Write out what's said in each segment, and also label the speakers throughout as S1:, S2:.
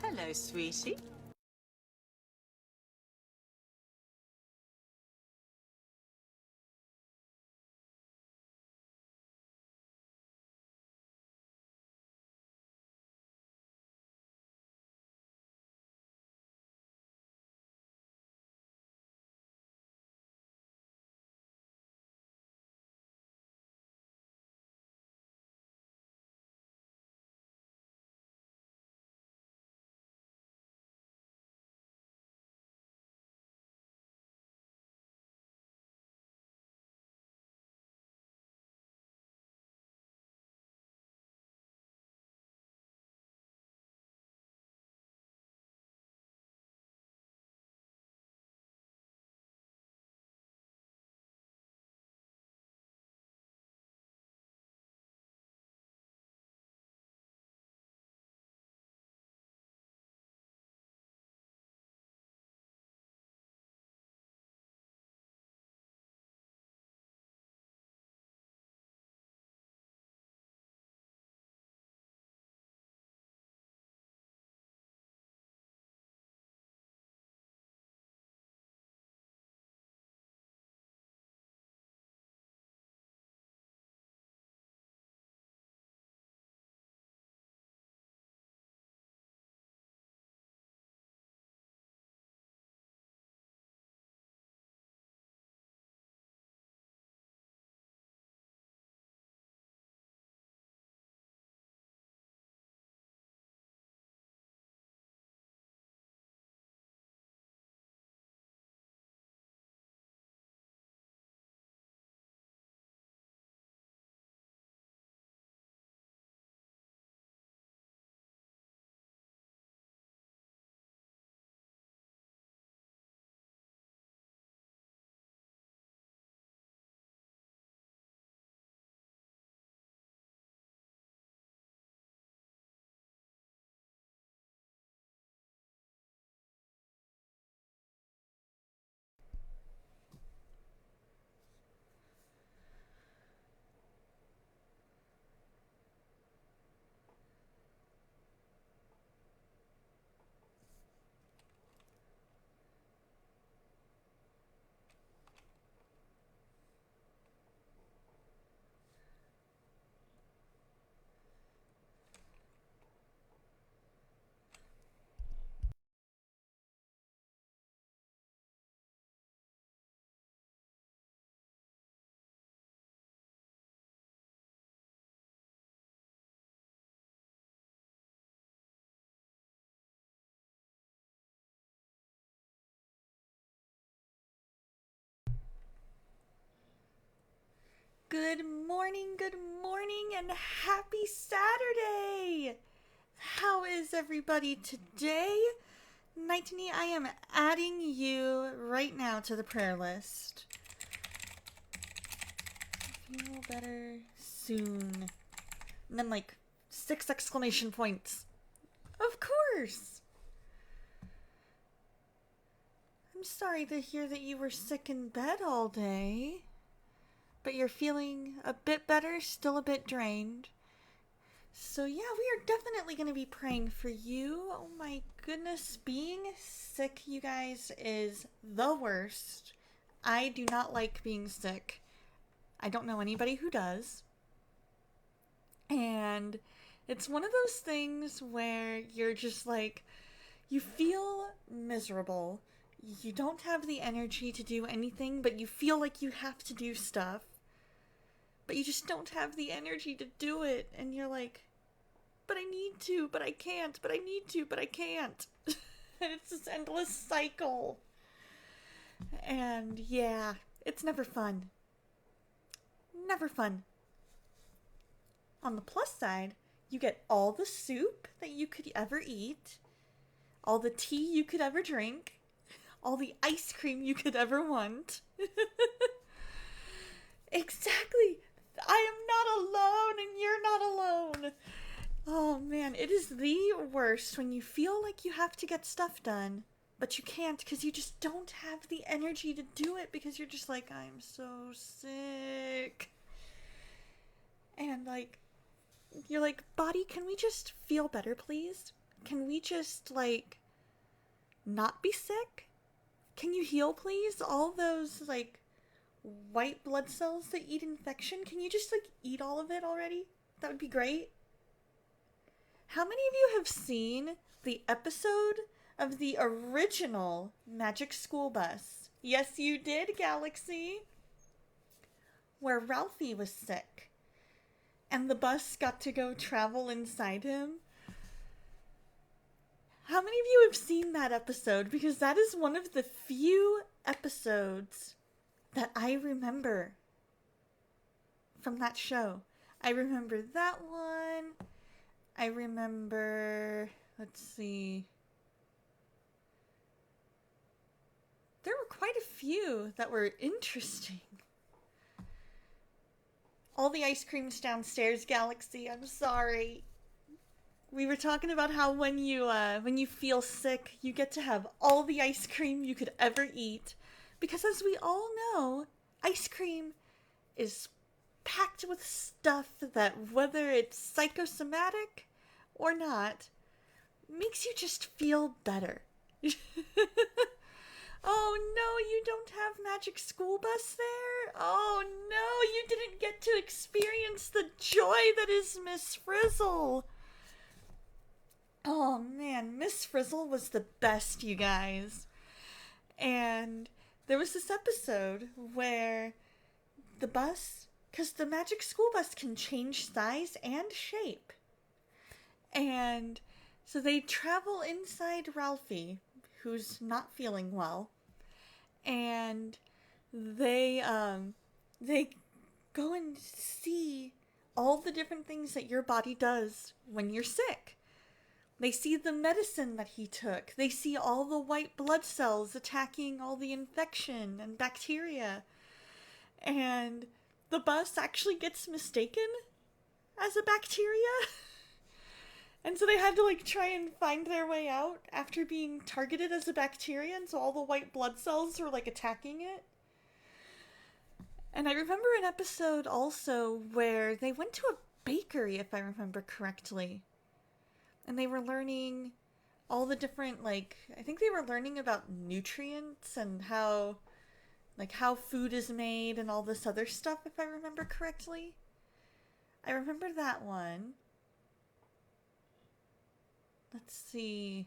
S1: Hello, sweetie.
S2: Good morning, and happy Saturday! How is everybody today? Nightini, I am adding you right now to the prayer list. Feel better soon. And then, like, 6 exclamation points. Of course! I'm sorry to hear that you were sick in bed all day. But you're feeling a bit better, still a bit drained. So, yeah, we are definitely going to be praying for you. Oh my goodness, being sick, you guys, is the worst. I do not like being sick. I don't know anybody who does. And it's one of those things where you're just like, you feel miserable. You don't have the energy to do anything, but you feel like you have to do stuff. But you just don't have the energy to do it. And you're like, but I need to, but I can't, but I need to, but I can't. And it's this endless cycle. And yeah, it's never fun. Never fun. On the plus side, you get all the soup that you could ever eat, all the tea you could ever drink, all the ice cream you could ever want. Exactly. I am not alone and you're not alone. Oh man, it is the worst when you feel like you have to get stuff done, but you can't because you just don't have the energy to do it because you're just like, I'm so sick. And like, you're like, body, can we just feel better, please? can we just, like, not be sick? Can you heal, please? All those, like, white blood cells that eat infection, can you just, like, eat all of it already? That would be great. How many of you have seen the episode of the original Magic School Bus? Yes, you did, Galaxy. Where Ralphie was sick. And the bus got to go travel inside him. How many of you have seen that episode? Because that is one of the few episodes that I remember from that show. I remember that one. I remember, let's see. There were quite a few that were interesting. All the ice creams downstairs, Galaxy. I'm sorry. We were talking about how when you feel sick, you get to have all the ice cream you could ever eat. Because as we all know, ice cream is packed with stuff that, whether it's psychosomatic or not, makes you just feel better. Oh no, you don't have Magic School Bus there? Oh no, you didn't get to experience the joy that is Miss Frizzle. Oh man, Miss Frizzle was the best, you guys. And there was this episode where the bus, because the Magic School Bus can change size and shape. And so they travel inside Ralphie, who's not feeling well. And they go and see all the different things that your body does when you're sick. They see the medicine that he took. They see all the white blood cells attacking all the infection and bacteria. And the bus actually gets mistaken as a bacteria. And so they had to, like, try and find their way out after being targeted as a bacteria. And so all the white blood cells were, like, attacking it. And I remember an episode also where they went to a bakery, if I remember correctly. And they were learning all the different, like, I think they were learning about nutrients and how food is made and all this other stuff, if I remember correctly. I remember that one. Let's see.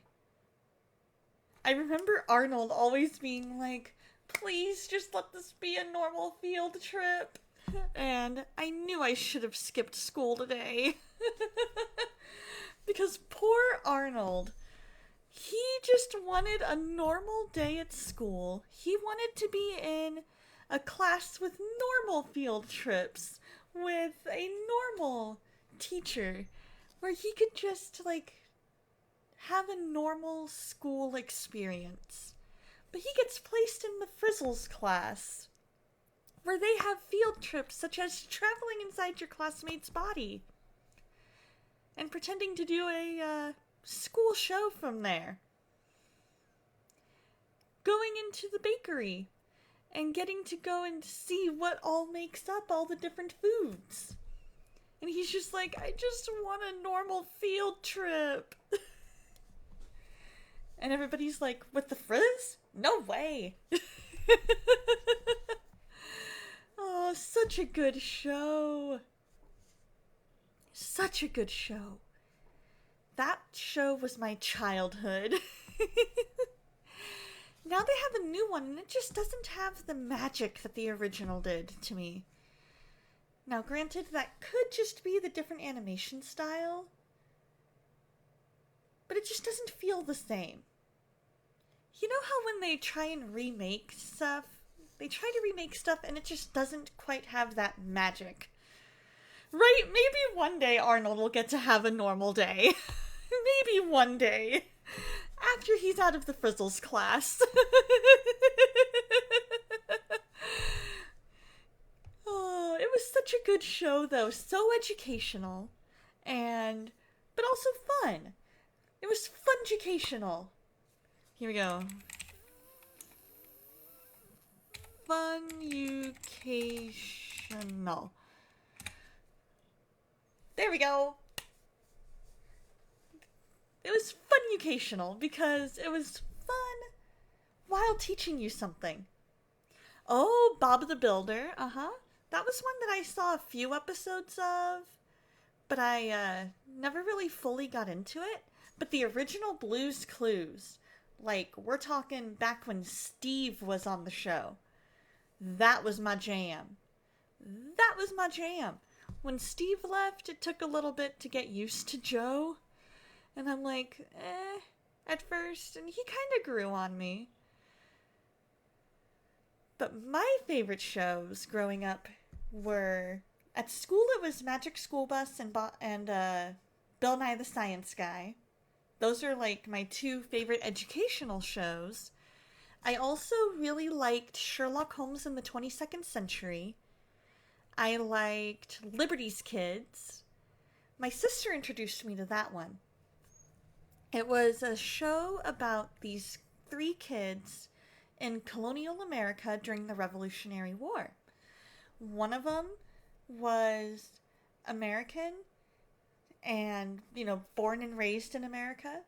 S2: I remember Arnold always being like, please just let this be a normal field trip. And I knew I should have skipped school today. Because poor Arnold, he just wanted a normal day at school. He wanted to be in a class with normal field trips, with a normal teacher, where he could just, like, have a normal school experience. But he gets placed in the Frizzles class, where they have field trips such as traveling inside your classmate's body and pretending to do a school show from there. Going into the bakery and getting to go and see what all makes up all the different foods. And he's just like, I just want a normal field trip. And everybody's like, with the Frizz? No way. Oh, such a good show. Such a good show. That show was my childhood. Now they have a new one, and it just doesn't have the magic that the original did to me. Now, granted, that could just be the different animation style, but it just doesn't feel the same. You know how when they try and remake stuff, and it just doesn't quite have that magic? Right? Maybe one day Arnold will get to have a normal day. Maybe one day. After he's out of the Frizzles class. Oh, it was such a good show, though. So educational. But also fun. It was fun-educational. Here we go. Fun-educational. There we go. it was fun-educational because it was fun while teaching you something. Oh, Bob the Builder. That was one that I saw a few episodes of, but I never really fully got into it. But the original Blue's Clues, like, we're talking back when Steve was on the show. That was my jam. That was my jam. When Steve left, it took a little bit to get used to Joe. And I'm like, at first. And he kind of grew on me. But my favorite shows growing up were... At school, it was Magic School Bus and Bill Nye the Science Guy. Those are, like, my two favorite educational shows. I also really liked Sherlock Holmes in the 22nd Century. I liked Liberty's Kids. My sister introduced me to that one. It was a show about these 3 kids in colonial America during the Revolutionary War. One of them was American and, born and raised in America.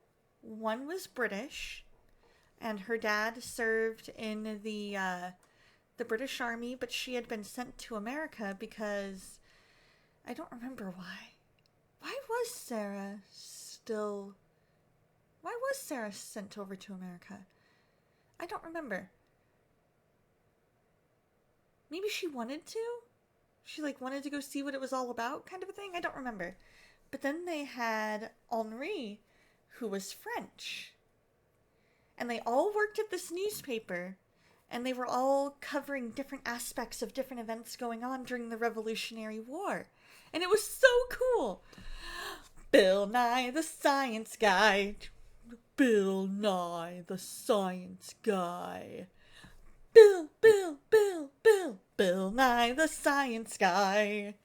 S2: One was British, and her dad served in the British Army, but she had been sent to America because I don't remember why. Why was Sarah sent over to America? I don't remember. Maybe she wanted to? She, wanted to go see what it was all about, kind of a thing? I don't remember. But then they had Henri, who was French. And they all worked at this newspaper, and they were all covering different aspects of different events going on during the Revolutionary War. And it was so cool. Bill Nye the Science Guy. Bill Nye the Science Guy. Bill Nye the Science Guy.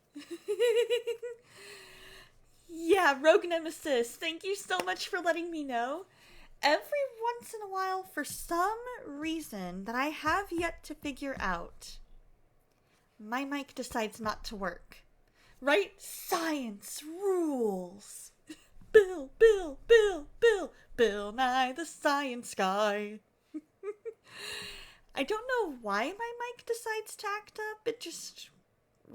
S2: Yeah, Rogue Nemesis, thank you so much for letting me know. Every once in a while, for some reason that I have yet to figure out, my mic decides not to work. Right? Science rules. Bill Nye the Science Guy. I don't know why my mic decides to act up. It just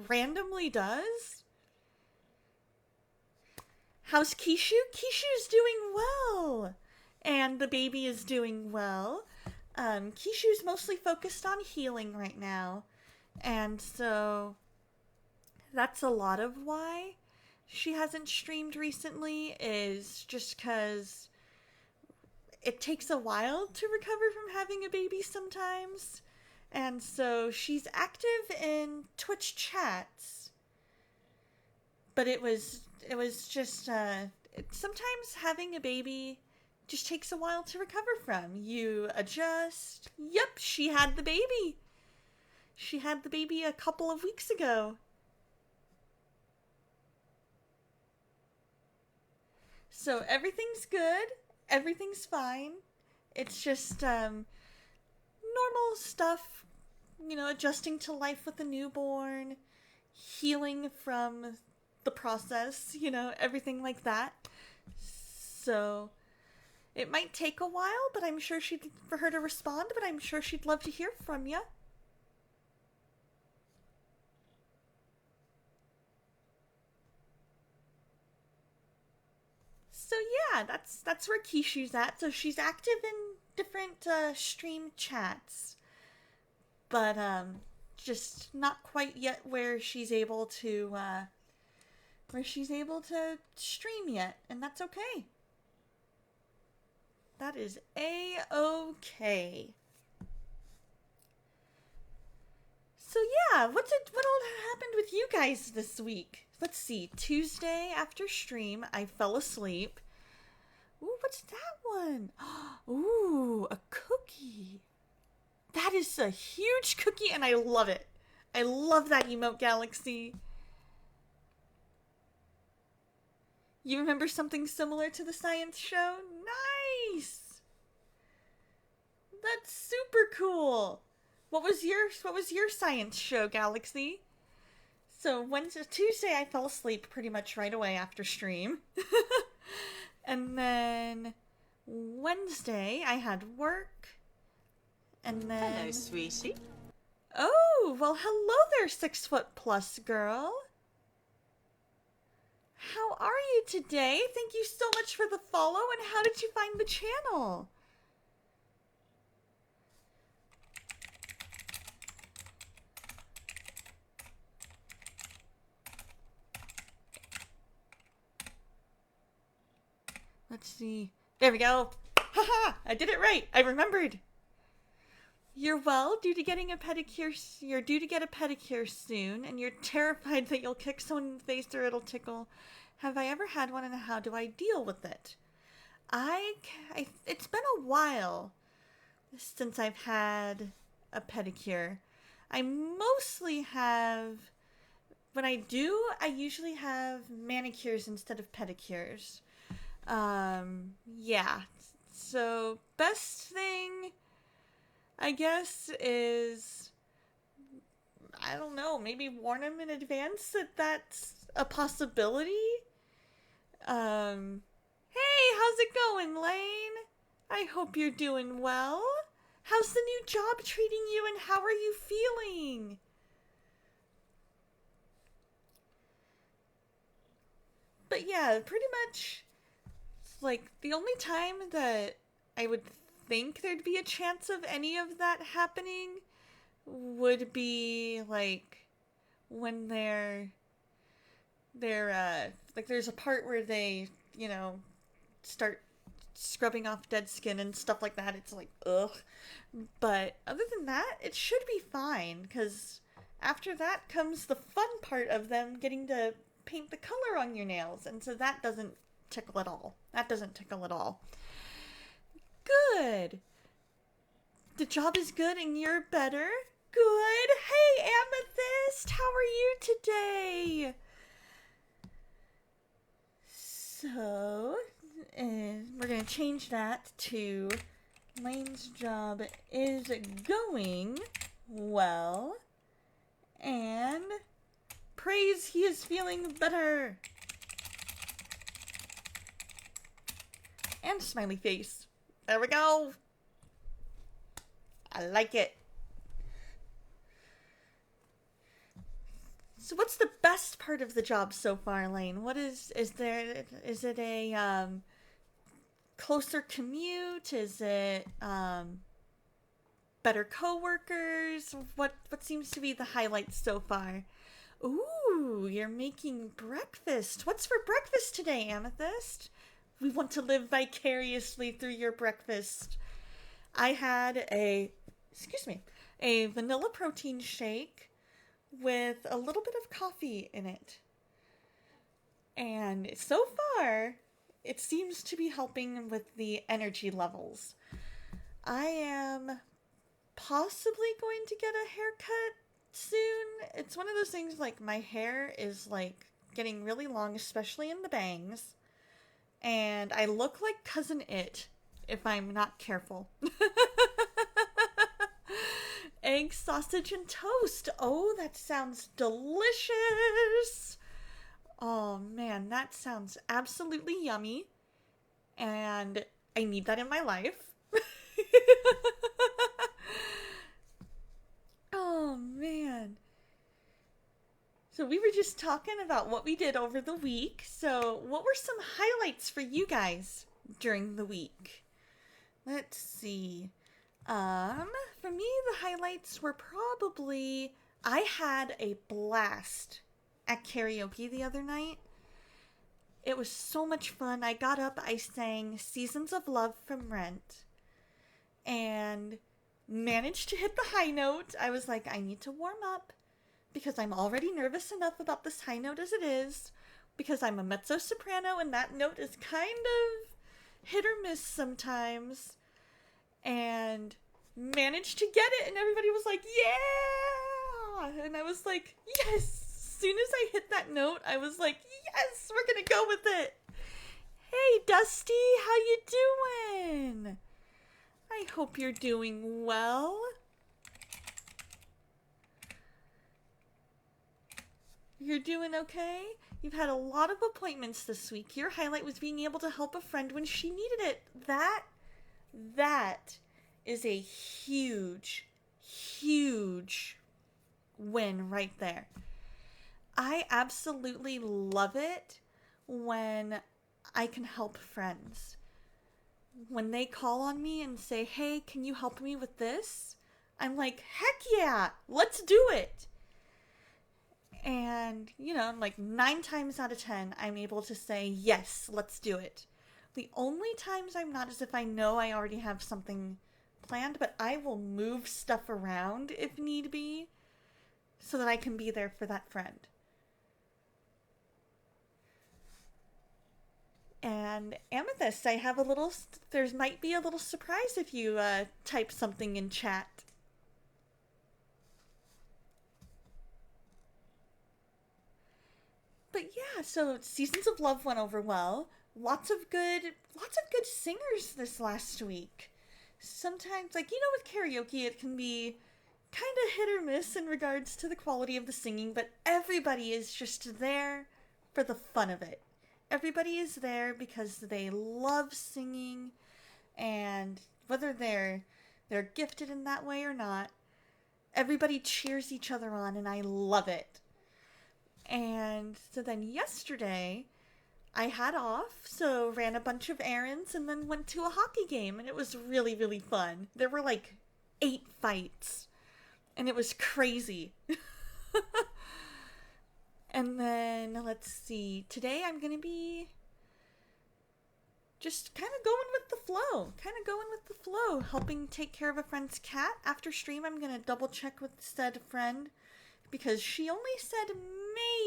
S2: randomly does. How's Kishu? Kishu's doing well. And the baby is doing well. Kishu's mostly focused on healing right now. And so that's a lot of why she hasn't streamed recently, is just because it takes a while to recover from having a baby sometimes. And so she's active in Twitch chats. But it was just, sometimes having a baby just takes a while to recover from. You adjust. Yep, she had the baby. She had the baby a couple of weeks ago. So everything's good. Everything's fine. It's just normal stuff, adjusting to life with a newborn, healing from the process, everything like that. So it might take a while, but I'm sure for her to respond, but I'm sure she'd love to hear from you. So yeah, that's where Kishu's at. So she's active in different stream chats, but just not quite yet where she's able to stream yet, and that's okay. That is A-okay. So yeah, what all happened with you guys this week? Let's see. Tuesday after stream, I fell asleep. Ooh, what's that one? Ooh, a cookie. That is a huge cookie, and I love it. I love that emote, Galaxy. You remember something similar to the science show? Nice! That's super cool. What was your science show, Galaxy? So Tuesday I fell asleep pretty much right away after stream. And then Wednesday, I had work. And then...
S1: Hello, sweetie.
S2: Oh, well, hello there, 6 foot plus girl. How are you today? Thank you so much for the follow, and how did you find the channel? Let's see. There we go. Haha, I did it right. I remembered. You're due to getting a pedicure. You're due to get a pedicure soon, and you're terrified that you'll kick someone in the face or it'll tickle. Have I ever had one, and how do I deal with it? It's been a while since I've had a pedicure. I mostly have, when I do, I usually have manicures instead of pedicures. Yeah. So, best thing, I guess, is, I don't know, maybe warn them in advance that that's a possibility. Hey, how's it going, Lane? I hope you're doing well. How's the new job treating you, and how are you feeling? But yeah, pretty much, like, the only time that I would think there'd be a chance of any of that happening would be, like, when like, there's a part where they, start scrubbing off dead skin and stuff like that. It's like, ugh. But other than that, it should be fine, because after that comes the fun part of them getting to paint the color on your nails, and so that doesn't tickle at all. Good. The job is good and you're better. Good. Hey, Amethyst, how are you today? So, we're going to change that to Lane's job is going well, and praise he is feeling better. And smiley face. There we go. I like it. So what's the best part of the job so far, Lane? Is it a closer commute? Is it better coworkers? What seems to be the highlights so far? Ooh, you're making breakfast. What's for breakfast today, Amethyst? We want to live vicariously through your breakfast. I had a vanilla protein shake with a little bit of coffee in it. And so far, it seems to be helping with the energy levels. I am possibly going to get a haircut soon. It's one of those things, like, my hair is, like, getting really long, especially in the bangs. And I look like Cousin It if I'm not careful. Egg, sausage, and toast. Oh, that sounds delicious. Oh, man, that sounds absolutely yummy. And I need that in my life. Oh, man. So we were just talking about what we did over the week. So what were some highlights for you guys during the week? Let's see. For me, the highlights were probably, I had a blast at karaoke the other night. It was so much fun. I got up, I sang Seasons of Love from Rent, and managed to hit the high note. I was like, I need to warm up, because I'm already nervous enough about this high note as it is, because I'm a mezzo-soprano, and that note is kind of hit or miss sometimes, and managed to get it, and everybody was like, yeah! And I was like, yes! As soon as I hit that note, I was like, yes, we're gonna go with it! Hey, Dusty, how you doing? I hope you're doing well. You're doing okay? You've had a lot of appointments this week. Your highlight was being able to help a friend when she needed it. That is a huge, huge win right there. I absolutely love it when I can help friends. When they call on me and say, hey, can you help me with this? I'm like, heck yeah, let's do it. And, like 9 times out of 10, I'm able to say, yes, let's do it. The only times I'm not is if I know I already have something planned, but I will move stuff around if need be so that I can be there for that friend. And Amethyst, I have there might be a little surprise if you type something in chat. But yeah, so Seasons of Love went over well. Lots of good singers this last week. Sometimes, with karaoke, it can be kind of hit or miss in regards to the quality of the singing, but everybody is just there for the fun of it. Everybody is there because they love singing, and whether they're gifted in that way or not, everybody cheers each other on, and I love it. And so then yesterday, I had off, so ran a bunch of errands, and then went to a hockey game, and it was really, really fun. There were 8 fights, and it was crazy. And then, let's see, today I'm going to be just kind of going with the flow, helping take care of a friend's cat. After stream, I'm going to double check with said friend, because she only said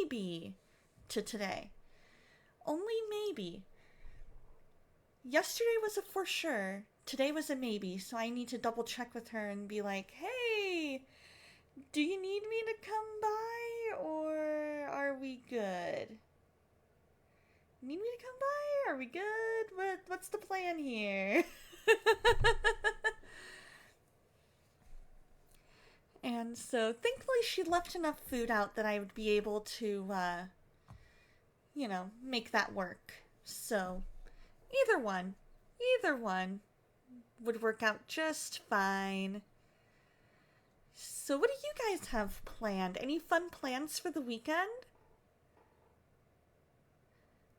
S2: maybe to today. Only maybe. Yesterday was a for sure. Today was a maybe, so I need to double check with her and be like, hey, do you need me to come by, or are we good? Need me to come by? Are we good? What's the plan here? And so, thankfully, she left enough food out that I would be able to, make that work. So, either one would work out just fine. So, what do you guys have planned? Any fun plans for the weekend?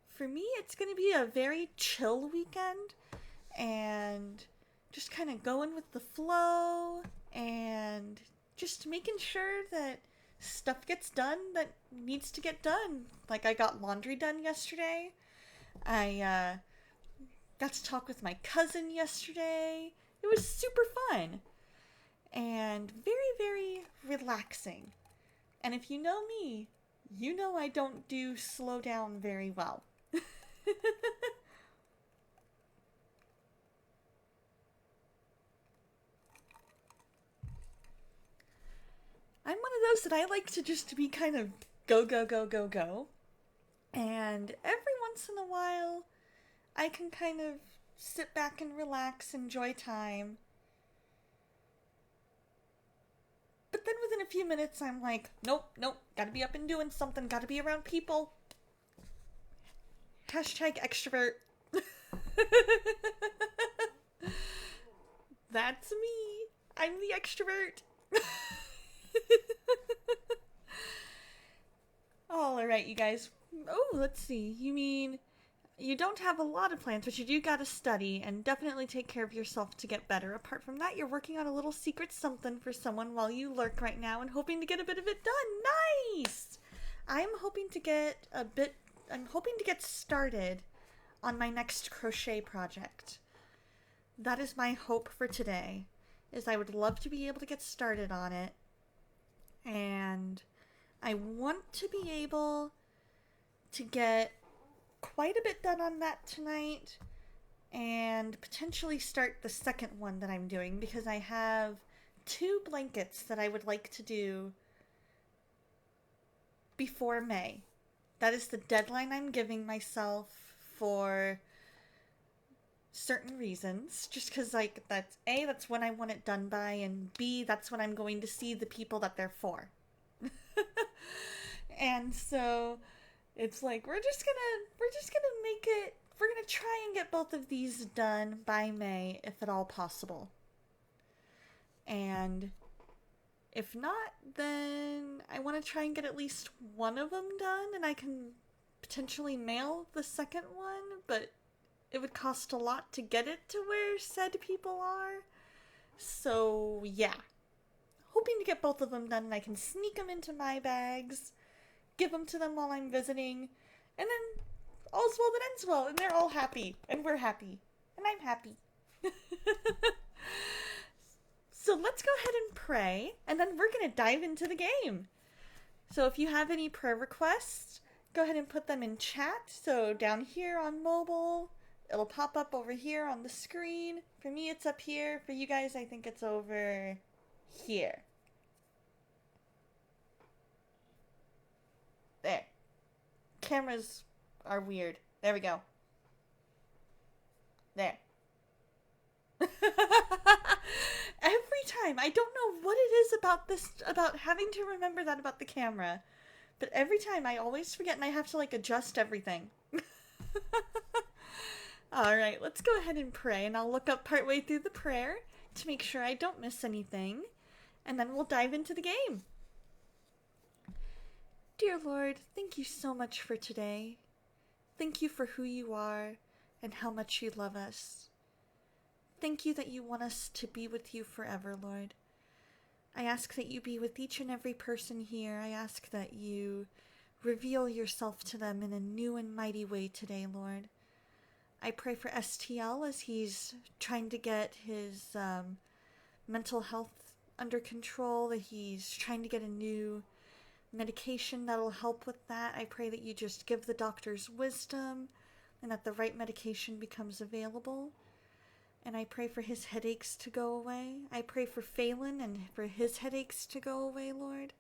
S2: For me, it's going to be a very chill weekend, and just kind of going with the flow, and just making sure that stuff gets done that needs to get done. Like, I got laundry done yesterday. I got to talk with my cousin yesterday. It was super fun. And very, very relaxing. And if you know me, you know I don't do slow down very well. I'm one of those that I like to just be kind of go, go, go, go, go. And every once in a while, I can kind of sit back and relax, enjoy time. But then within a few minutes, I'm like, nope, gotta be up and doing something, gotta be around people. Hashtag extrovert. That's me. I'm the extrovert. Alright, you guys. Oh, let's see. You mean you don't have a lot of plans, but you do gotta study and definitely take care of yourself to get better. Apart from that, you're working on a little secret something for someone while you lurk right now and hoping to get a bit of it done. Nice! I'm hoping to get started on my next crochet project. That is my hope for today, is I would love to be able to get started on it. And I want to be able to get quite a bit done on that tonight and potentially start the second one that I'm doing, because I have 2 blankets that I would like to do before May. That is the deadline I'm giving myself for certain reasons. Just because, that's A, that's when I want it done by, and B, that's when I'm going to see the people that they're for. And so it's like we're just gonna make it, we're gonna try and get both of these done by May if at all possible. And if not, then I want to try and get at least one of them done, and I can potentially mail the second one, but it would cost a lot to get it to where said people are. So, yeah. Hoping to get both of them done, and I can sneak them into my bags, give them to them while I'm visiting, and then all's well that ends well, and they're all happy, and we're happy, and I'm happy. So let's go ahead and pray, and then we're going to dive into the game. So if you have any prayer requests, go ahead and put them in chat. So down here on mobile, it'll pop up over here on the screen. For me, it's up here. For you guys, I think it's over here. There. Cameras are weird. There we go. There. Every time. I don't know what it is about this, about having to remember that about the camera. But every time I always forget and I have to like adjust everything. Alright, let's go ahead and pray, and I'll look up partway through the prayer to make sure I don't miss anything. And then we'll dive into the game. Dear Lord, thank you so much for today. Thank you for who you are and how much you love us. Thank you that you want us to be with you forever, Lord. I ask that you be with each and every person here. I ask that you reveal yourself to them in a new and mighty way today, Lord. I pray for STL as he's trying to get his mental health under control, that he's trying to get a new medication that'll help with that. I pray that you just give the doctors wisdom and that the right medication becomes available. And I pray for his headaches to go away. I pray for Phelan and for his headaches to go away, Lord,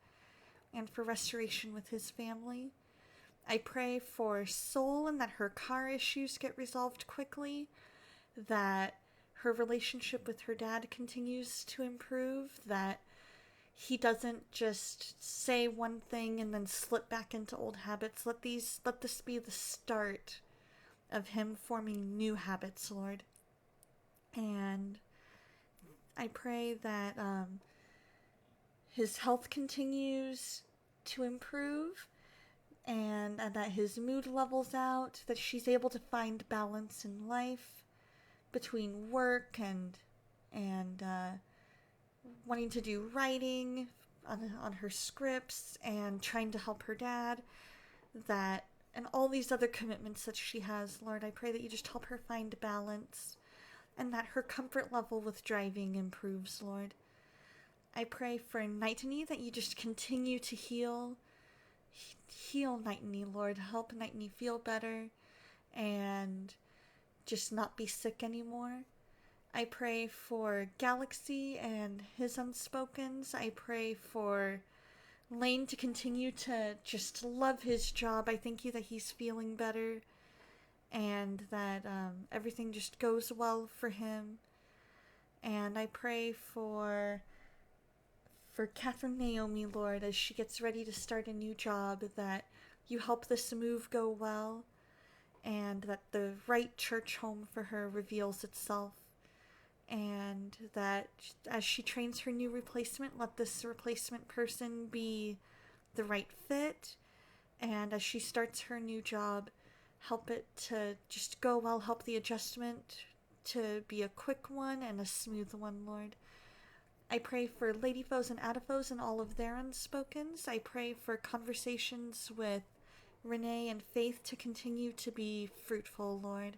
S2: and for restoration with his family. I pray for Soul and that her car issues get resolved quickly, that her relationship with her dad continues to improve, that he doesn't just say one thing and then slip back into old habits. Let this be the start of him forming new habits, Lord. And I pray that his health continues to improve, and that his mood levels out, that she's able to find balance in life between work and wanting to do writing on her scripts and trying to help her dad, that and all these other commitments that she has. Lord, I pray that you just help her find balance, and that her comfort level with driving improves, Lord. I pray for Nightany, that you just continue to heal Nightany, Lord. Help Nightany feel better and just not be sick anymore. I pray for Galaxy and his unspokens. I pray for Lane to continue to just love his job. I thank you that he's feeling better and that everything just goes well for him. And I pray for Catherine Naomi, Lord, as she gets ready to start a new job, that you help this move go well, and that the right church home for her reveals itself, and that as she trains her new replacement, let this replacement person be the right fit, and as she starts her new job, help it to just go well, help the adjustment to be a quick one and a smooth one, Lord. I pray for Ladyfoes and Adafoes and all of their unspokens. I pray for conversations with Renee and Faith to continue to be fruitful, Lord.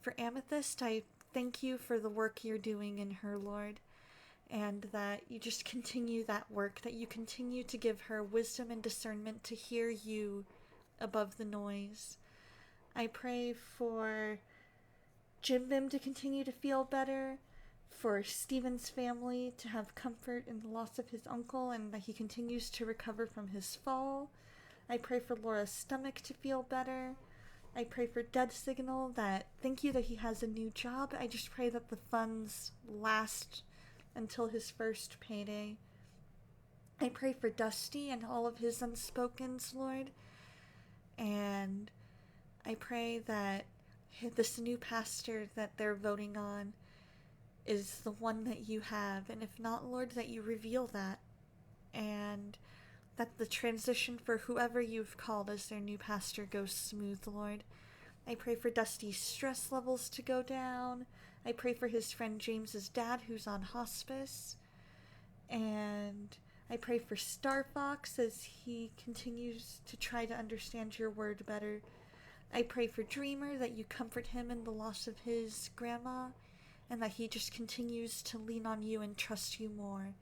S2: For Amethyst, I thank you for the work you're doing in her, Lord, and that you just continue that work, that you continue to give her wisdom and discernment to hear you above the noise. I pray for Jim Bim to continue to feel better, for Stephen's family to have comfort in the loss of his uncle and that he continues to recover from his fall. I pray for Laura's stomach to feel better. I pray for Dead Signal, that thank you that he has a new job. I just pray that the funds last until his first payday. I pray for Dusty and all of his unspokens, Lord. And I pray that this new pastor that they're voting on is the one that you have. And if not, Lord, that you reveal that. And that the transition for whoever you've called as their new pastor goes smooth, Lord. I pray for Dusty's stress levels to go down. I pray for his friend James's dad who's on hospice. And I pray for Star Fox as he continues to try to understand your word better. I pray for Dreamer that you comfort him in the loss of his grandma and that he just continues to lean on you and trust you more.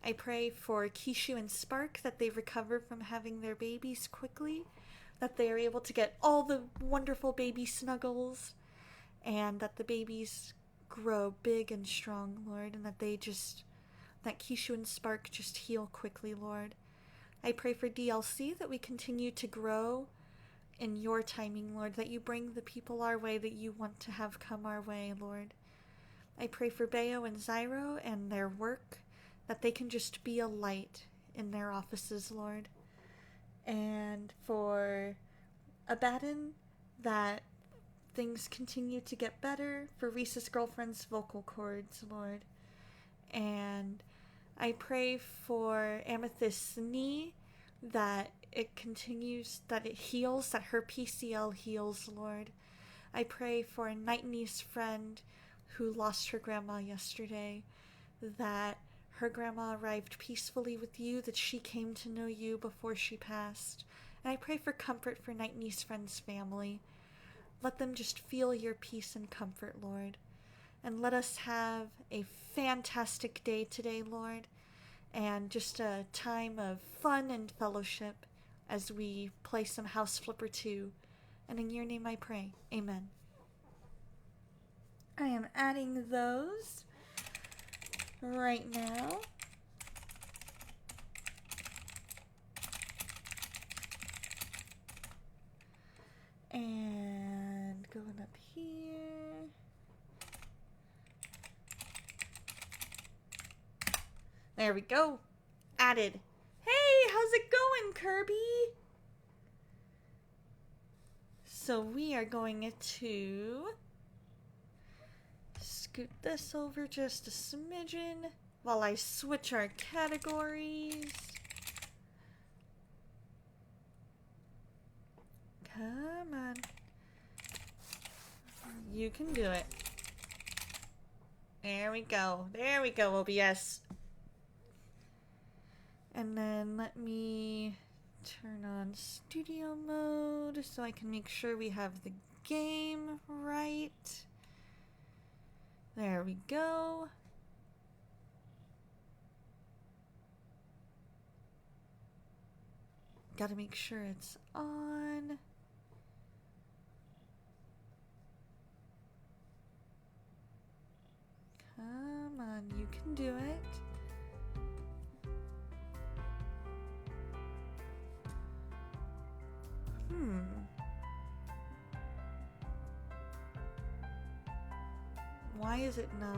S2: I pray for Kishu and Spark that they recover from having their babies quickly, that they are able to get all the wonderful baby snuggles, and that the babies grow big and strong, Lord, and that Kishu and Spark just heal quickly, Lord. I pray for DLC that we continue to grow in your timing, Lord, that you bring the people our way that you want to have come our way, Lord. I pray for Bayo and Zyro and their work, that they can just be a light in their offices, Lord. And for Abaddon, that things continue to get better for Reese's girlfriend's vocal cords, Lord. And I pray for Amethyst's knee, that it heals, that her PCL heals, Lord. I pray for Nightney's friend who lost her grandma yesterday, that her grandma arrived peacefully with you, that she came to know you before she passed. And I pray for comfort for Nightney's friend's family. Let them just feel your peace and comfort, Lord. And let us have a fantastic day today, Lord, and just a time of fun and fellowship as we play some House Flipper 2. And in your name I pray. Amen. I am adding those right now. And going up here. There we go. Added. Hey, how's it going, Kirby? So we are going to scoot this over just a smidgen while I switch our categories. Come on. You can do it. There we go. There we go, OBS. And then let me turn on studio mode so I can make sure we have the game right. There we go. Gotta make sure it's on. Come on, you can do it. Why is it not?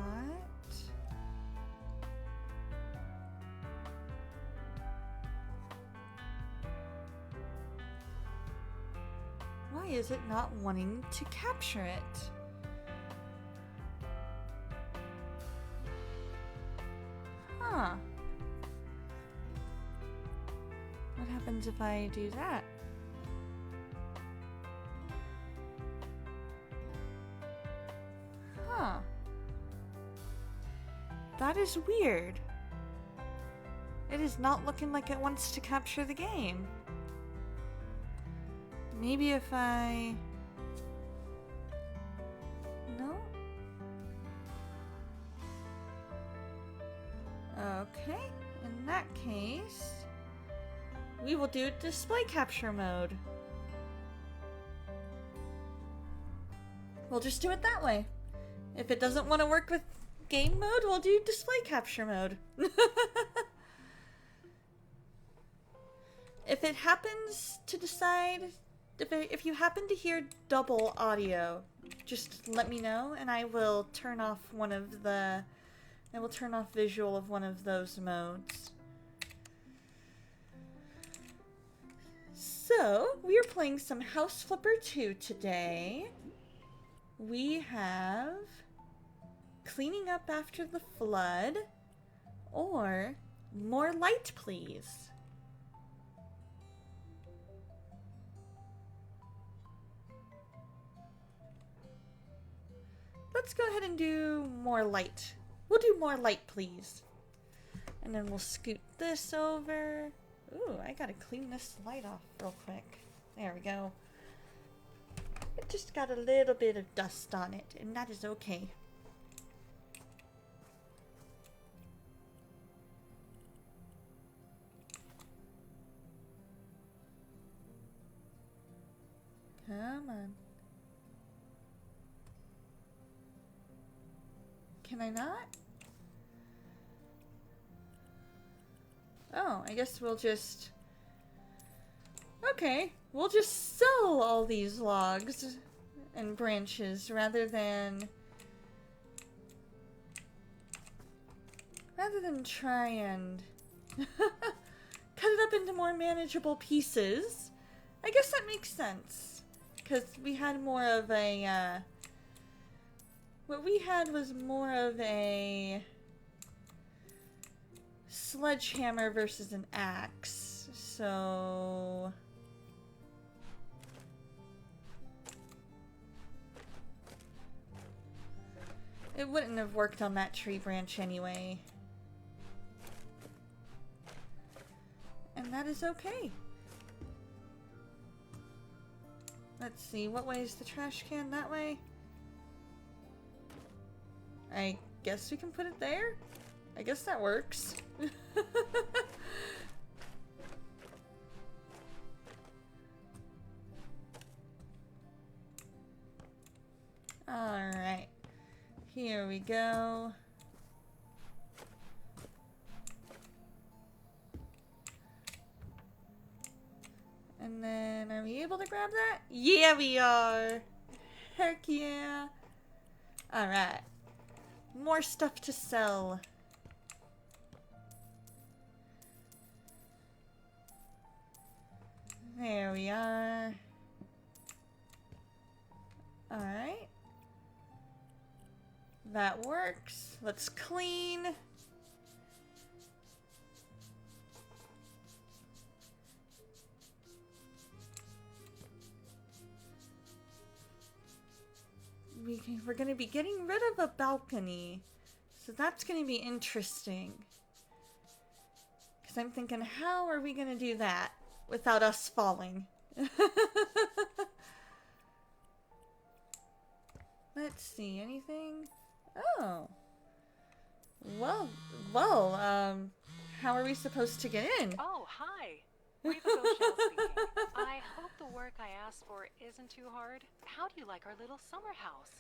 S2: Why is it not wanting to capture it? Huh. What happens if I do that? Huh. That is weird. It is not looking like it wants to capture the game. Maybe if I... No? Okay, in that case, we will do display capture mode. We'll just do it that way. If it doesn't want to work with game mode, we'll do display capture mode. If it happens to decide, if you happen to hear double audio, just let me know and I will turn off visual of one of those modes. So, we are playing some House Flipper 2 today. We have Cleaning Up After the Flood or More Light, Please. Let's go ahead and do More Light. We'll do More Light, please. And then we'll scoot this over. Ooh, I gotta clean this light off real quick. There we go. It just got a little bit of dust on it, and that is okay. Come on. Can I not? Oh, I guess we'll just... Okay, we'll just sell all these logs and branches rather than try and cut it up into more manageable pieces. I guess that makes sense, because we had more of a what we had was more of a sledgehammer versus an axe, so it wouldn't have worked on that tree branch anyway. And that is okay. Let's see, what way is the trash can? That way? I guess we can put it there? I guess that works. Alright. Here we go. And then, are we able to grab that? Yeah, we are! Heck yeah! Alright. More stuff to sell. There we are. Alright. That works. Let's clean. We're going to be getting rid of a balcony. So that's going to be interesting. Because I'm thinking, how are we going to do that without us falling? Let's see, anything? Oh. Well, how are we supposed to get in?
S1: Oh, hi. Reva Goshel speaking. I hope the work I asked for isn't too hard. How do you like our little summer house?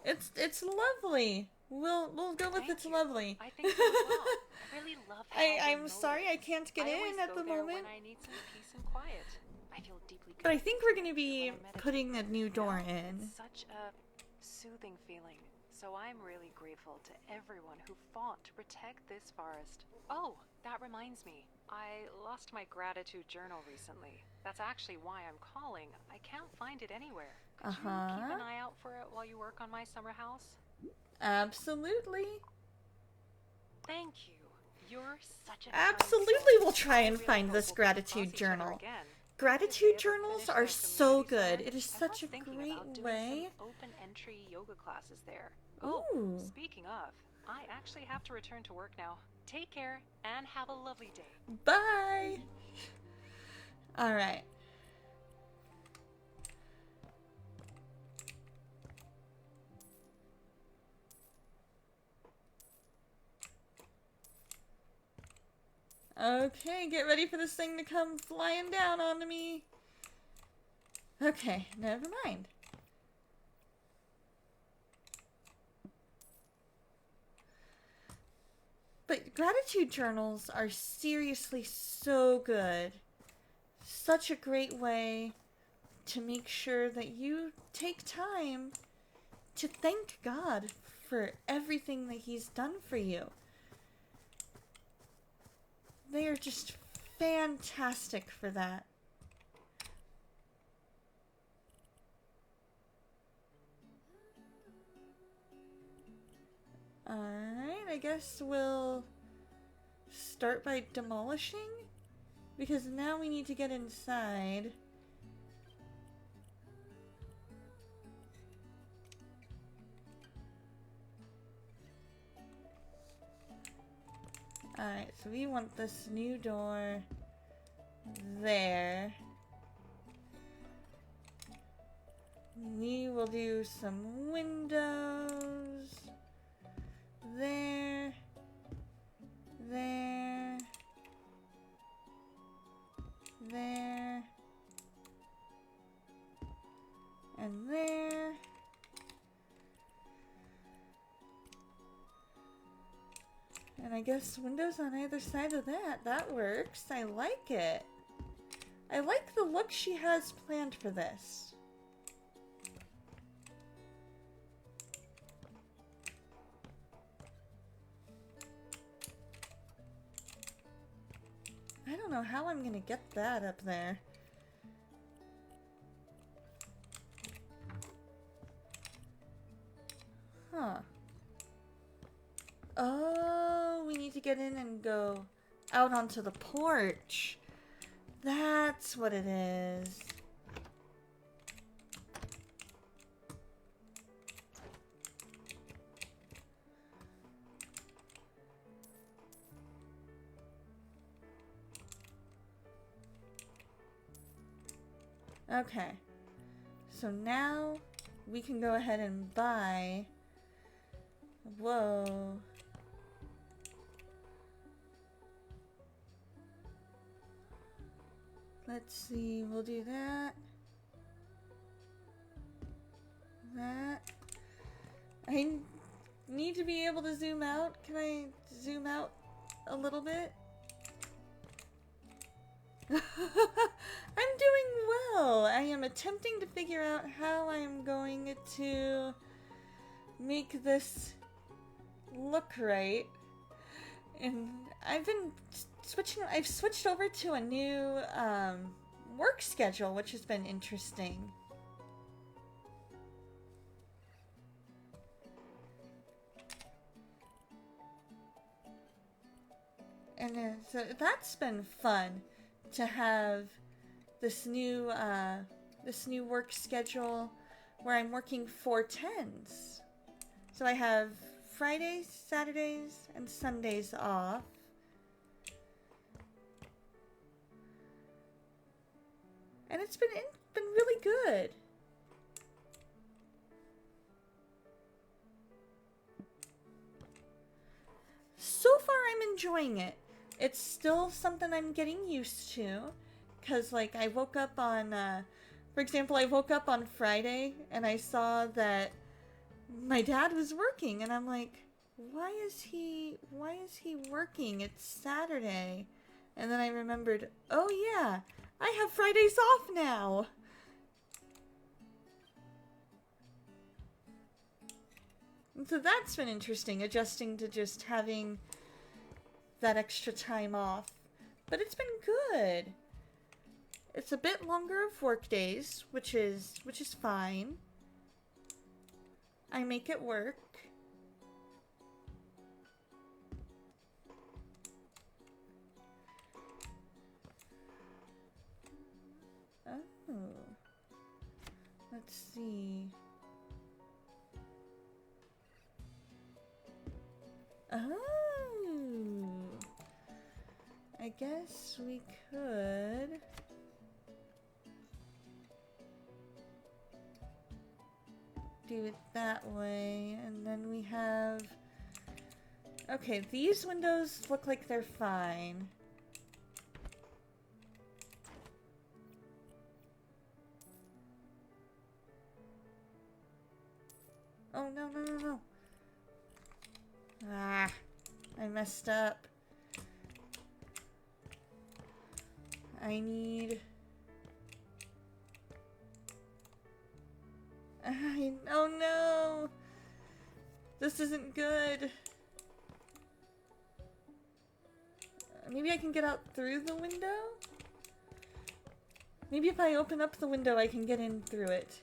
S2: It's lovely. We'll go with it's lovely.
S1: I think so as well. I really love how
S2: I'm sorry I can't get in at the moment.
S1: When I need some peace and quiet. I feel deeply
S2: But I think we're gonna be putting a new door in.
S1: It's such a soothing feeling. So I'm really grateful to everyone who fought to protect this forest. Oh, that reminds me. I lost my gratitude journal recently. That's actually why I'm calling. I can't find it anywhere. Could you keep an eye out for it while you work on my summer house?
S2: Absolutely.
S1: Thank you. You're such a
S2: Absolutely, we'll try and find this gratitude journal. Gratitude journals are so good. It is such a great way.
S1: Open entry yoga classes there.
S2: Ooh.
S1: Oh, speaking of, I actually have to return to work now. Take care and have a lovely day.
S2: Bye. All right. Okay, get ready for this thing to come flying down onto me. Okay, never mind. But gratitude journals are seriously so good. Such a great way to make sure that you take time to thank God for everything that He's done for you. They are just fantastic for that. Alright, I guess we'll start by demolishing, because now we need to get inside. Alright, so we want this new door there. We will do some windows there, there, there, and there. And I guess windows on either side of that. That works. I like it. I like the look she has planned for this. I don't know how I'm gonna get that up there. Huh. Oh, we need to get in and go out onto the porch. That's what it is. Okay. So now we can go ahead and buy... Whoa. Let's see, we'll do that. That. I need to be able to zoom out. Can I zoom out a little bit? I'm doing well. I am attempting to figure out how I am going to make this look right. And I've switched over to a new work schedule, which has been interesting. And so that's been fun to have this new work schedule where I'm working 4/10s. So I have Fridays, Saturdays, and Sundays off. And it's been really good. So far I'm enjoying it. It's still something I'm getting used to, because like I woke up on for example, I woke up on Friday and I saw that my dad was working, and I'm like, why is he working? It's Saturday. And then I remembered, oh yeah, I have Fridays off now. And so that's been interesting, adjusting to just having that extra time off. But it's been good. It's a bit longer of work days, which is fine. I make it work. Oh. Let's see. Oh. I guess we could... do it that way, and then we have... Okay, these windows look like they're fine. Oh, no, no, no, no. Ah, I messed up. I need... Oh no! This isn't good. Maybe I can get out through the window? Maybe if I open up the window, I can get in through it.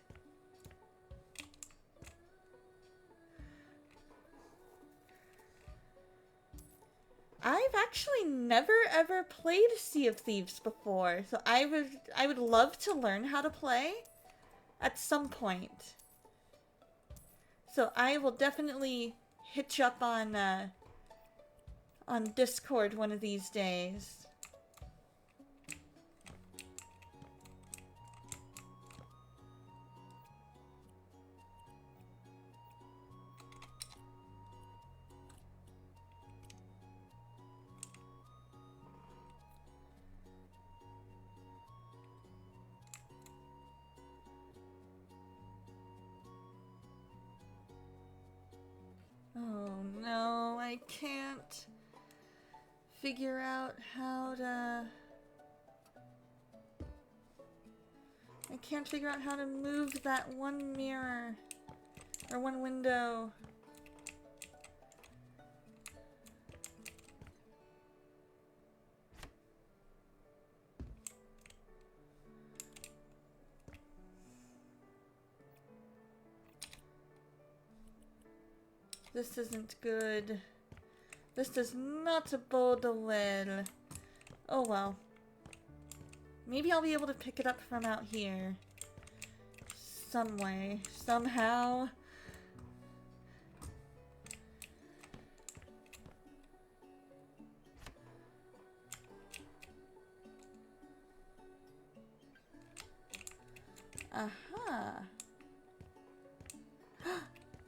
S2: I've actually never ever played Sea of Thieves before, so I would love to learn how to play at some point. So I will definitely hit you up on Discord one of these days. Oh no, I can't figure out how to... I can't figure out how to move that one mirror. Or one window. This isn't good. This does not bode well. Oh well. Maybe I'll be able to pick it up from out here. Some way. Somehow. Aha.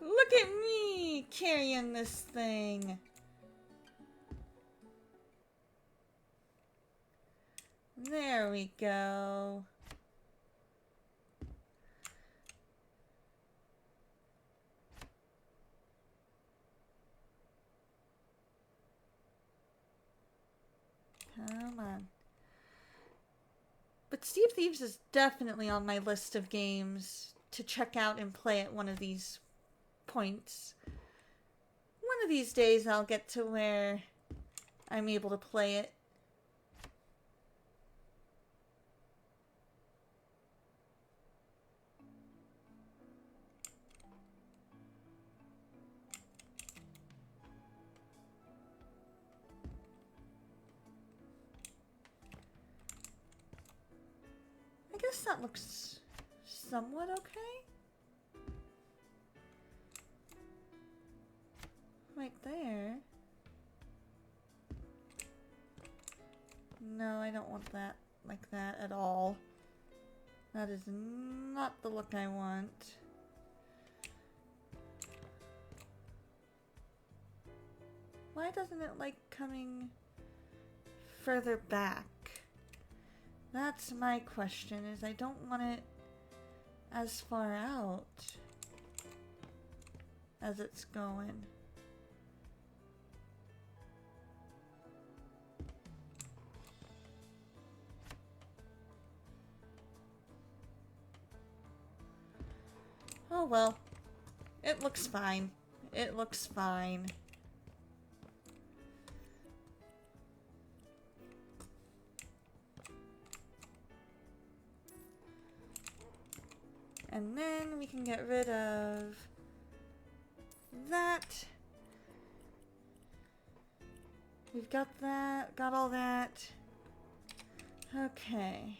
S2: Look at me carrying this thing. There we go. Come on. But Sea of Thieves is definitely on my list of games to check out and play at one of these points. One of these days I'll get to where I'm able to play it. I guess that looks somewhat okay. Right there. No, I don't want that like that at all. That is not the look I want. Why doesn't it like coming further back? That's my question, is I don't want it as far out as it's going. Oh well. It looks fine. It looks fine. And then we can get rid of that. We've got that, got all that. Okay.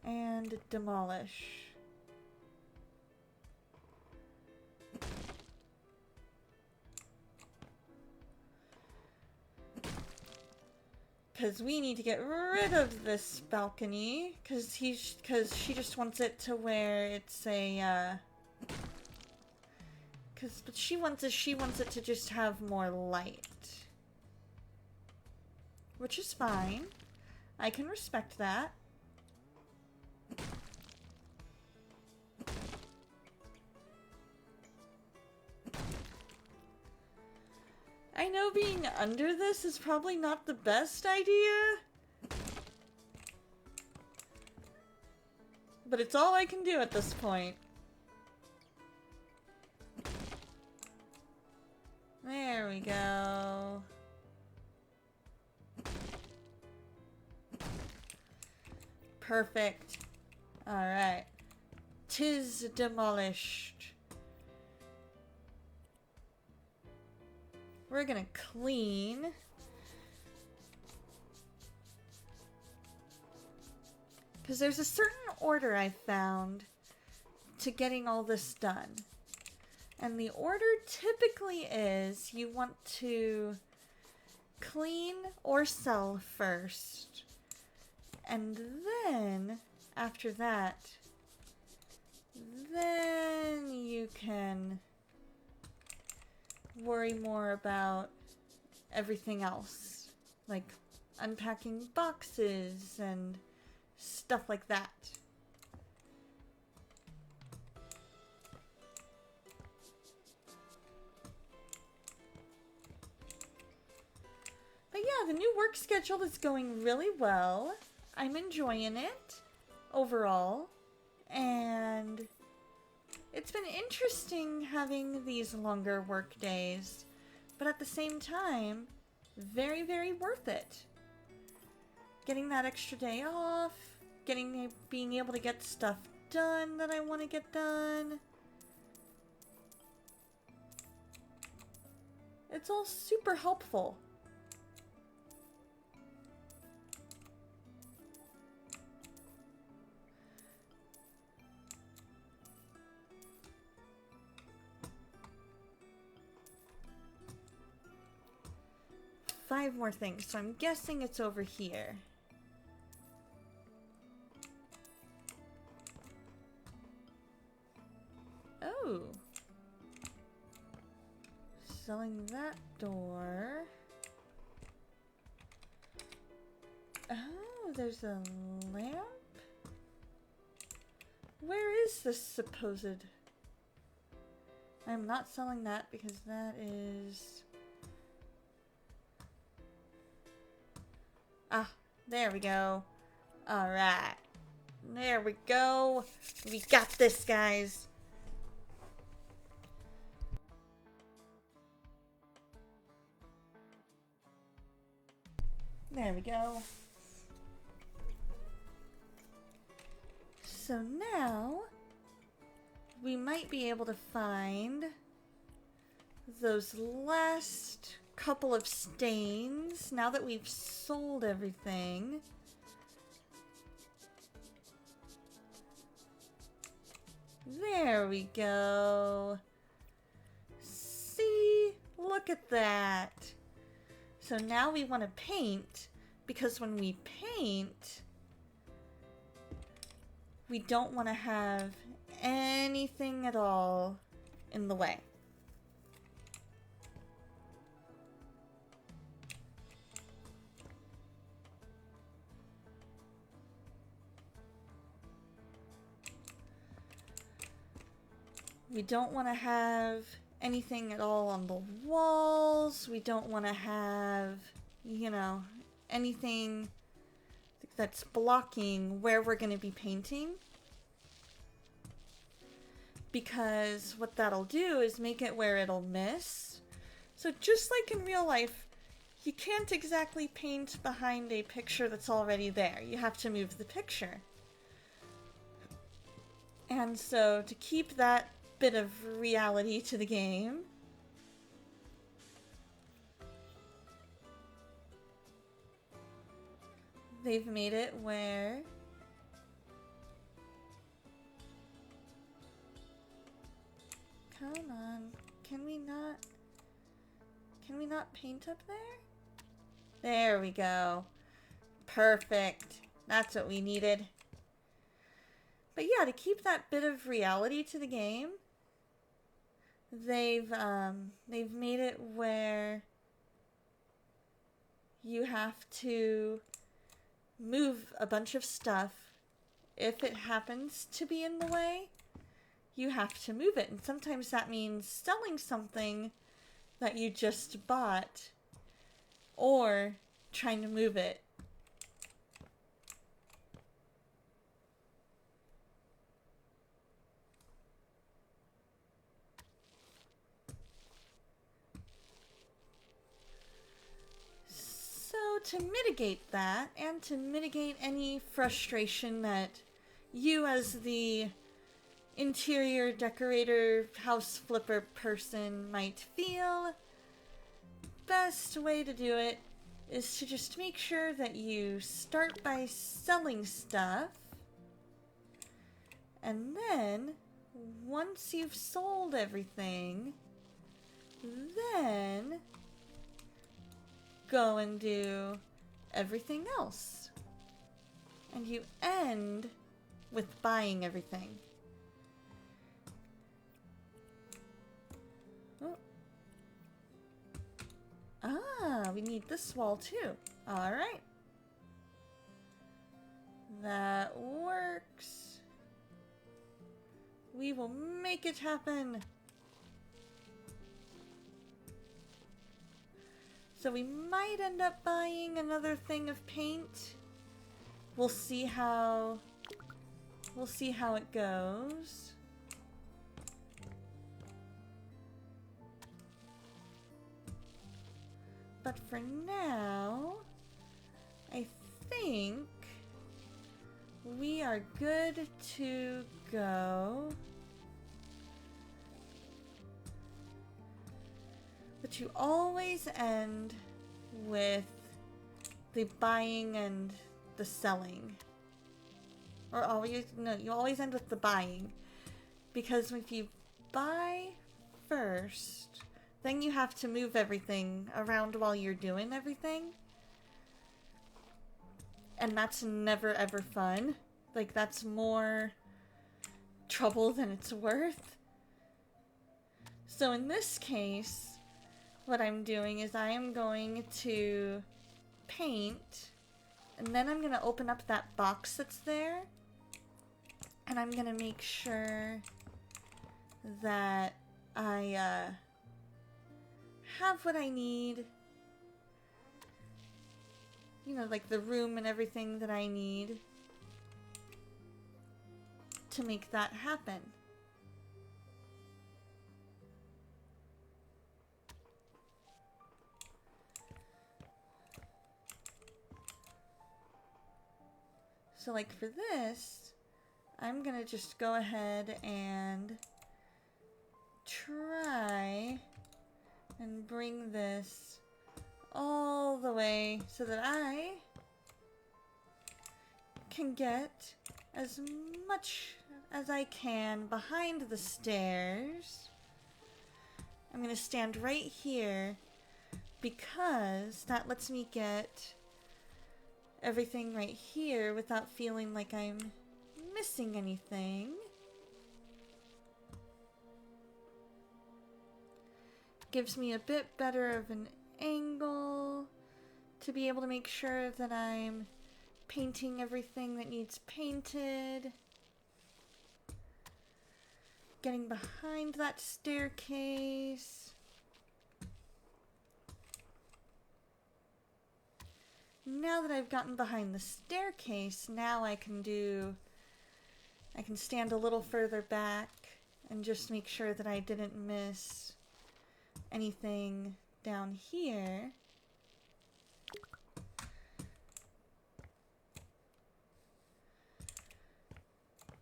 S2: And demolish. Because we need to get rid of this balcony, because she just wants it to where it's a, but she wants it to just have more light. Which is fine. I can respect that. I know being under this is probably not the best idea, but it's all I can do at this point. There we go. Perfect. Alright. 'Tis demolished. We're gonna clean. Because there's a certain order I found to getting all this done. And the order typically is you want to clean or sell first. And then, after that, then you can worry more about everything else. Like unpacking boxes and stuff like that. But yeah, the new work schedule is going really well. I'm enjoying it overall. And it's been interesting having these longer work days. But at the same time, very, very worth it. Getting that extra day off, being able to get stuff done that I want to get done. It's all super helpful. Five more things, so I'm guessing it's over here. Oh. Selling that door. Oh, there's a lamp? Where is this supposed... I'm not selling that because that is... Ah, there we go. Alright. There we go. We got this, guys. There we go. So now, we might be able to find those last couple of stains now that we've sold everything. There we go. See? Look at that. So now we want to paint, because when we paint, we don't want to have anything at all in the way. We don't want to have anything at all on the walls. We don't want to have, you know, anything that's blocking where we're going to be painting. Because what that'll do is make it where it'll miss. So just like in real life, you can't exactly paint behind a picture that's already there. You have to move the picture. And so to keep that bit of reality to the game, they've made it where come on, can we not paint up there? There we go. Perfect. That's what we needed. But yeah, to keep that bit of reality to the game, they've made it where you have to move a bunch of stuff. If it happens to be in the way, you have to move it. And sometimes that means selling something that you just bought or trying to move it. So to mitigate that, and to mitigate any frustration that you as the interior decorator, house flipper person might feel, best way to do it is to just make sure that you start by selling stuff, and then once you've sold everything, then go and do everything else. And you end with buying everything. Oh. Ah, we need this wall too. Alright. That works. We will make it happen. So we might end up buying another thing of paint. We'll see how it goes. But for now, I think we are good to go. But you always end with the buying and the selling. Or always, no, you always end with the buying. Because if you buy first, then you have to move everything around while you're doing everything. And that's never ever fun. Like, that's more trouble than it's worth. So in this case, what I'm doing is I am going to paint, and then I'm going to open up that box that's there, and I'm going to make sure that I have what I need. You know, like the room and everything that I need to make that happen. So like for this, I'm gonna just go ahead and try and bring this all the way so that I can get as much as I can behind the stairs. I'm gonna stand right here because that lets me get everything right here without feeling like I'm missing anything. Gives me a bit better of an angle to be able to make sure that I'm painting everything that needs painted. Getting behind that staircase. Now that I've gotten behind the staircase, now I can stand a little further back and just make sure that I didn't miss anything down here.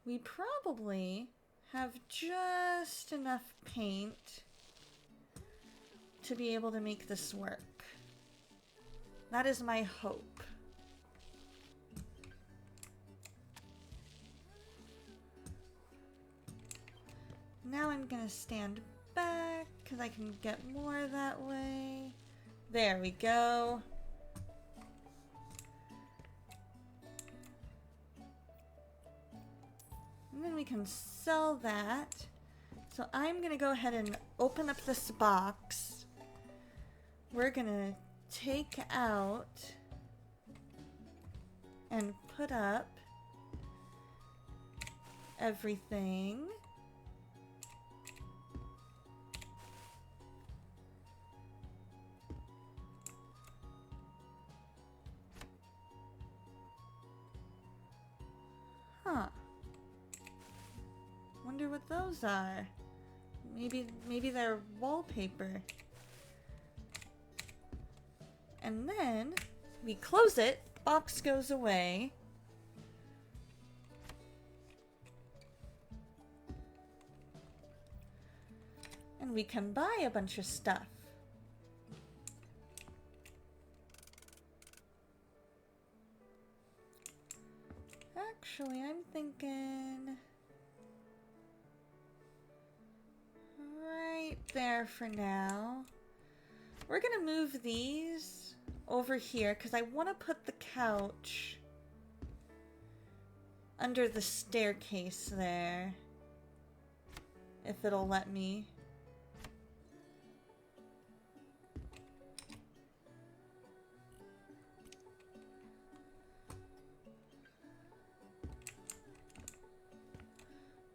S2: We probably have just enough paint to be able to make this work. That is my hope. Now I'm gonna stand back because I can get more that way. There we go. And then we can sell that. So I'm gonna go ahead and open up this box. We're gonna take out and put up everything. Huh. Wonder what those are. Maybe they're wallpaper. And then We close it, box goes away. And we can buy a bunch of stuff. Actually, I'm thinking right there for now. We're gonna move these over here because I want to put the couch under the staircase there. If it'll let me.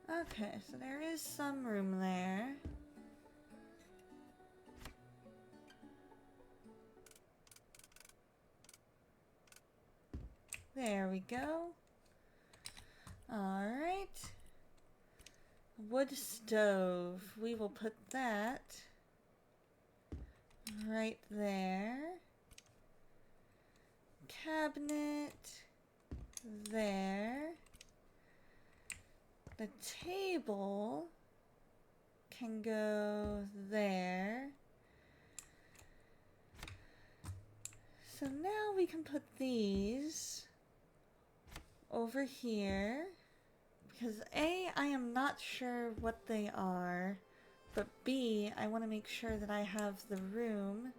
S2: Okay, so there is some room there. There we go. Alright. Wood stove. We will put that right there. Cabinet there. The table can go there. So now we can put these over here. Because A, I am not sure what they are. But B, I want to make sure that I have the room.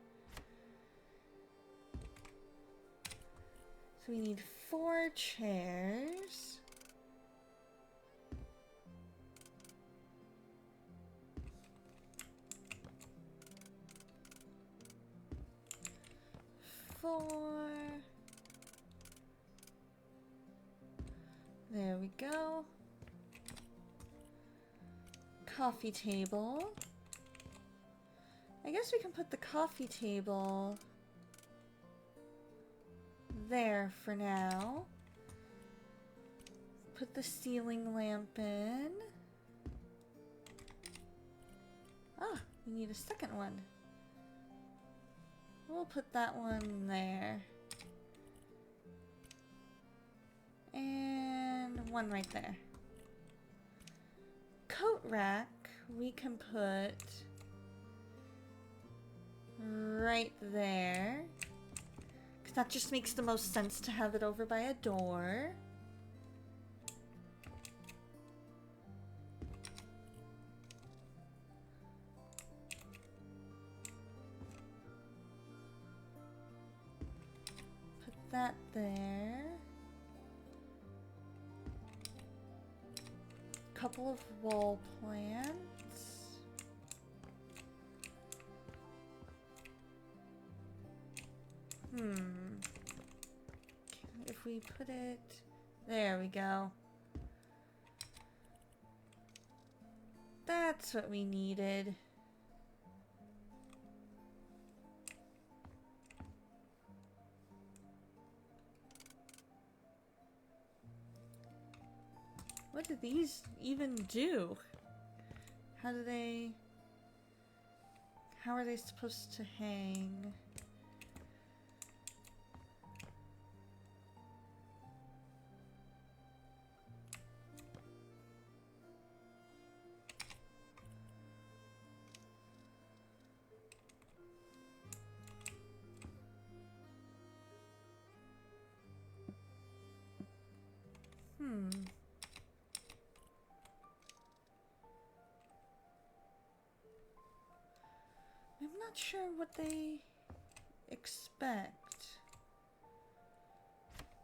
S2: So we need 4 chairs. There we go. Coffee table. I guess we can put the coffee table there for now. Put the ceiling lamp in. Ah, we need a second one. We'll put that one there. And one right there. Coat rack we can put right there. Because that just makes the most sense to have it over by a door. Put that there. Couple of wall plants. If we put it... There we go. That's what we needed. What do these even do? How are they supposed to hang? I'm not sure what they expect.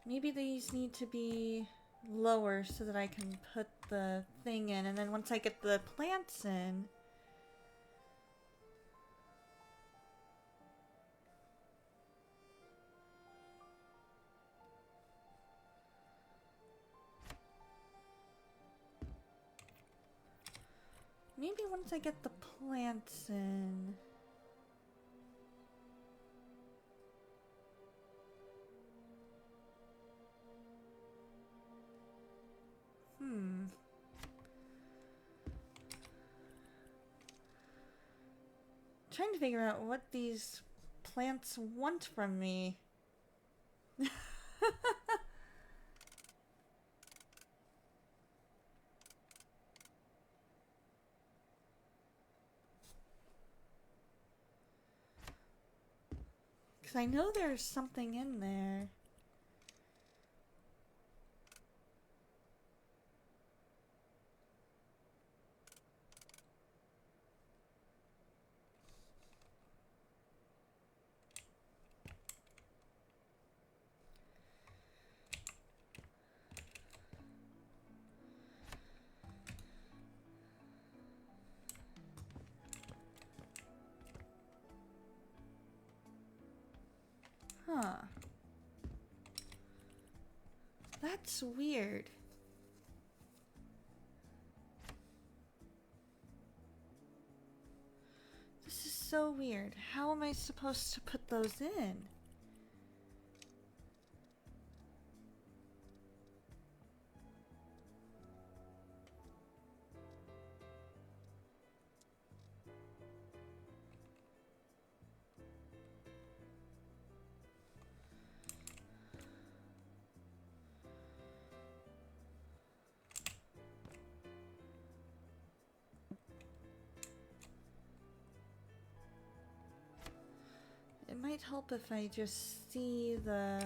S2: Maybe these need to be lower so that I can put the thing in, and then once I get the plants in... Maybe once I get the plants in... Trying to figure out what these plants want from me. Because I know there's something in there. Huh. That's weird. This is so weird. How am I supposed to put those in? It might help if I just see the...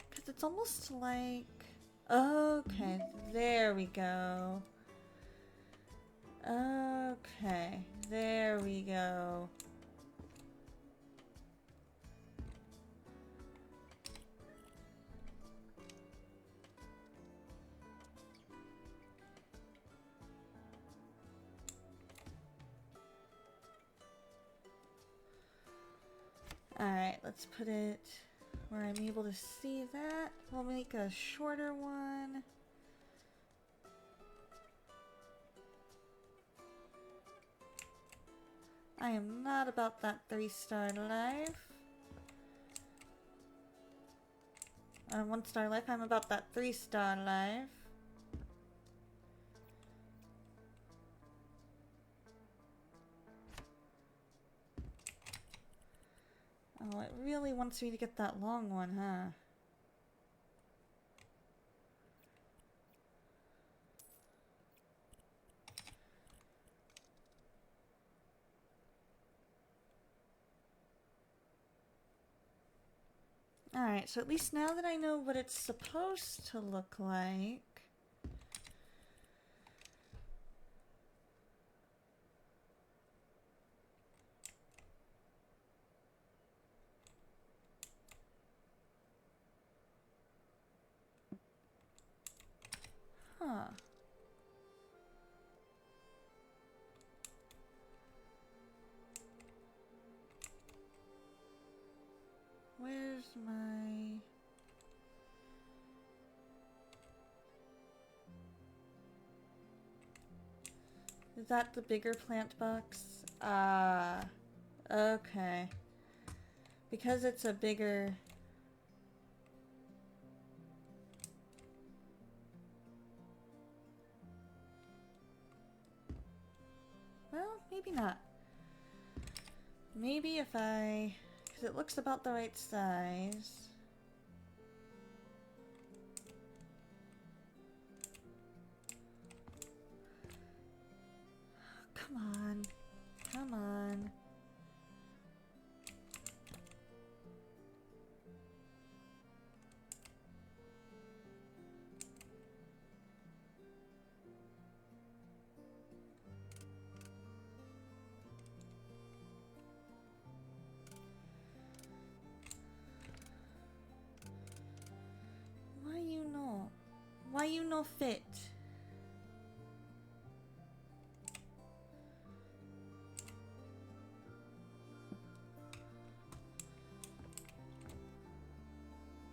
S2: Because it's almost like... Okay, there we go. Okay, there we go. Alright, let's put it where I'm able to see that. We'll make a shorter one. I am not about that 3-star life. 1-star life, I'm about that 3-star life. Oh, it really wants me to get that long one, huh? Alright, so at least now that I know what it's supposed to look like... Huh. Where's my... Is that the bigger plant box? Ah, okay. Because it's a bigger... Well, maybe not. Maybe if I... Because it looks about the right size. Come on. Come on. Why you no? Why you no fit?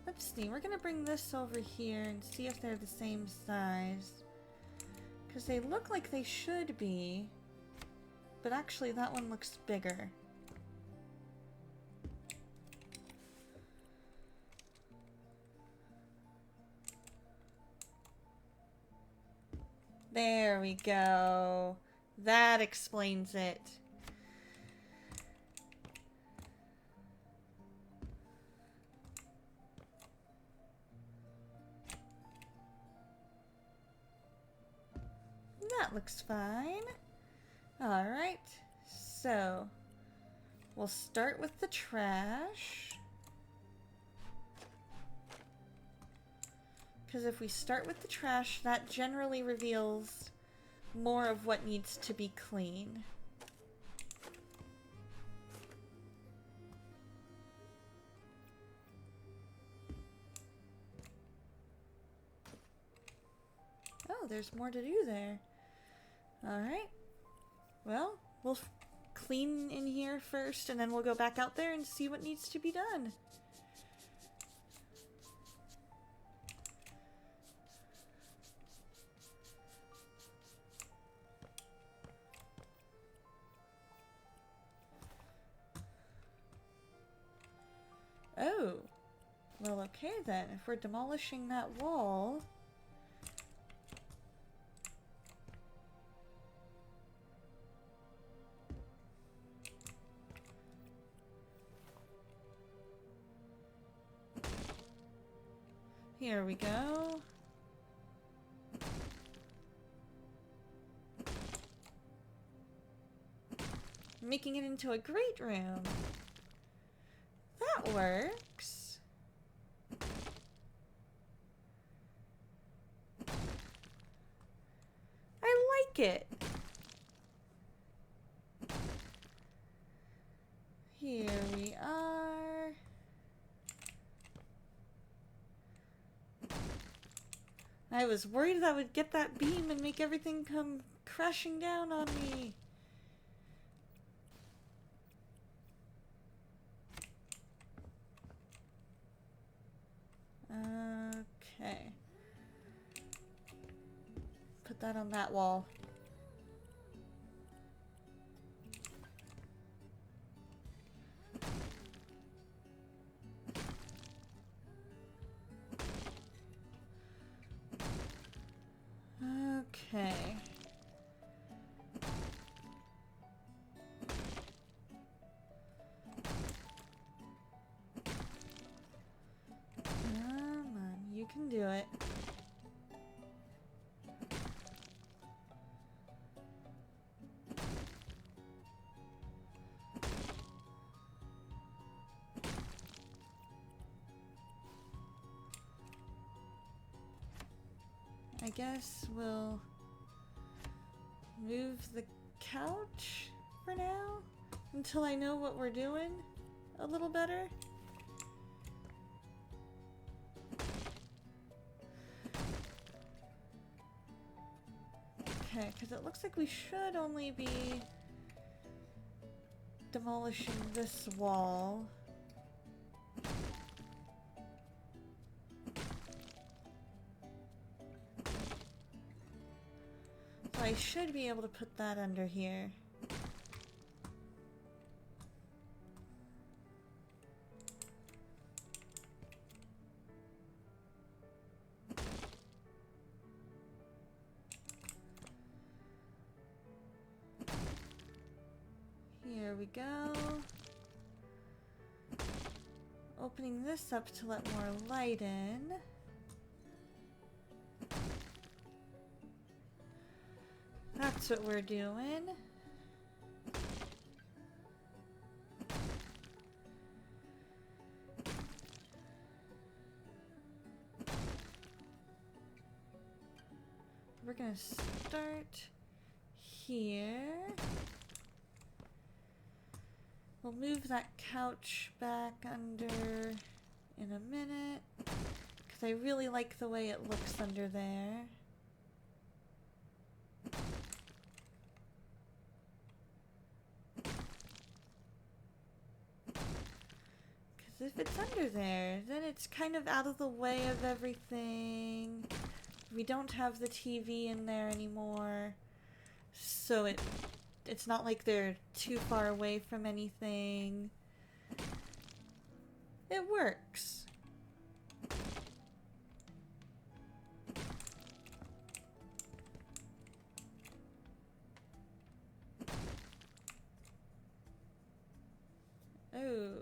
S2: Let's see, we're gonna bring this over here and see if they're the same size. Because they look like they should be, but actually that one looks bigger. There we go. That explains it. That looks fine. Alright, so we'll start with the trash. Because if we start with the trash, that generally reveals more of what needs to be clean. Oh, there's more to do there. Alright. Well, we'll clean in here first, and then we'll go back out there and see what needs to be done. Oh. Well, okay then. If we're demolishing that wall... Here we go. Making it into a great room. That works. I like it. Here we are. I was worried that I would get that beam and make everything come crashing down on me. Okay. Put that on that wall. Okay. Come on, you can do it. I guess we'll move the couch for now until I know what we're doing a little better. Okay, because it looks like we should only be demolishing this wall. So I should be able to put that under here. Here we go. Opening this up to let more light in. That's what we're doing. We're gonna start here. We'll move that couch back under in a minute, because I really like the way it looks under there. Because if it's under there, then it's kind of out of the way of everything. We don't have the TV in there anymore, so it's not like they're too far away from anything. It works. Oh.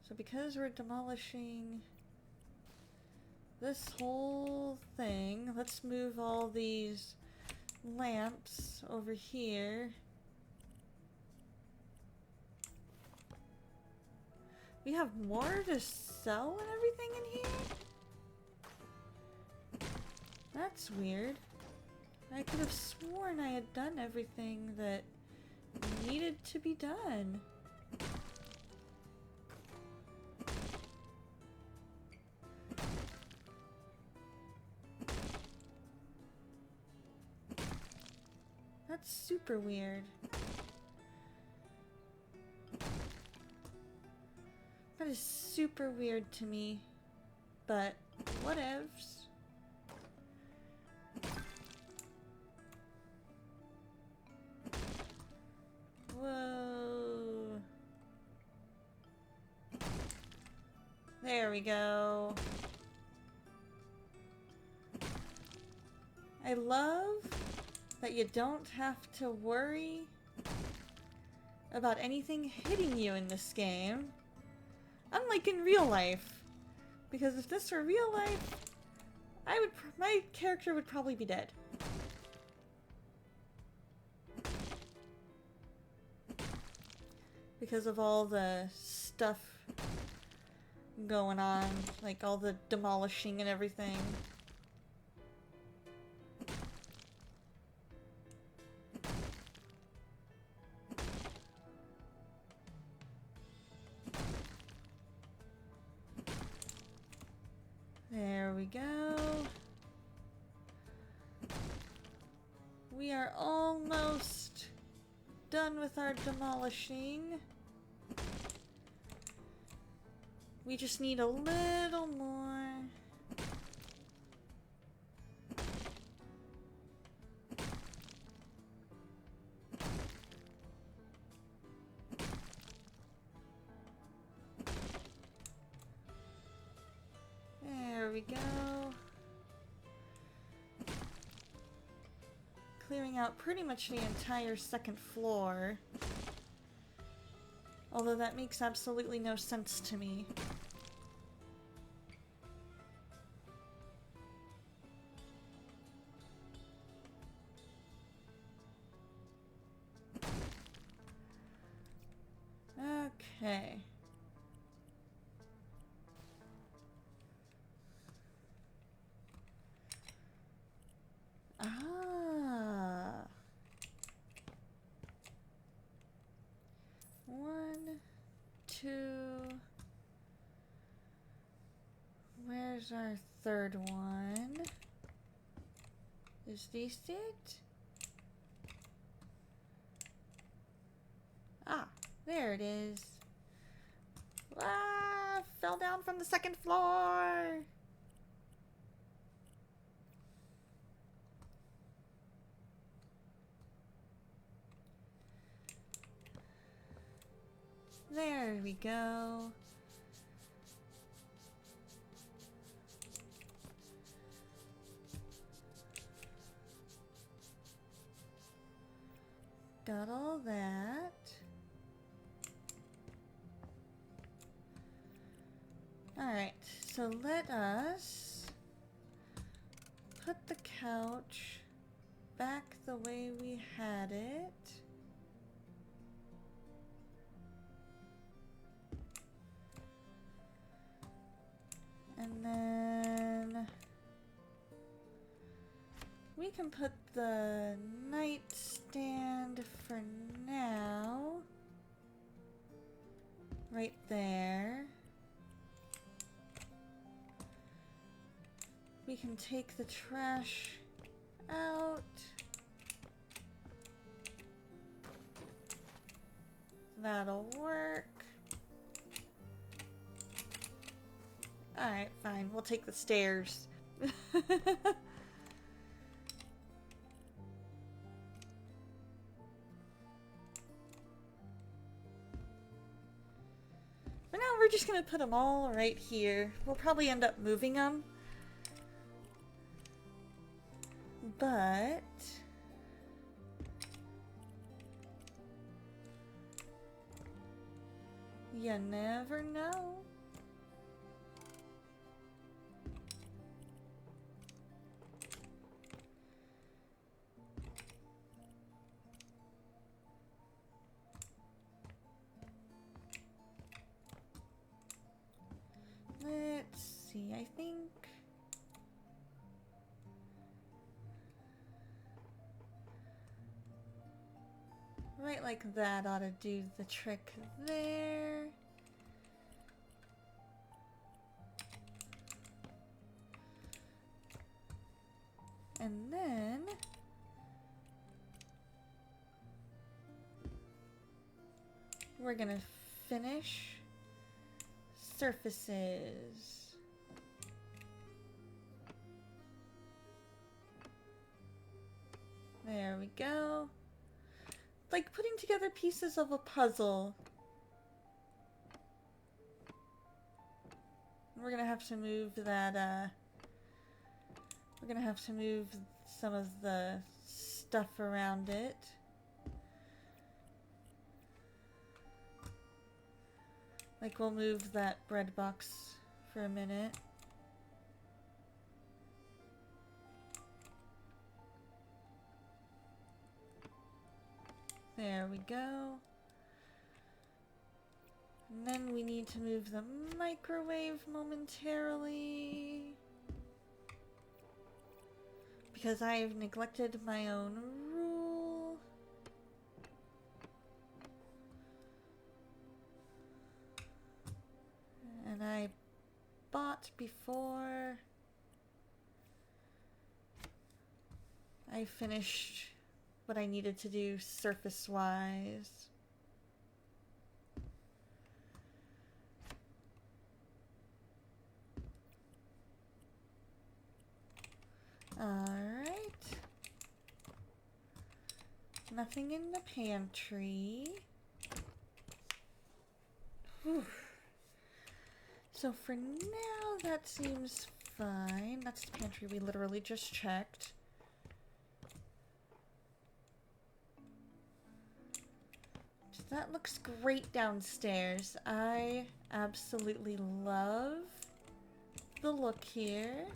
S2: So because we're demolishing this whole thing, let's move all these lamps over here. We have more to sell and everything in here? That's weird. I could have sworn I had done everything that needed to be done. That's super weird. That is super weird to me, but whatevs. Whoa. There we go. I love that you don't have to worry about anything hitting you in this game. Unlike in real life. Because if this were real life, my character would probably be dead. Because of all the stuff going on, like all the demolishing and everything. There we go. We are almost done with our demolishing. We just need a little more. There we go. Clearing out pretty much the entire second floor. Although that makes absolutely no sense to me. Okay. Ah. 1, 2. Where's our third one? Is this it? Ah, there it is. Ah, fell down from the second floor. There we go. Got all that. Alright, so let us put the couch back the way we had it. And then we can put the nightstand for now right there. We can take the trash out. That'll work. Alright, fine. We'll take the stairs. But now we're just gonna put them all right here. We'll probably end up moving them. But you never know. see, I think... right like that ought to do the trick there. And then... we're gonna finish surfaces. There we go. Like putting together pieces of a puzzle. We're gonna have to move that, we're gonna have to move some of the stuff around it. Like, we'll move that bread box for a minute. There we go. And then we need to move the microwave momentarily. Because I've neglected my own rule. And I bought before I finished what I needed to do surface-wise. Alright. Nothing in the pantry. Whew. So for now, that seems fine. That's the pantry we literally just checked. That looks great downstairs. I absolutely love the look here.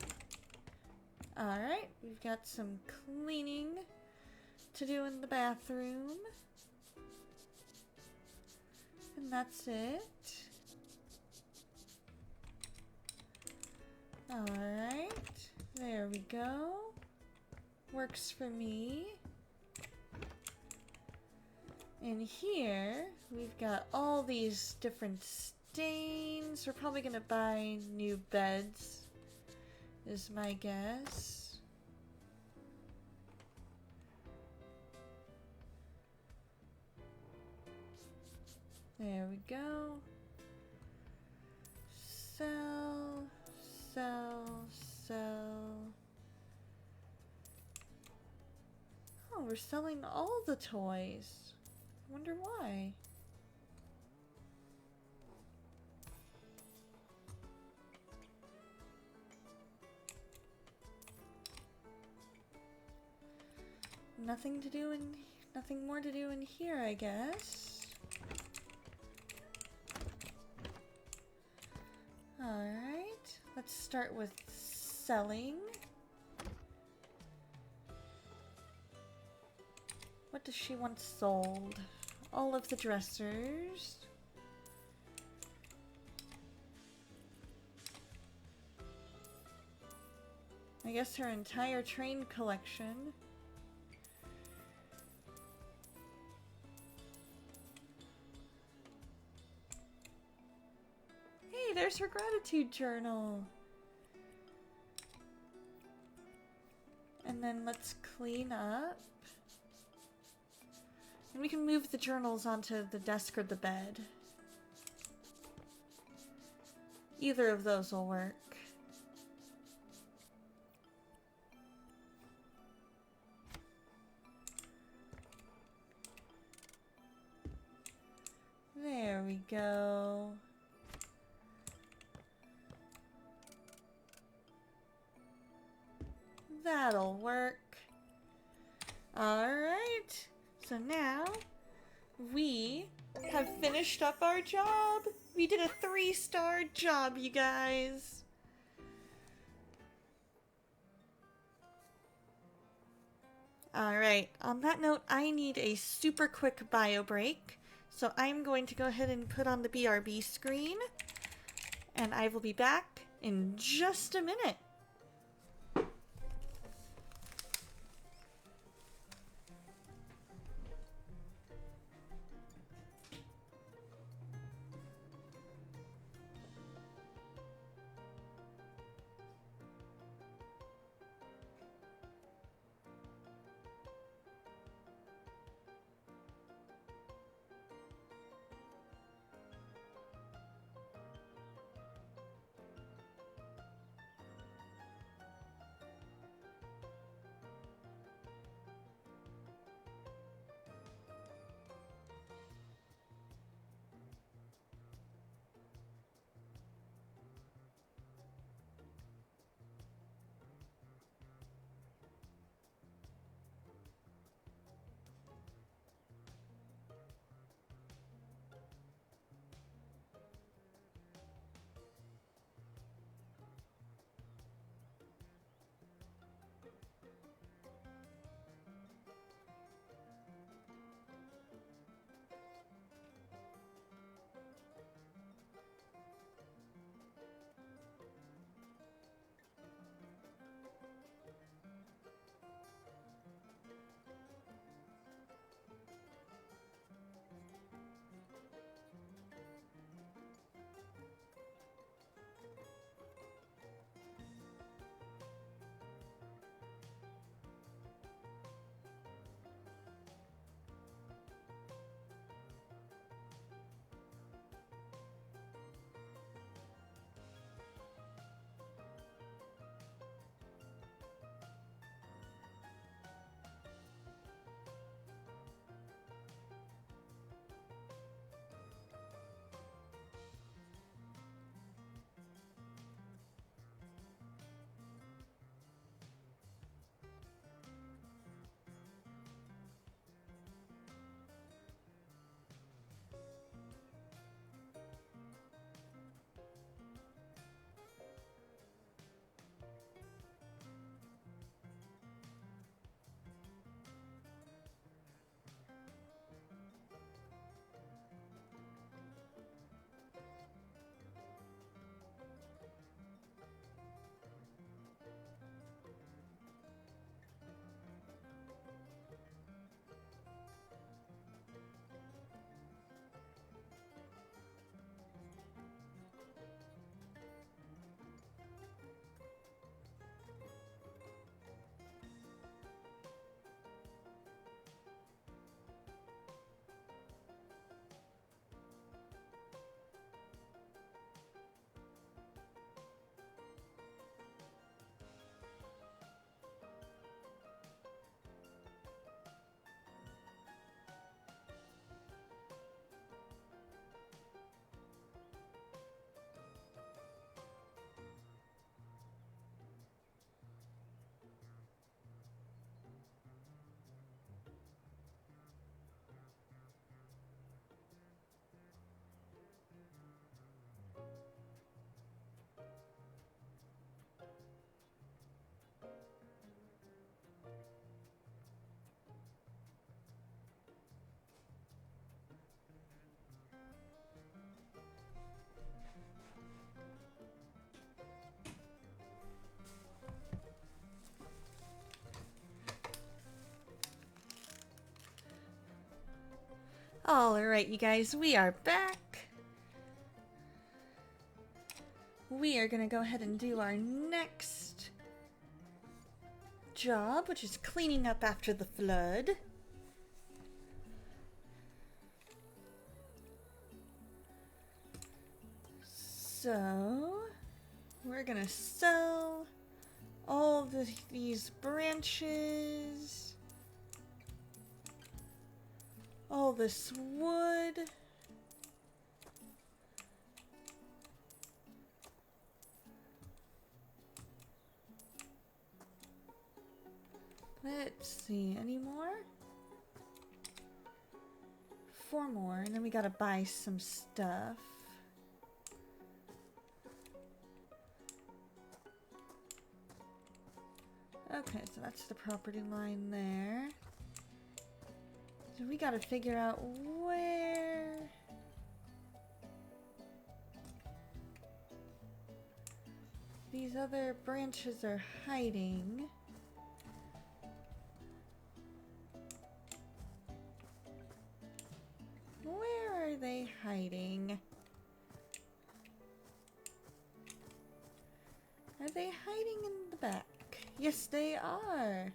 S2: Alright, we've got some cleaning to do in the bathroom. And that's it. Alright, there we go. Works for me. In here, we've got all these different stains. We're probably gonna buy new beds, is my guess. There we go. Sell, sell, sell. Oh, we're selling all the toys. I wonder why. Nothing more to do in here, I guess. Alright, let's start with selling. What does she want sold? All of the dressers. I guess her entire train collection. Hey, there's her gratitude journal. And then let's clean up. And we can move the journals onto the desk or the bed. Either of those will work. There we go. That'll work. Alright. So now, we have finished up our job. We did a 3-star job, you guys. Alright, on that note, I need a super quick bio break. So I'm going to go ahead and put on the BRB screen. And I will be back in just a minute. Alright, you guys, we are back. We are gonna go ahead and do our next job, which is cleaning up after the flood. So, we're gonna sell all these branches, all this wood. Let's see, any more? 4 more, and then we gotta buy some stuff. Okay, so that's the property line there. So we gotta figure out where these other branches are hiding. Where are they hiding? Are they hiding in the back? Yes, they are.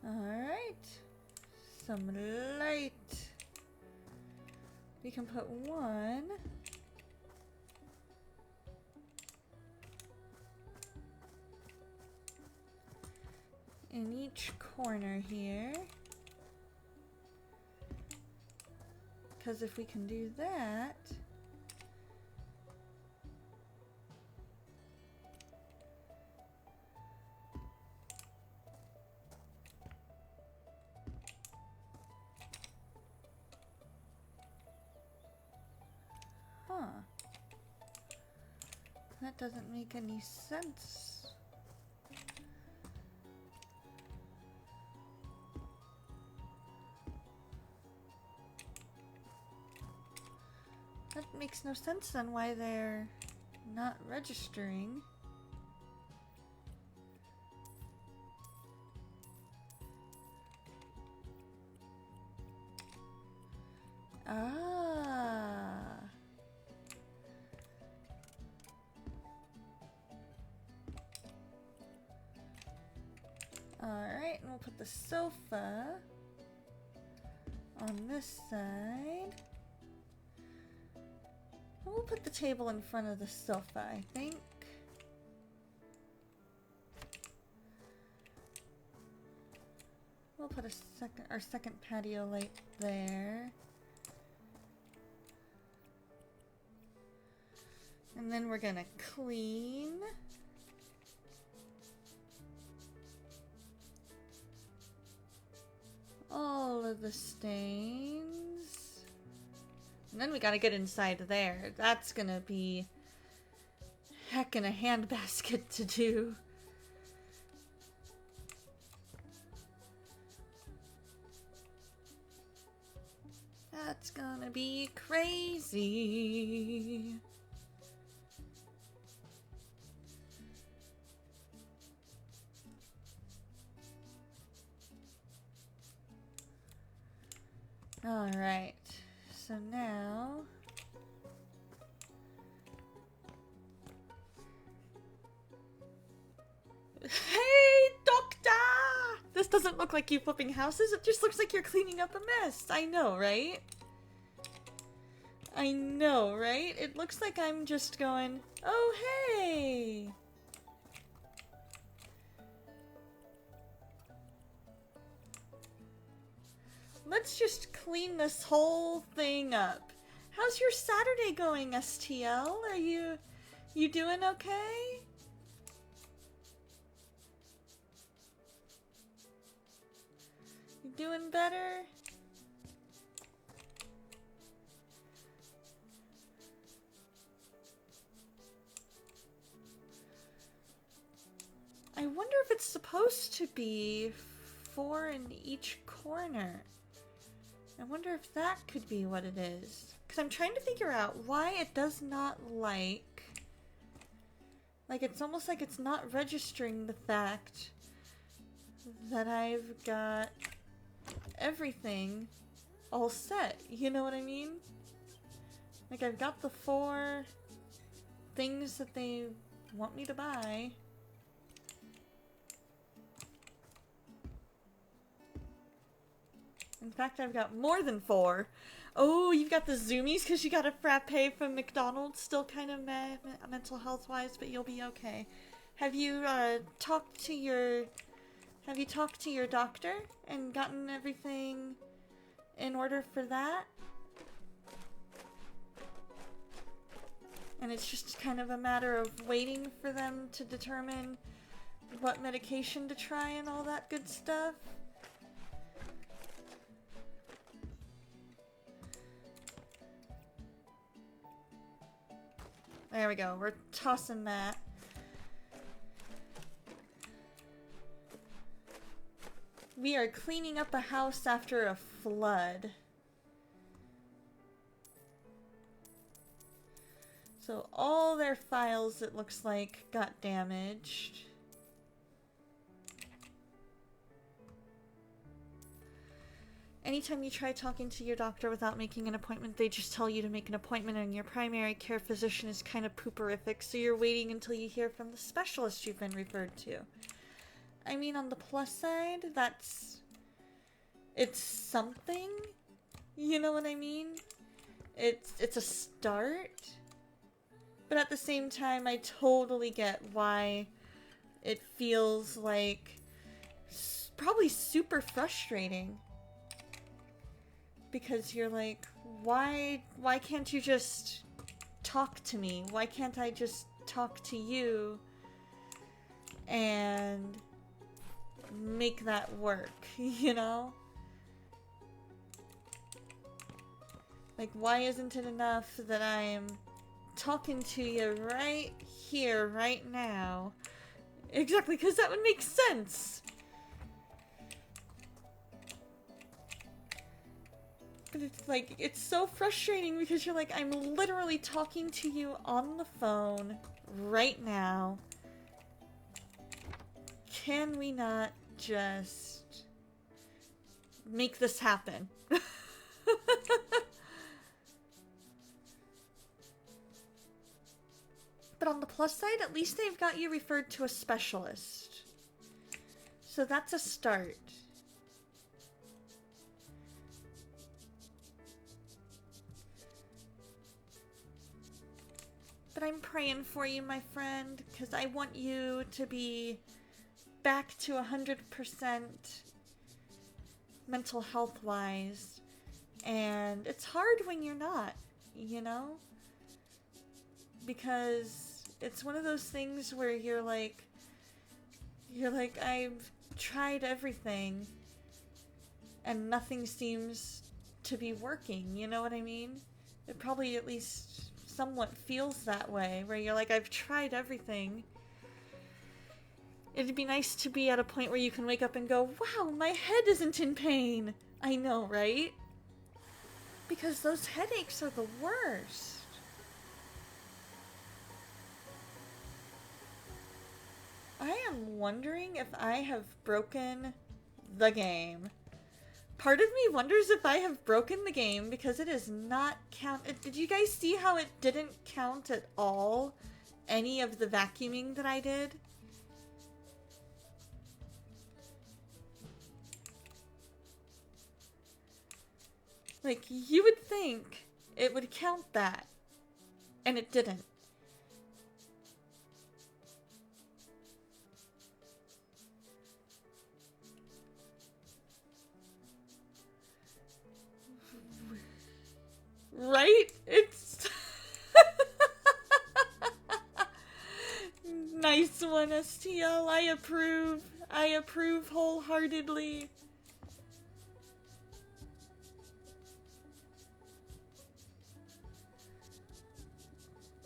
S2: Alright. Some light. We can put one in each corner here. Because if we can do that, that doesn't make any sense. That makes no sense then why they're not registering. Ah. Alright, and we'll put the sofa on this side. And we'll put the table in front of the sofa, I think. We'll put our second patio light there. And then we're gonna clean. All of the stains. And then we gotta get inside there. That's gonna be heckin' a handbasket to do. That's gonna be crazy. Alright, so now hey, doctor! This doesn't look like you flipping houses, it just looks like you're cleaning up a mess. I know, right? I know, right? It looks like I'm just going, oh, hey! Let's just clean this whole thing up. How's your Saturday going, STL? Are you doing okay? You doing better? I wonder if it's supposed to be 4 in each corner. I wonder if that could be what it is. Because I'm trying to figure out why it does not like it's almost like it's not registering the fact that I've got everything all set. You know what I mean? Like I've got the 4 things that they want me to buy. In fact, I've got more than 4. Oh, you've got the zoomies because you got a frappe from McDonald's. Still kind of mental health wise, but you'll be okay. Have you talked to your doctor and gotten everything in order for that? And it's just kind of a matter of waiting for them to determine what medication to try and all that good stuff. There we go. We're tossing that. We are cleaning up a house after a flood. So all their files, it looks like, got damaged. Anytime you try talking to your doctor without making an appointment, they just tell you to make an appointment, and your primary care physician is kind of pooperific, so you're waiting until you hear from the specialist you've been referred to. I mean, on the plus side, it's something. You know what I mean? It's a start. But at the same time, I totally get why it feels like probably super frustrating. Because you're like, why can't you just talk to me? Why can't I just talk to you and make that work, you know? Like, why isn't it enough that I'm talking to you right here, right now? Exactly, because that would make sense. But it's like, it's so frustrating because you're like, I'm literally talking to you on the phone right now. Can we not just make this happen? But on the plus side, at least they've got you referred to a specialist. So that's a start. But I'm praying for you, my friend, because I want you to be back to 100% mental health-wise. And it's hard when you're not, you know? Because it's one of those things where you're like, I've tried everything and nothing seems to be working, you know what I mean? It probably at least somewhat feels that way, where you're like, I've tried everything. It'd be nice to be at a point where you can wake up and go, wow, my head isn't in pain. I know, right? Because those headaches are the worst. I am wondering if I have broken the game. Part of me wonders if I have broken the game because it is not count. Did you guys see how it didn't count at all any of the vacuuming that I did? Like, you would think it would count that, and it didn't. Right? It's... Nice one, STL. I approve. I approve wholeheartedly.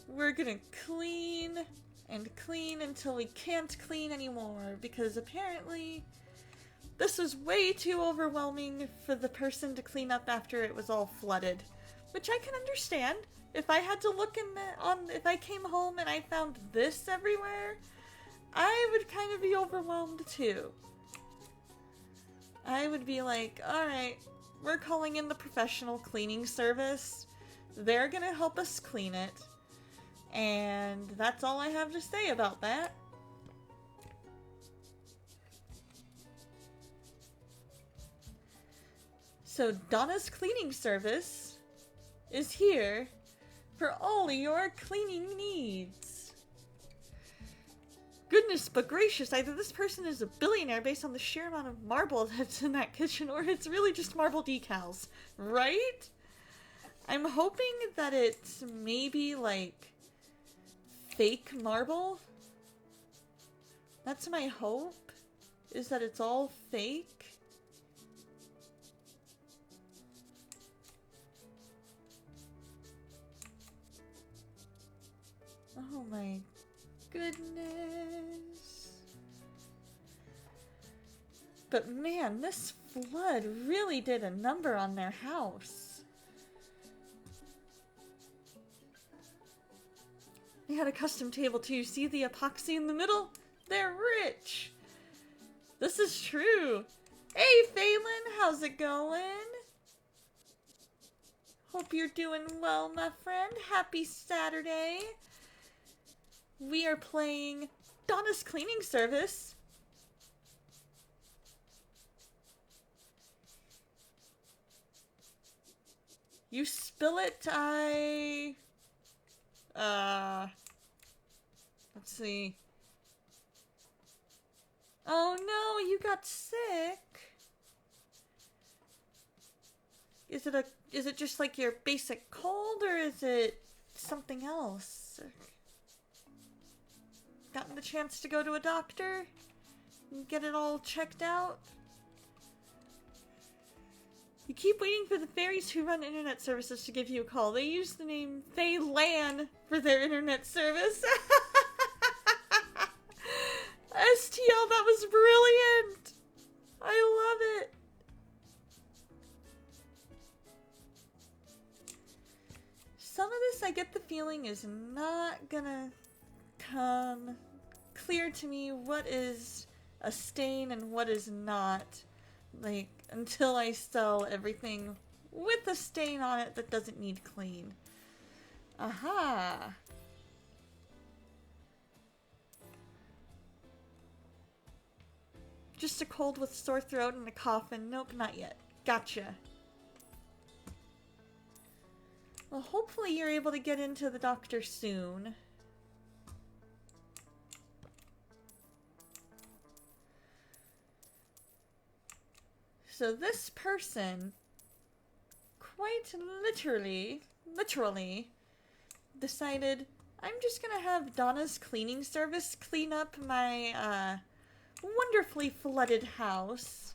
S2: We're gonna clean and clean until we can't clean anymore, because apparently this was way too overwhelming for the person to clean up after it was all flooded. Which I can understand. If I had to look if I came home and I found this everywhere, I would kind of be overwhelmed too. I would be like, alright, we're calling in the professional cleaning service. They're gonna help us clean it. And that's all I have to say about that. So Donna's cleaning service is here for all your cleaning needs. Goodness but gracious, either this person is a billionaire based on the sheer amount of marble that's in that kitchen, or it's really just marble decals, right? I'm hoping that it's maybe like fake marble. That's my hope, is that it's all fake. Oh my goodness. But man, this flood really did a number on their house. They had a custom table too. See the epoxy in the middle? They're rich. This is true. Hey, Phelan, how's it going? Hope you're doing well, my friend. Happy Saturday. We are playing Donna's Cleaning Service. You spill it, let's see. Oh no, you got sick. Is it just like your basic cold, or is it something else? Gotten the chance to go to a doctor and get it all checked out? You keep waiting for the fairies who run internet services to give you a call. They use the name Feylan for their internet service. STL, that was brilliant! I love it! Some of this, I get the feeling, is not gonna come clear to me what is a stain and what is not. Like, until I sell everything with a stain on it that doesn't need clean. Aha! Just a cold with sore throat and a cough, and nope, not yet. Gotcha. Well, hopefully you're able to get into the doctor soon. So this person quite literally decided, I'm just gonna have Donna's Cleaning Service clean up my wonderfully flooded house.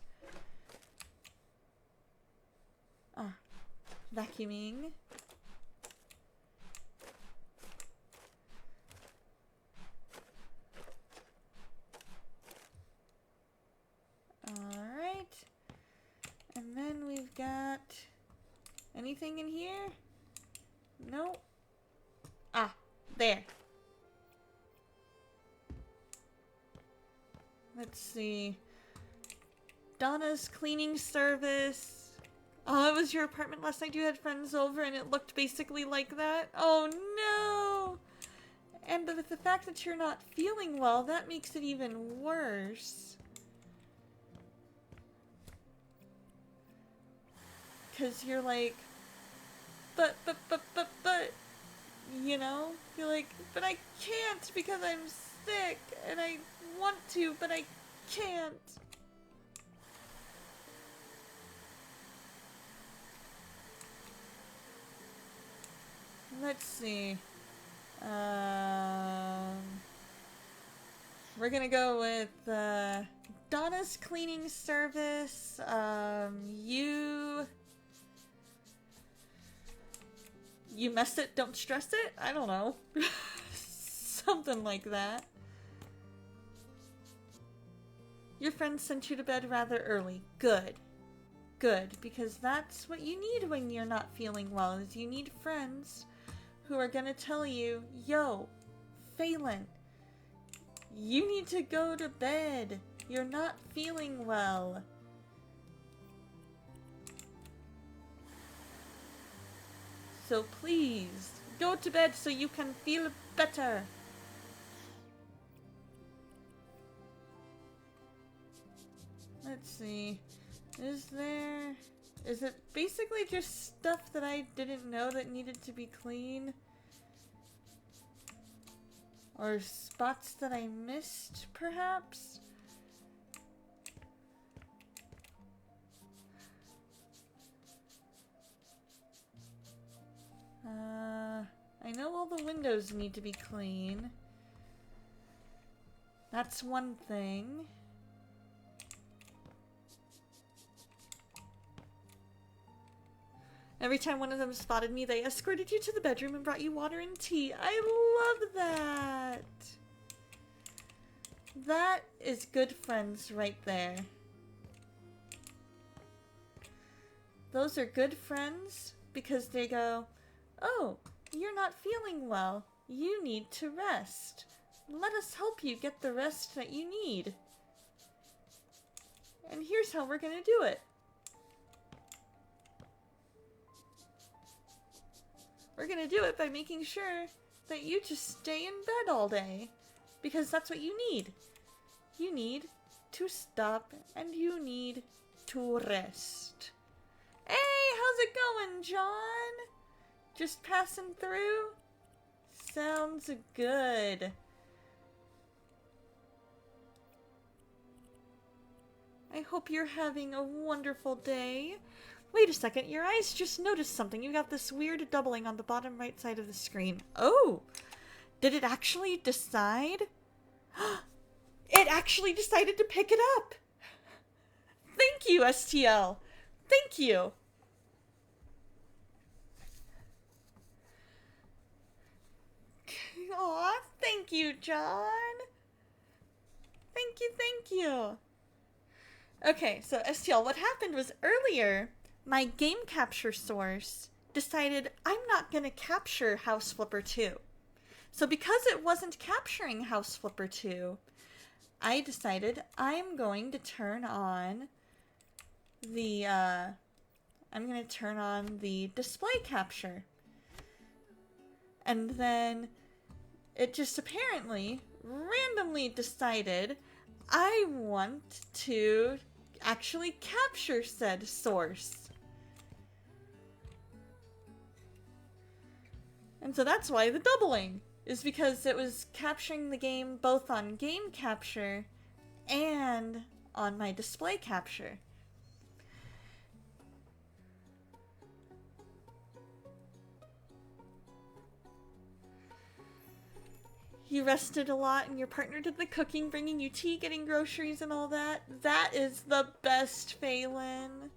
S2: Vacuuming. Alright. And then we've got anything in here? Nope. Ah, there. Let's see. Donna's Cleaning Service. Oh, it was your apartment last night. You had friends over and it looked basically like that. Oh no! And with the fact that you're not feeling well, that makes it even worse. Because you're like, but, you know? You're like, but I can't because I'm sick, and I want to, but I can't. Let's see. We're gonna go with, Donna's Cleaning Service. You mess it, don't stress it? I don't know. Something like that. Your friend sent you to bed rather early. Good. Good, because that's what you need when you're not feeling well, is you need friends who are gonna tell you, yo, Phelan, you need to go to bed. You're not feeling well. So please, go to bed so you can feel better. Let's see. Is it basically just stuff that I didn't know that needed to be clean? Or spots that I missed, perhaps? I know all the windows need to be clean. That's one thing. Every time one of them spotted me, they escorted you to the bedroom and brought you water and tea. I love that! That is good friends right there. Those are good friends because they go, "Oh, you're not feeling well. You need to rest. Let us help you get the rest that you need. And here's how we're going to do it. We're going to do it by making sure that you just stay in bed all day. Because that's what you need. You need to stop and you need to rest." Hey, how's it going, John? Just passing through? Sounds good. I hope you're having a wonderful day. Wait a second, your eyes just noticed something. You got this weird doubling on the bottom right side of the screen. Oh! Did it actually decide? It actually decided to pick it up! Thank you, STL! Thank you! Aw, thank you, John! Thank you, thank you! Okay, so STL, what happened was earlier, my game capture source decided I'm not going to capture House Flipper 2. So because it wasn't capturing House Flipper 2, I decided I'm going to turn on the, display capture. And then it just apparently randomly decided I want to actually capture said source. And so that's why the doubling is because it was capturing the game both on game capture and on my display capture. You rested a lot and your partner did the cooking, bringing you tea, getting groceries and all that. That is the best, Phelan.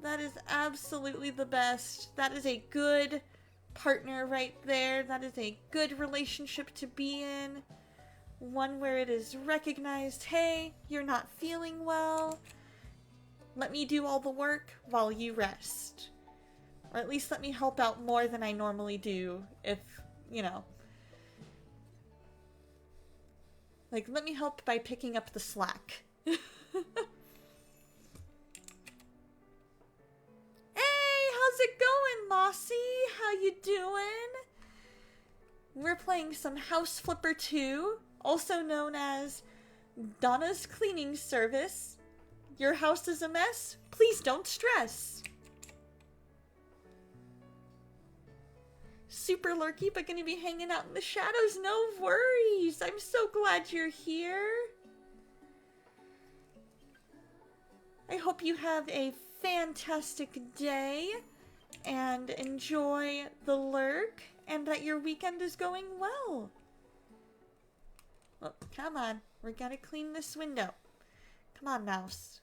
S2: That is absolutely the best. That is a good partner right there. That is a good relationship to be in. One where it is recognized, hey, you're not feeling well. Let me do all the work while you rest. Or at least let me help out more than I normally do if, you know. Like, let me help by picking up the slack. Hey, how's it going, Mossy? How you doing? We're playing some House Flipper 2, also known as Donna's Cleaning Service. Your house is a mess? Please don't stress. Super lurky, but gonna be hanging out in the shadows. No worries. I'm so glad you're here. I hope you have a fantastic day and enjoy the lurk and that your weekend is going well. Oh, come on. We're gonna clean this window. Come on, mouse.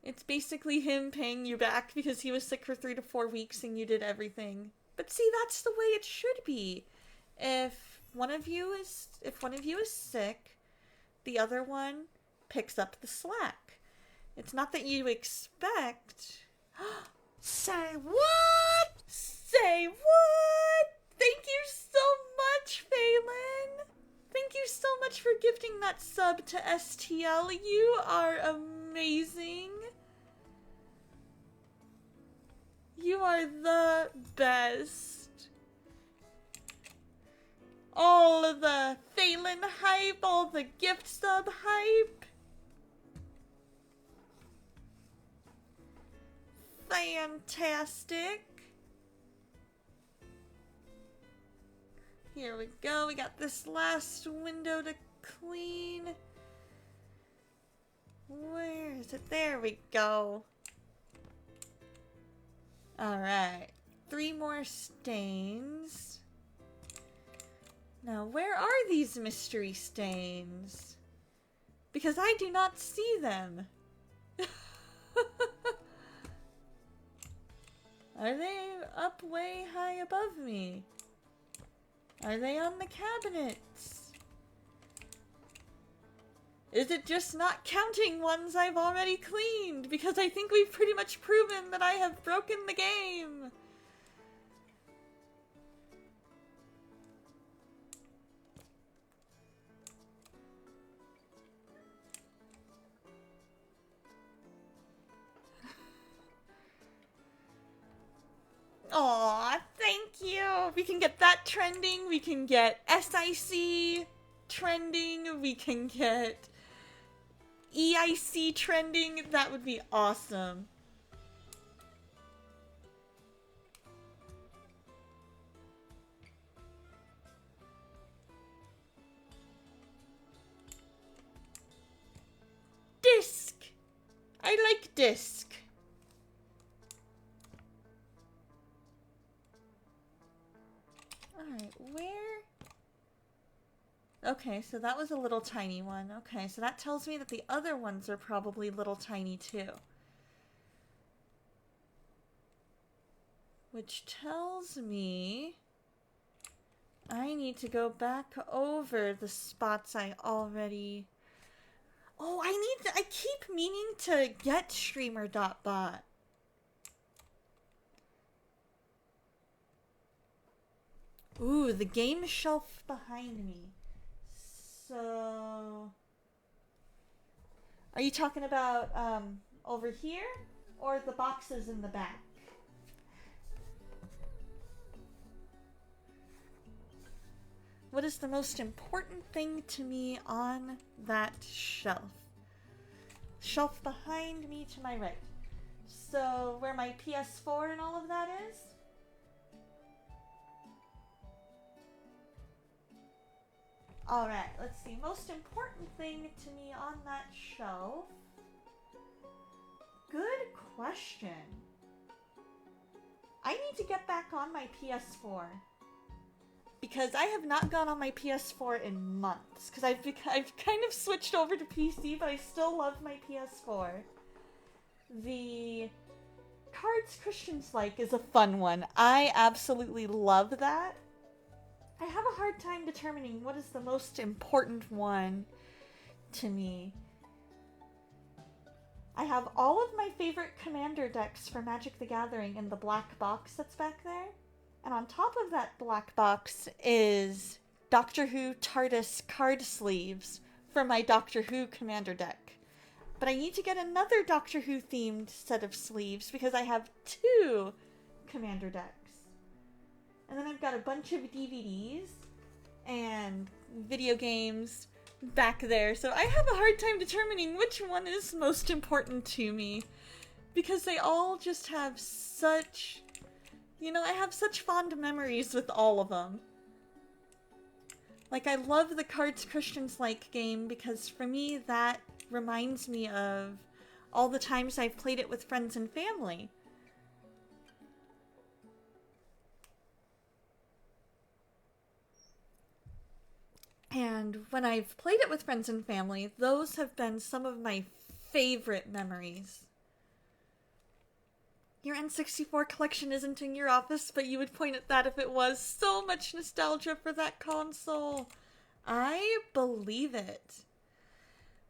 S2: It's basically him paying you back because he was sick for 3 to 4 weeks and you did everything. But see, that's the way it should be. If one of you is sick, the other one picks up the slack. It's not that you expect. Say what? Say what? Thank you so much, Phelan. Thank you so much for gifting that sub to STL. You are amazing. You are the best. All of the Phelan hype, all the gift sub hype. Fantastic. Here we go. We got this last window to clean. Where is it? There we go. Alright. 3 more stains. Now, where are these mystery stains? Because I do not see them. Are they up way high above me? Are they on the cabinets? Is it just not counting ones I've already cleaned? Because I think we've pretty much proven that I have broken the game. Aw, thank you. We can get that trending. We can get SIC trending. We can get EIC trending. That would be awesome. Disc. I like disc. Alright, where? Okay, so that was a little tiny one. Okay, so that tells me that the other ones are probably little tiny too. Which tells me I need to go back over the spots I already... Oh, I keep meaning to get streamer.bot. Ooh, the game shelf behind me. So... Are you talking about, over here? Or the boxes in the back? What is the most important thing to me on that shelf? Shelf behind me to my right. So, where my PS4 and all of that is? Alright, let's see. Most important thing to me on that shelf? Good question. I need to get back on my PS4. Because I have not gone on my PS4 in months. Because I've kind of switched over to PC, but I still love my PS4. The Cards Christians Like is a fun one. I absolutely love that. I have a hard time determining what is the most important one to me. I have all of my favorite commander decks for Magic the Gathering in the black box that's back there. And on top of that black box is Doctor Who TARDIS card sleeves for my Doctor Who commander deck. But I need to get another Doctor Who themed set of sleeves because I have 2 commander decks. And then I've got a bunch of DVDs and video games back there. So I have a hard time determining which one is most important to me. Because they all just have such... You know, I have such fond memories with all of them. Like, I love the Cards Christians Like game because for me that reminds me of all the times I've played it with friends and family. And when I've played it with friends and family, those have been some of my favorite memories. Your N64 collection isn't in your office, but you would point at that if it was. So much nostalgia for that console. I believe it.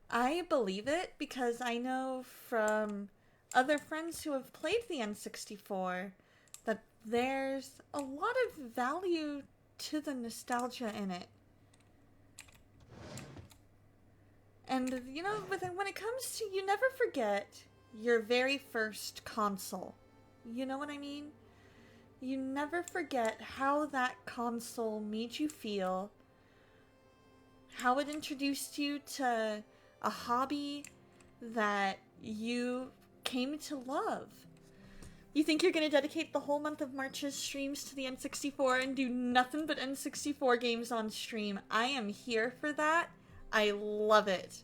S2: I believe it because I know from other friends who have played the N64 that there's a lot of value to the nostalgia in it. And, you know, when it comes to, you never forget your very first console. You know what I mean? You never forget how that console made you feel, how it introduced you to a hobby that you came to love. You think you're going to dedicate the whole month of March's streams to the N64 and do nothing but N64 games on stream. I am here for that. I love it.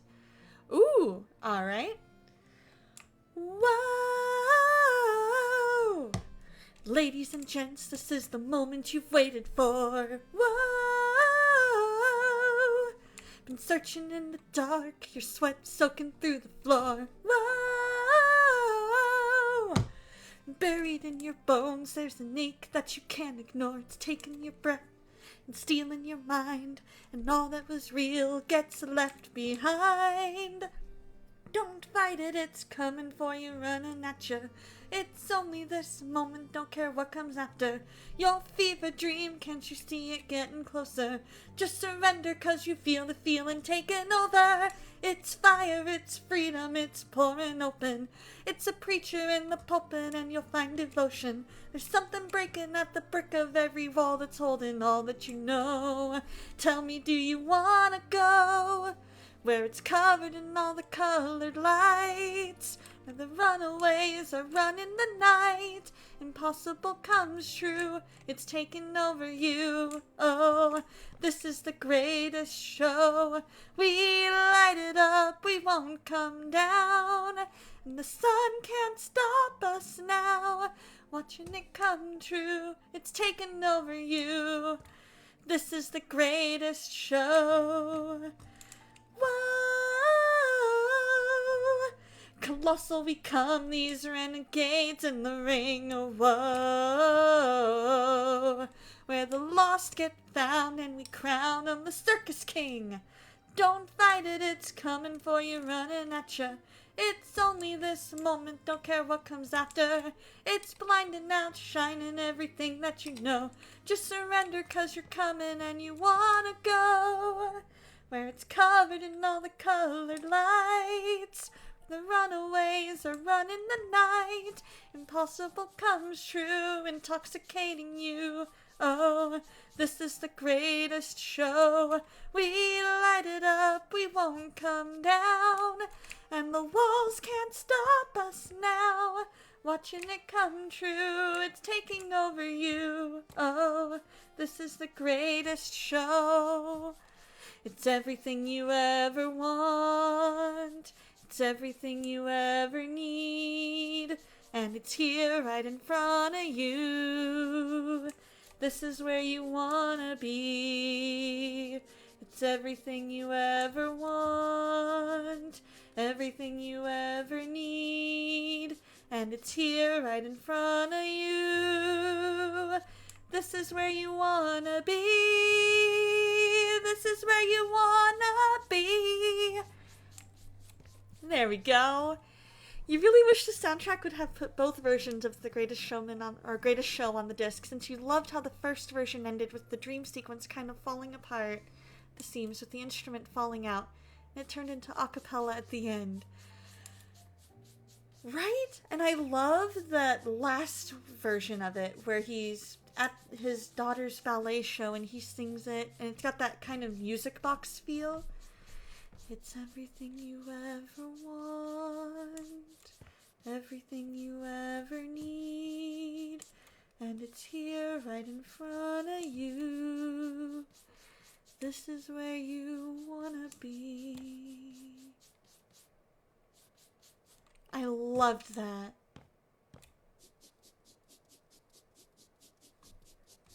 S2: Ooh, alright. Whoa! Ladies and gents, this is the moment you've waited for. Whoa! Been searching in the dark, your sweat soaking through the floor. Whoa! Buried in your bones, there's an ache that you can't ignore. It's taking your breath, and stealing your mind, and all that was real gets left behind. Don't fight it, it's coming for you, running at you. It's only this moment, don't care what comes after. Your fever dream, can't you see it getting closer? Just surrender, cause you feel the feeling taking over. It's fire, it's freedom, it's pouring open. It's a preacher in the pulpit and you'll find devotion. There's something breaking at the brick of every wall that's holding all that you know. Tell me, do you wanna go where it's covered in all the colored lights, where the runaways are running the night? Impossible comes true, it's taking over you. Oh, this is the greatest show. We light it up, we won't come down, and the sun can't stop us now. Watching it come true, it's taking over you. This is the greatest show. Whoa, colossal we come, these renegades in the ring. Whoa, where the lost get found and we crown them the circus king. Don't fight it, it's coming for you, running at you. It's only this moment, don't care what comes after. It's blinding out, shining everything that you know. Just surrender, cause you're coming and you wanna go where it's covered in all the colored lights. The runaways are running the night. Impossible comes true, intoxicating you. Oh, this is the greatest show. We light it up, we won't come down, and the walls can't stop us now. Watching it come true, it's taking over you. Oh, this is the greatest show. It's everything you ever want. It's everything you ever need. And it's here right in front of you. This is where you wanna be. It's everything you ever want. Everything you ever need. And it's here right in front of you. This is where you wanna be. This is where you wanna be. There we go. You really wish the soundtrack would have put both versions of The Greatest Showman on, or Greatest Show on the disc, since you loved how the first version ended with the dream sequence kind of falling apart, the seams with the instrument falling out, and it turned into a cappella at the end. Right? And I love that last version of it, where he's at his daughter's ballet show and he sings it, and it's got that kind of music box feel. It's everything you ever want, everything you ever need, and it's here right in front of you. This is where you wanna be. I loved that.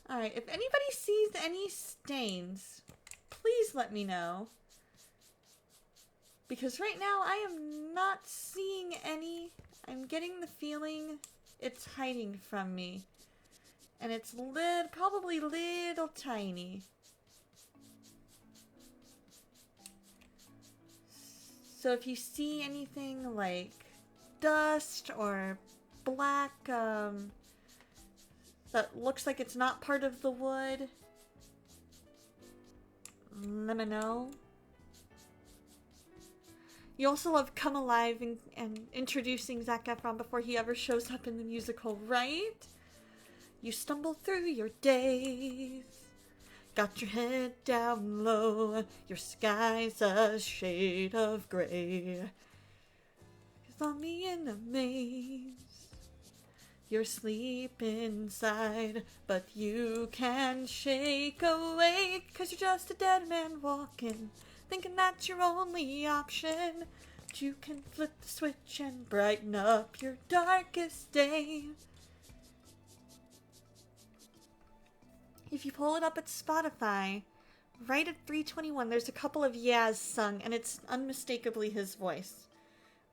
S2: Alright, if anybody sees any stains, please let me know. Because right now I am not seeing any. I'm getting the feeling it's hiding from me. And it's probably little tiny. So if you see anything like dust or black that looks like it's not part of the wood, let me know. You also love Come Alive and introducing Zac Efron before he ever shows up in the musical, right? You stumble through your days, got your head down low, your sky's a shade of gray. 'Cause on me in a maze, you're asleep inside, but you can't shake awake, 'cause you're just a dead man walking, thinking that's your only option. But you can flip the switch and brighten up your darkest day. If you pull it up at Spotify, right at 3:21, there's a couple of Yaz sung, and it's unmistakably his voice.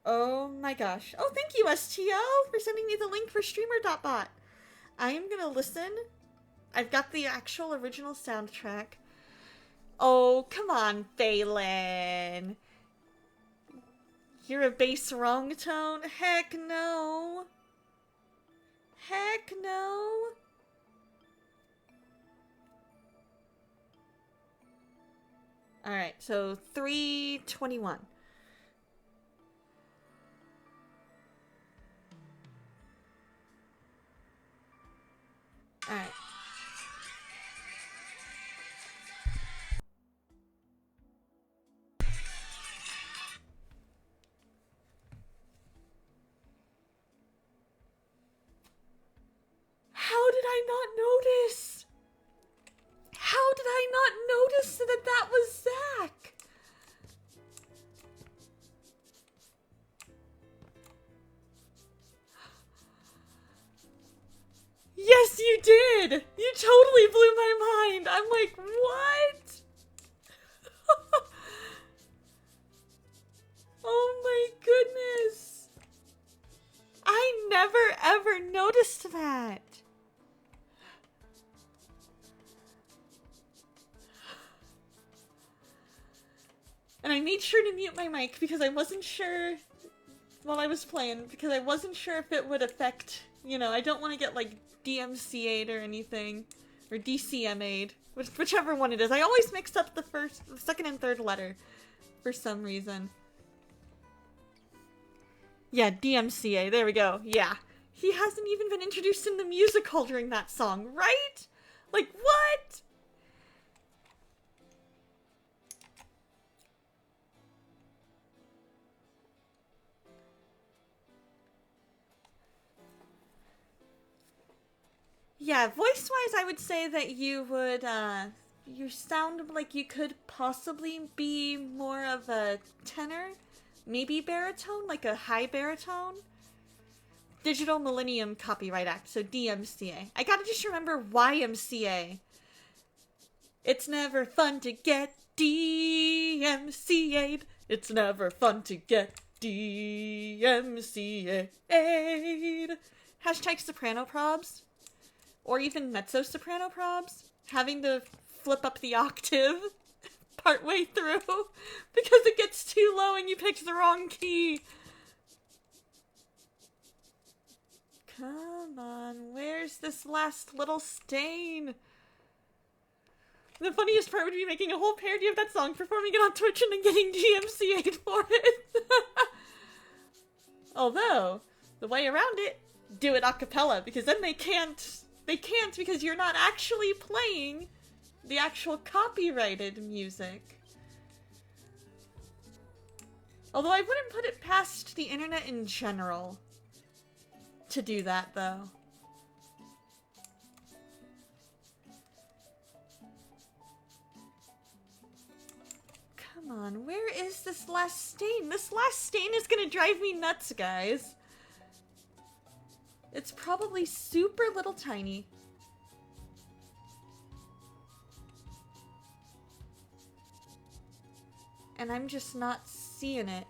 S2: Oh my gosh. Oh, thank you, STO, for sending me the link for streamer.bot. I am gonna listen I've got the actual original soundtrack. Oh, come on, Phelan. You're a bass wrong tone? Heck no. Heck no. Alright, so 321. Alright. How did I not notice? How did I not notice that that was Zach? Yes, you did! You totally blew my mind! I'm like, what? Oh my goodness! I never ever noticed that! And I made sure to mute my mic because I wasn't sure while I was playing, because I wasn't sure if it would affect, you know, I don't want to get like DMCA'd or anything, or DCMA'd, whichever one it is. I always mix up the second and third letter for some reason. Yeah, DMCA, there we go, yeah. He hasn't even been introduced in the musical during that song, right? Like, what? Yeah, voice-wise, I would say that you would, you sound like you could possibly be more of a tenor, maybe baritone, like a high baritone. Digital Millennium Copyright Act, so DMCA. I gotta just remember YMCA. It's never fun to get DMCA'd. It's never fun to get DMCA'd. Hashtag soprano probs. Or even mezzo-soprano probs, having to flip up the octave partway through because it gets too low and you picked the wrong key. Come on, where's this last little stain? The funniest part would be making a whole parody of that song, performing it on Twitch, and then getting DMCA'd for it. Although, the way around it, do it a cappella, because then they can't because you're not actually playing the actual copyrighted music. Although I wouldn't put it past the internet in general to do that, though. Come on, where is this last stain? This last stain is gonna drive me nuts, guys. It's probably super little tiny. And I'm just not seeing it.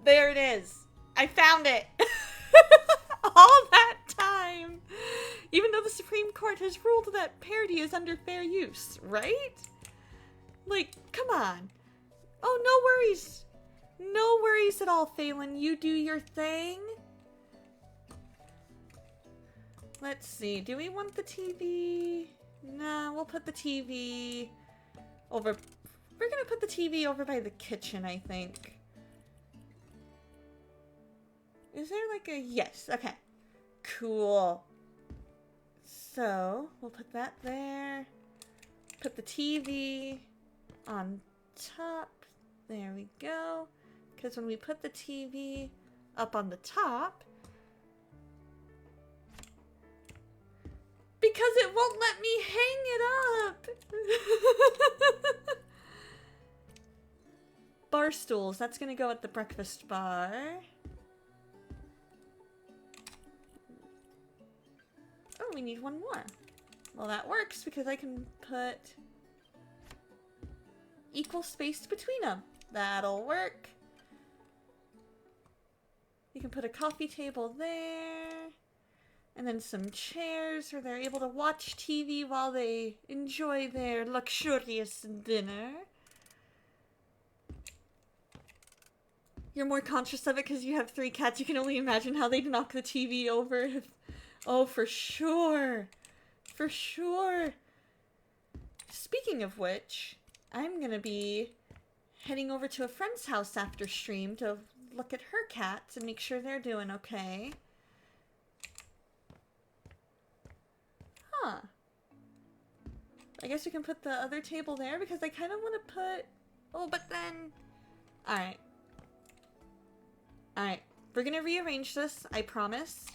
S2: There it is. I found it. All that time. Even though the Supreme Court has ruled that parody is under fair use, right? Like, come on. Oh, no worries. No worries at all, Phelan. You do your thing. Let's see. Do we want the TV? Nah, we'll put the TV over. We're gonna put the TV over by the kitchen, I think. Is there like a... Yes, okay. Cool. So, we'll put that there. Put the TV on top. There we go. Because when we put the TV up on the top, because it won't let me hang it up. Bar stools. That's going to go at the breakfast bar. Oh, we need one more. Well, that works because I can put equal space between them. That'll work. You can put a coffee table there. And then some chairs where they're able to watch TV while they enjoy their luxurious dinner. You're more conscious of it because you have 3 cats. You can only imagine how they'd knock the TV over. Oh, for sure. For sure. Speaking of which, I'm going to be heading over to a friend's house after stream to look at her cats and make sure they're doing okay. Huh. I guess we can put the other table there because I kind of want to put... Oh, but then... Alright. Alright. We're going to rearrange this, I promise.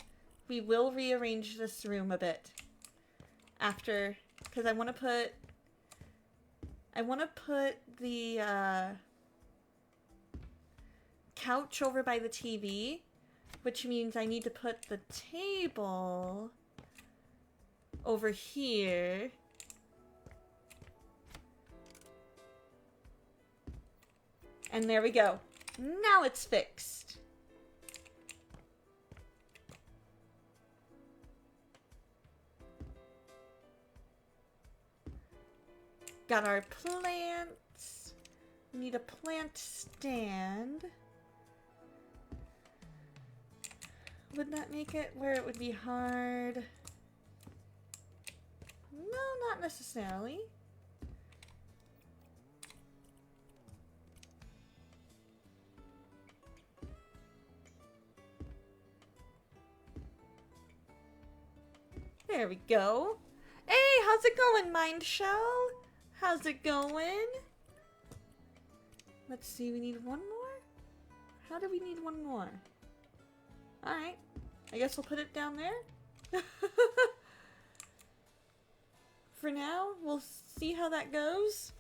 S2: We will rearrange this room a bit. After... Because I want to put... the, couch over by the TV, which means I need to put the table over here. And there we go. Now it's fixed. Got our plants. We need a plant stand. Would that make it where it would be hard? No, not necessarily. There we go. Hey, how's it going, Mind Shell? How's it going? Let's see, we need one more? How do we need one more? Alright. I guess we'll put it down there. For now, we'll see how that goes.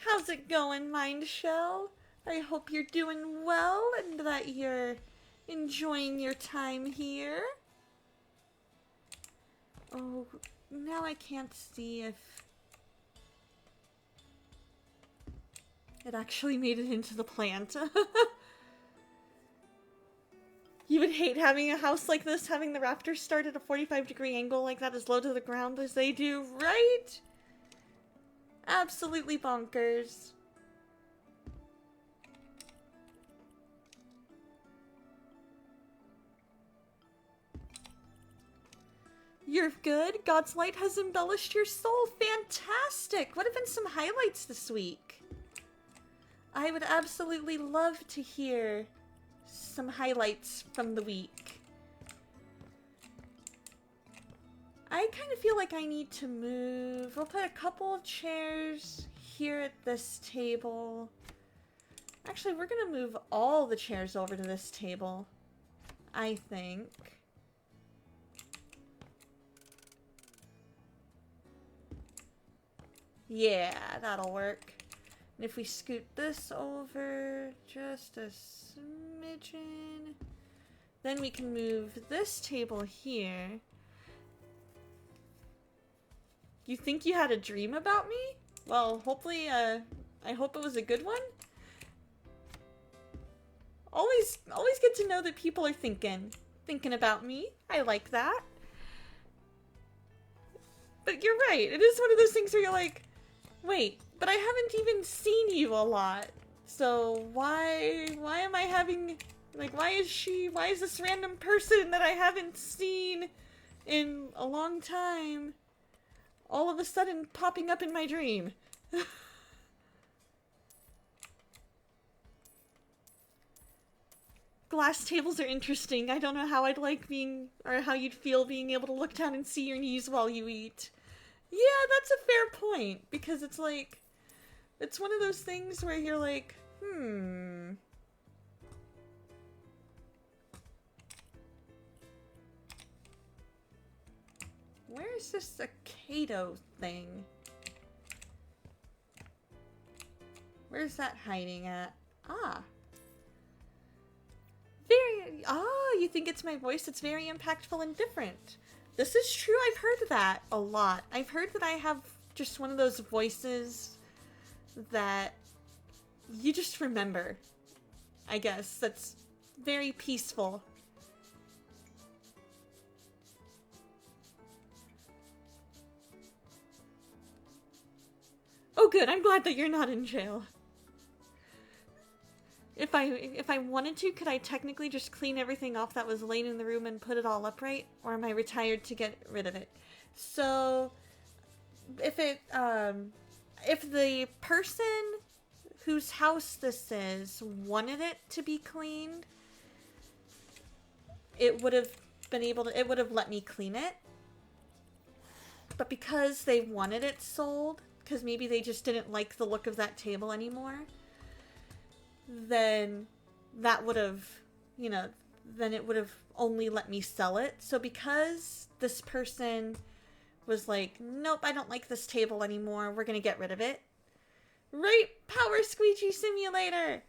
S2: How's it going, Mind Shell? I hope you're doing well and that you're enjoying your time here. Oh, now I can't see if it actually made it into the plant. You would hate having a house like this, having the raptors start at a 45-degree angle like that as low to the ground as they do, right? Absolutely bonkers. You're good. God's light has embellished your soul. Fantastic. What have been some highlights this week? I would absolutely love to hear some highlights from the week. I kind of feel like I need to move. We'll put a couple of chairs here at this table. Actually, we're gonna move all the chairs over to this table, I think. Yeah, that'll work. And if we scoot this over just a smidgen, then we can move this table here. You think you had a dream about me? Well, hopefully, I hope it was a good one. Always good to know that people are thinking about me. I like that. But you're right. It is one of those things where you're like, wait, but I haven't even seen you a lot. So why am I having, like, why is this random person that I haven't seen in a long time all of a sudden popping up in my dream? Glass tables are interesting. I don't know how I'd like being, or how you'd feel being able to look down and see your knees while you eat. Yeah, that's a fair point, because it's like, it's one of those things where you're like, where's this cicado thing? Where's that hiding at? Ah. You think it's my voice? It's very impactful and different. This is true. I've heard that a lot. I've heard that I have just one of those voices that you just remember. I guess that's very peaceful. good. I'm glad that you're not in jail. If I wanted to, could I technically just clean everything off that was laying in the room and put it all upright? Or am I retired to get rid of it? So, if the person whose house this is wanted it to be cleaned, it would have it would have let me clean it. But because they wanted it sold, because maybe they just didn't like the look of that table anymore, then that would have, then it would have only let me sell it. So because this person was like, nope, I don't like this table anymore, we're gonna get rid of it. Right, Power Squeegee Simulator!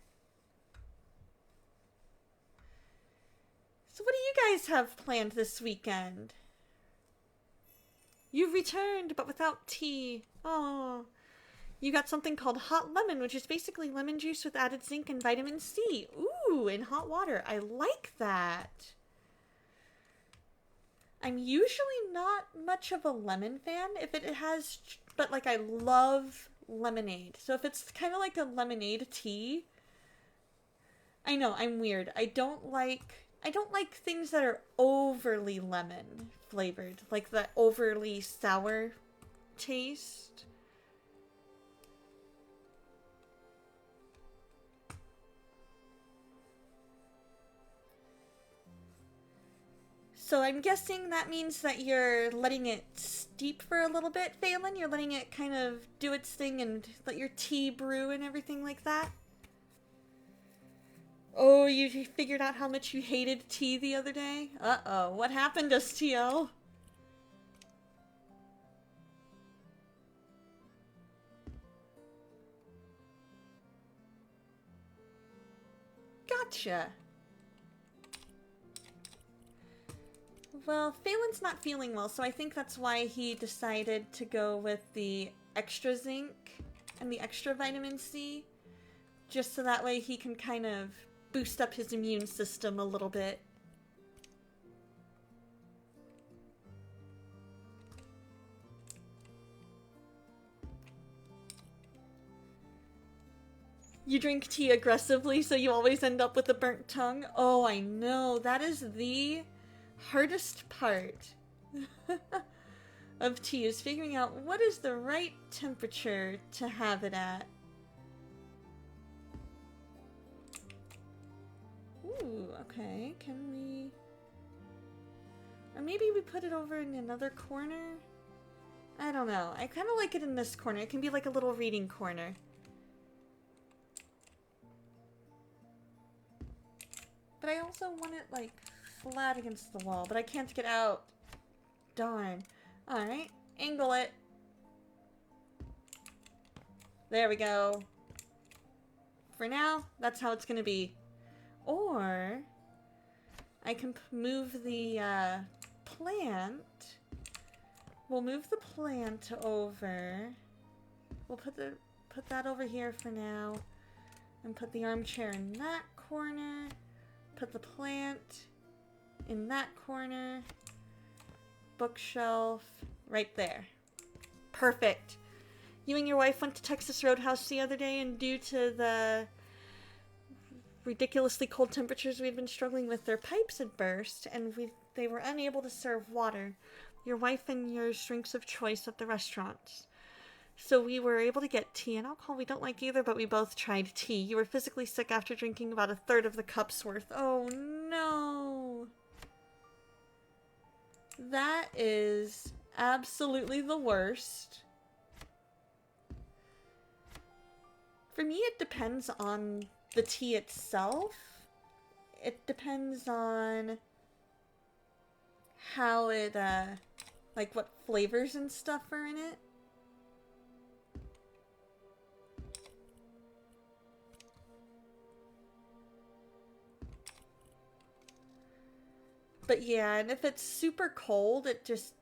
S2: So what do you guys have planned this weekend? You've returned, but without tea. Oh. You got something called hot lemon, which is basically lemon juice with added zinc and vitamin C. Ooh, in hot water. I like that. I'm usually not much of a lemon fan if it has, but like I love lemonade. So if it's kind of like a lemonade tea, I know, I'm weird. I don't like things that are overly lemon flavored, like the overly sour taste. So I'm guessing that means that you're letting it steep for a little bit, Phelan? You're letting it kind of do its thing and let your tea brew and everything like that? Oh, you figured out how much you hated tea the other day? Uh-oh, what happened, STL? Gotcha. Well, Phelan's not feeling well, so I think that's why he decided to go with the extra zinc and the extra vitamin C. Just so that way he can kind of boost up his immune system a little bit. You drink tea aggressively, so you always end up with a burnt tongue? Oh, I know. That is the hardest part of tea, is figuring out what is the right temperature to have it at. Ooh, okay. Can we... Or maybe we put it over in another corner? I don't know. I kind of like it in this corner. It can be like a little reading corner. But I also want it, like, flat against the wall. But I can't get out. Darn. Alright. Angle it. There we go. For now, that's how it's gonna be. Or I can move the plant. We'll move the plant over. We'll put that over here for now. And put the armchair in that corner. Put the plant in that corner. Bookshelf right there. Perfect. You and your wife went to Texas Roadhouse the other day, and due to the ridiculously cold temperatures we'd been struggling with, their pipes had burst, and they were unable to serve water. Your wife and yours drinks of choice at the restaurants. So we were able to get tea and alcohol we don't like either, but we both tried tea. You were physically sick after drinking about a third of the cup's worth. Oh no! That is absolutely the worst. For me, it depends on the tea itself. It depends on how it, like what flavors and stuff are in it. But yeah, and if it's super cold, it just,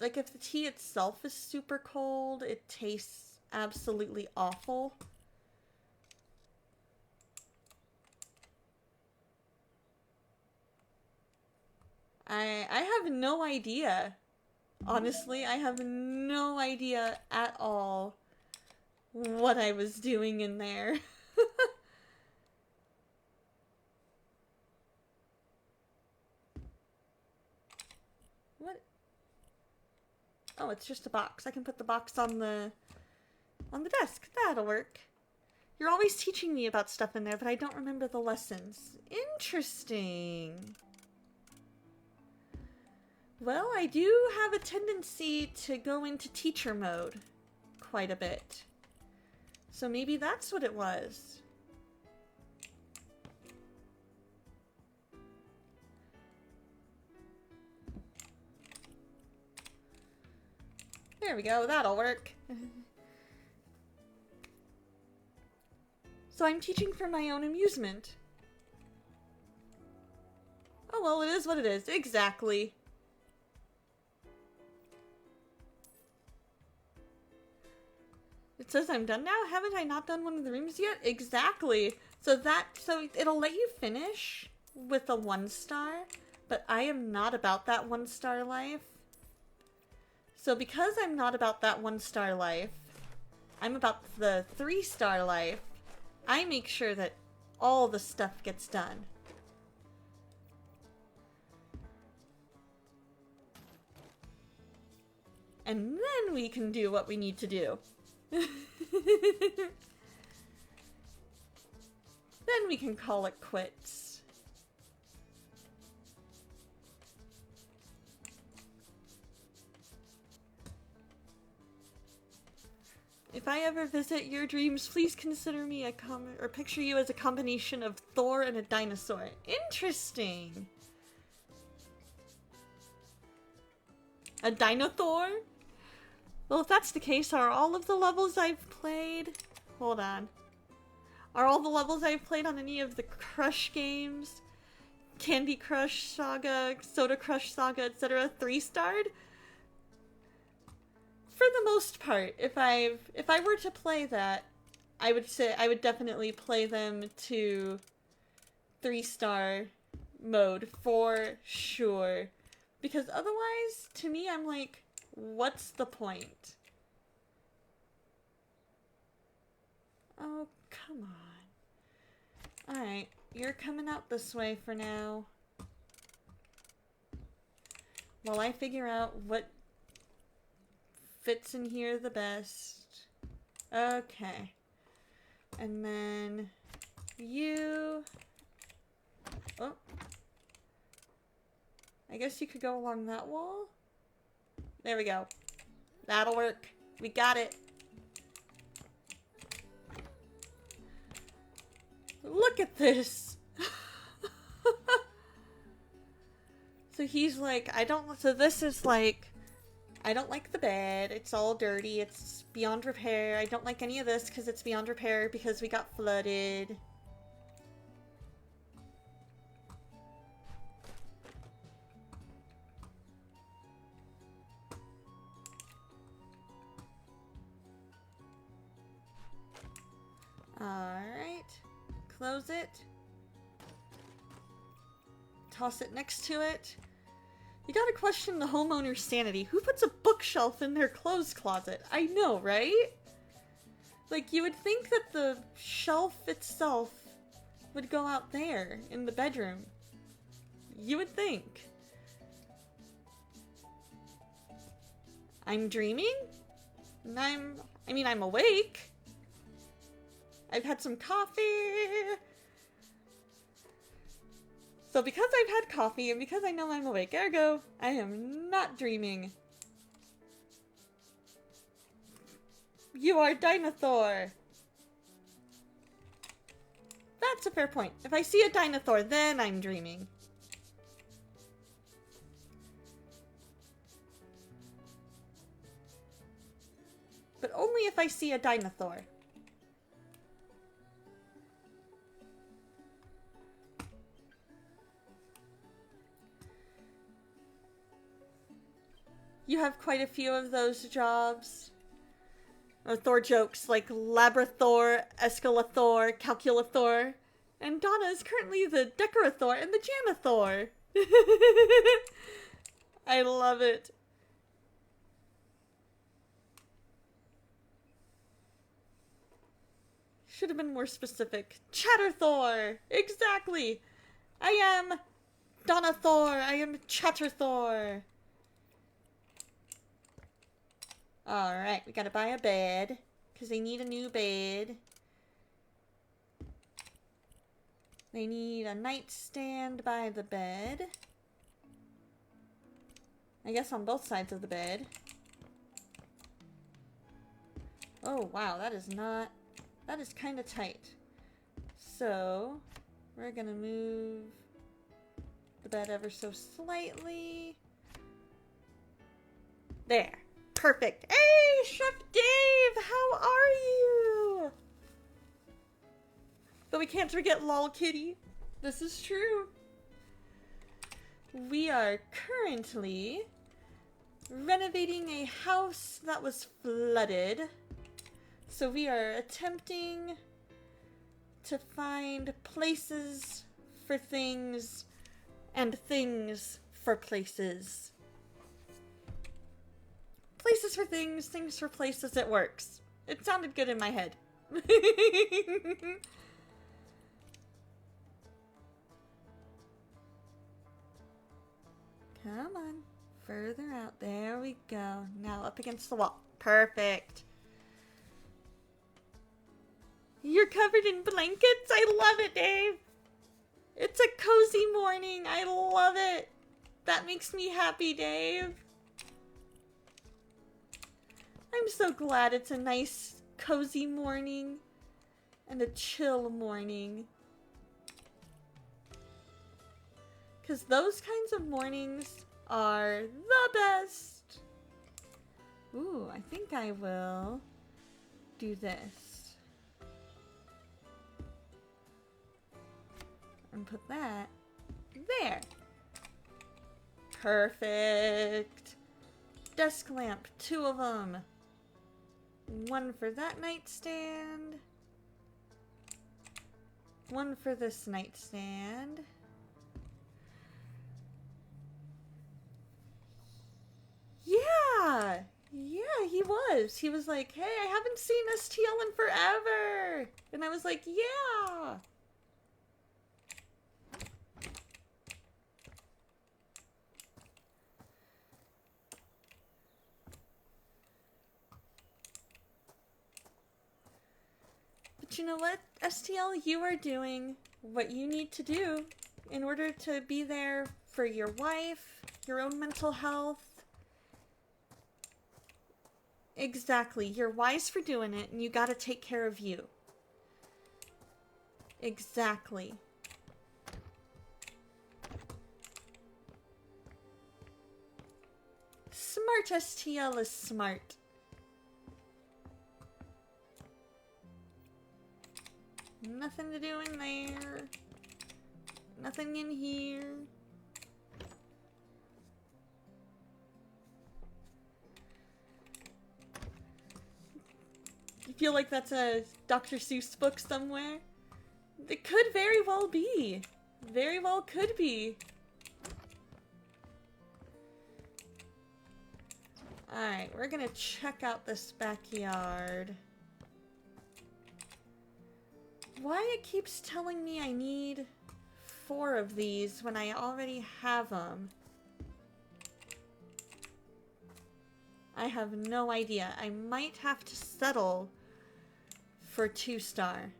S2: like if the tea itself is super cold, it tastes absolutely awful. I have no idea. Honestly, I have no idea at all what I was doing in there. What? Oh, it's just a box. I can put the box on the desk. That'll work. You're always teaching me about stuff in there, but I don't remember the lessons. Interesting. Well, I do have a tendency to go into teacher mode quite a bit. So maybe that's what it was. There we go, that'll work. So I'm teaching for my own amusement. Oh well, it is what it is. Exactly. It says I'm done now? Haven't I not done one of the rooms yet? Exactly. So it'll let you finish with a 1-star, but I am not about that 1-star life. So because I'm not about that 1-star life, I'm about the 3-star life, I make sure that all the stuff gets done. And then we can do what we need to do. Then we can call it quits. If I ever visit your dreams, please consider me or picture you as a combination of Thor and a dinosaur. Interesting. A Dinothor? Well, if that's the case, are all of the levels I've played... Hold on. Are all the levels I've played on any of the Crush games? Candy Crush Saga, Soda Crush Saga, etc. 3-starred? For the most part, if I were to play that, I would say I would definitely play them to 3-star mode for sure. Because otherwise, to me, I'm like, what's the point? Oh, come on. Alright, you're coming out this way for now. While I figure out what fits in here the best. Okay. And then you... Oh. I guess you could go along that wall? There we go. That'll work. We got it. Look at this. So he's like, so this is like, I don't like the bed. It's all dirty. It's beyond repair. I don't like any of this because it's beyond repair because we got flooded. Alright. Close it. Toss it next to it. You gotta question the homeowner's sanity. Who puts a bookshelf in their clothes closet? I know, right? Like, you would think that the shelf itself would go out there in the bedroom. You would think. I'm dreaming? And I'm awake. I've had some coffee. So because I've had coffee and because I know I'm awake, ergo, I am not dreaming. You are Dinothor. That's a fair point. If I see a Dinothor, then I'm dreaming. But only if I see a Dinothor. You have quite a few of those jobs. Or Thor jokes like Labrathor, Escalathor, Calculathor. And Donna is currently the Decorathor and the Janathor. I love it. Should have been more specific. Chatterthor! Exactly! I am Donna Thor! I am Chatterthor! Alright, we gotta buy a bed. Because they need a new bed. They need a nightstand by the bed. I guess on both sides of the bed. Oh, wow, that is not... That is kind of tight. So, we're gonna move the bed ever so slightly. There. Perfect. Hey, Chef Dave! How are you? But we can't forget Lol Kitty. This is true. We are currently renovating a house that was flooded. So we are attempting to find places for things and things for places. Places for things, things for places, it works. It sounded good in my head. Come on. Further out. There we go. Now up against the wall. Perfect. You're covered in blankets? I love it, Dave. It's a cozy morning. I love it. That makes me happy, Dave. I'm so glad it's a nice, cozy morning and a chill morning. Because those kinds of mornings are the best. Ooh, I think I will do this. And put that there. Perfect. Desk lamp, 2 of them. 1 for that nightstand. 1 for this nightstand. Yeah! Yeah, he was. He was like, hey, I haven't seen STL in forever. And I was like, yeah. But you know what, STL? You are doing what you need to do in order to be there for your wife, your own mental health. Exactly. You're wise for doing it, and you gotta take care of you. Exactly. Smart STL is smart. Nothing to do in there. Nothing in here. You feel like that's a Dr. Seuss book somewhere? It could very well be. Very well could be. Alright, we're gonna check out this backyard. Why it keeps telling me I need 4 of these when I already have them? I have no idea. I might have to settle for 2-star.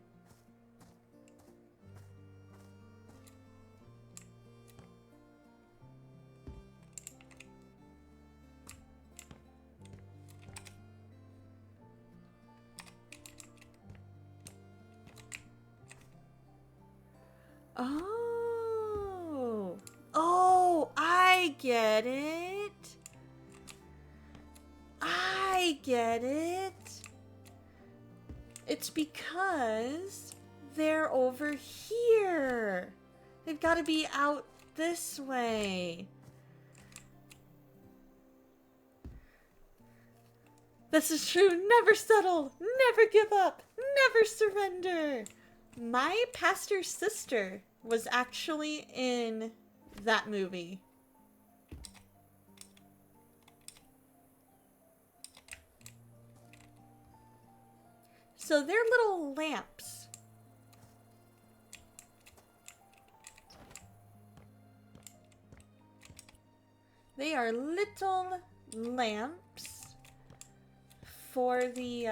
S2: Oh. Oh, I get it. I get it. It's because they're over here. They've got to be out this way. This is true. Never settle. Never give up. Never surrender. My pastor's sister was actually in that movie. So they're little lamps They are little lamps for the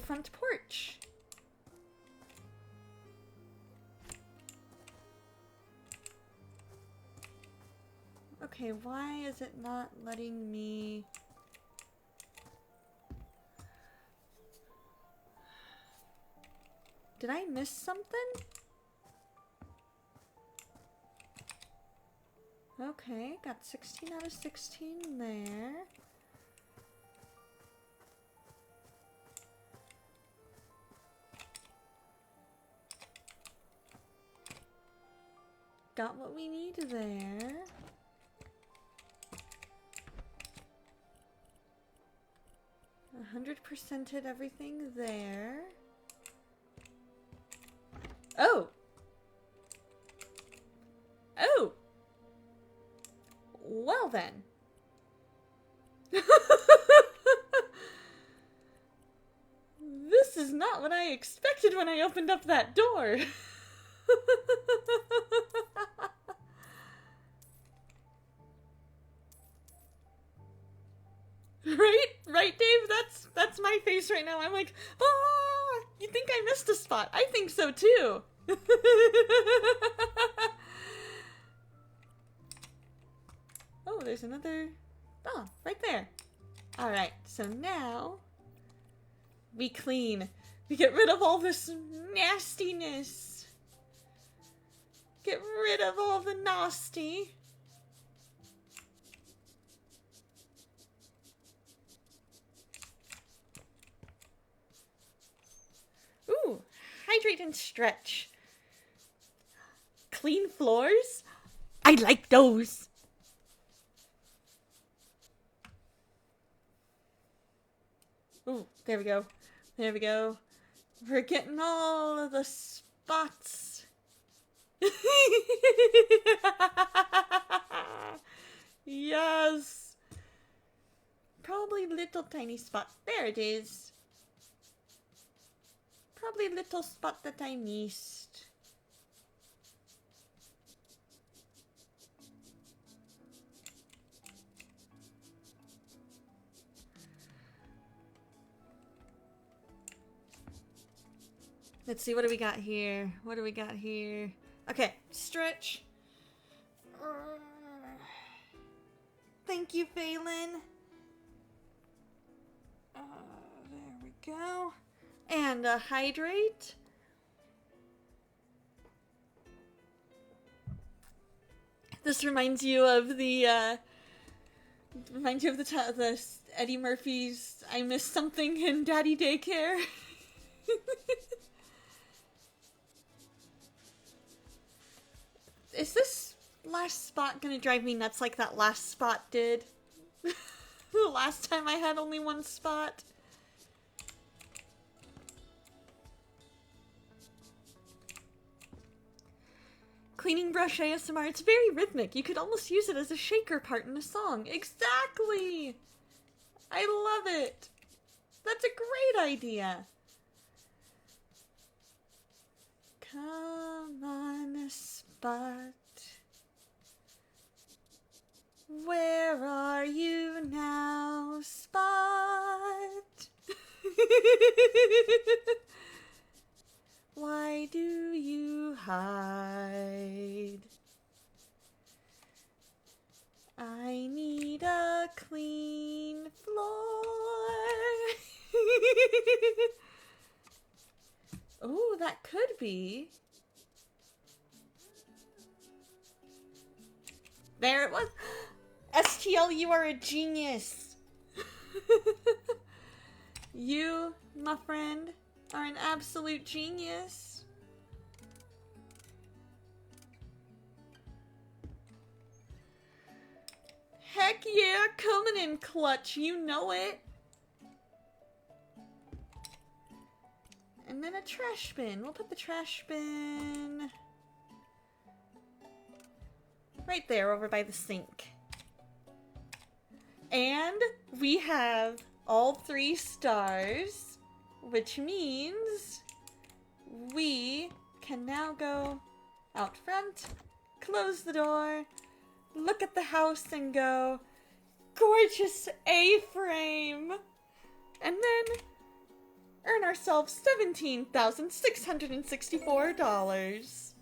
S2: front porch. Okay, why is it not letting me... Did I miss something? Okay, got 16 out of 16 there. Got what we need there. A 100%ed everything there. Oh! Oh! Well then. This is not what I expected when I opened up that door. Right, Dave? That's my face right now. I'm like, oh, you think I missed a spot? I think so too. Oh, there's another. Oh, right there. All right, so now we clean. We get rid of all this nastiness. Get rid of all the nasty. Ooh, hydrate and stretch. Clean floors? I like those. Ooh, there we go. There we go. We're getting all of the spots. Yes. Probably little tiny spot. There it is. Probably a little spot that I missed. Let's see, what do we got here? What do we got here? Okay, stretch. Thank you, Phelan. There we go. And hydrate. This reminds you of the the Eddie Murphy's "I Missed Something in Daddy Daycare." Is this last spot gonna drive me nuts like that last spot did? The last time I had only one spot. Cleaning brush ASMR, it's very rhythmic. You could almost use it as a shaker part in a song. Exactly! I love it! That's a great idea! Come on, Spot. Where are you now, Spot? Why do you hide? I need a clean floor. Oh, that could be. There it was. STL, you are a genius. You, my friend, are an absolute genius. Heck yeah, coming in clutch, you know it. And then a trash bin. We'll put the trash bin right there over by the sink. And we have all 3 stars, which means we can now go out front, close the door, look at the house and go, gorgeous A-frame! And then earn ourselves $17,664.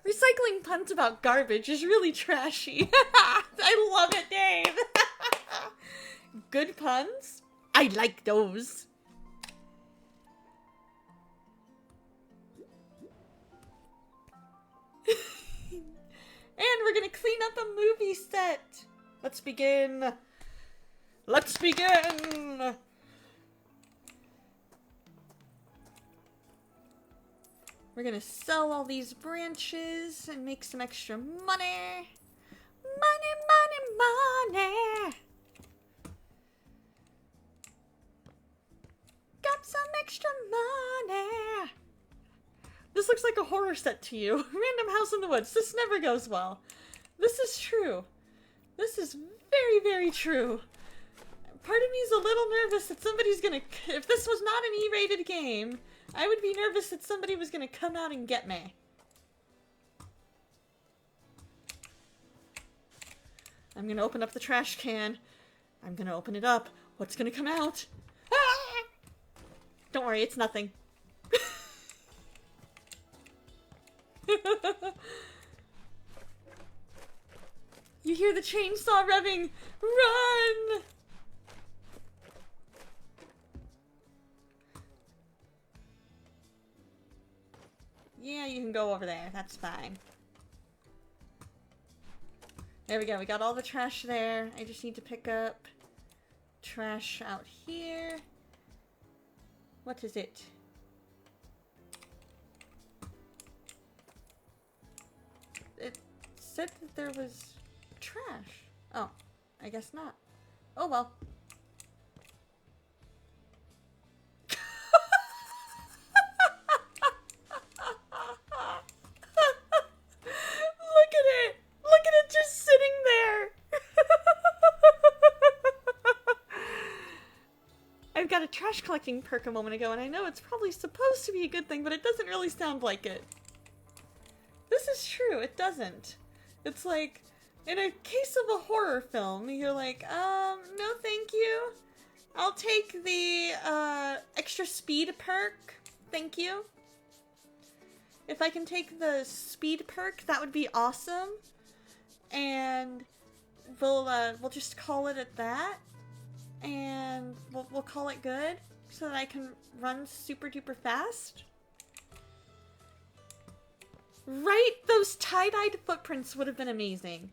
S2: Recycling puns about garbage is really trashy. I love it, Dave. Good puns? I like those. And we're gonna clean up a movie set. Let's begin. Let's begin. We're gonna sell all these branches and make some extra money. Money, money, money. Got some extra money. This looks like a horror set to you. Random house in the woods. This never goes well. This is true. This is very, very true. Part of me is a little nervous that somebody's gonna... If this was not an E-rated game, I would be nervous that somebody was gonna come out and get me. I'm gonna open up the trash can. I'm gonna open it up. What's gonna come out? Ah! Don't worry, it's nothing. You hear the chainsaw revving. Run! Yeah, you can go over there. That's fine. There we go. We got all the trash there. I just need to pick up trash out here. What is it? It said that there was trash. Oh, I guess not. Oh well. Look at it! Look at it just sitting there! I've got a trash collecting perk a moment ago, and I know it's probably supposed to be a good thing, but it doesn't really sound like it. This is true, it doesn't. It's like, in a case of a horror film, you're like, no thank you. I'll take the, extra speed perk. Thank you. If I can take the speed perk, that would be awesome. And we'll just call it at that. And we'll call it good so that I can run super duper fast. Right? Those tie-dyed footprints would have been amazing.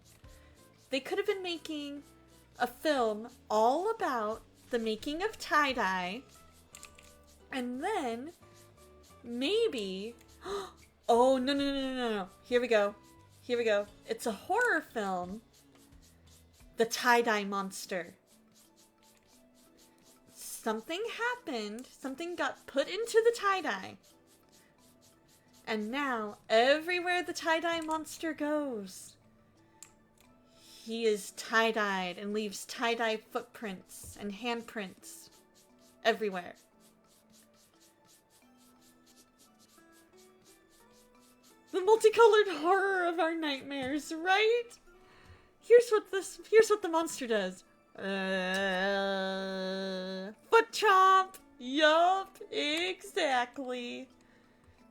S2: They could have been making a film all about the making of tie-dye. And then maybe... Oh, no. Here we go. Here we go. It's a horror film. The tie-dye monster. Something happened. Something got put into the tie-dye. And now, everywhere the tie-dye monster goes, he is tie-dyed and leaves tie-dye footprints and handprints everywhere. The multicolored horror of our nightmares, right? Here's what the monster does. Foot chomp! Yup, exactly.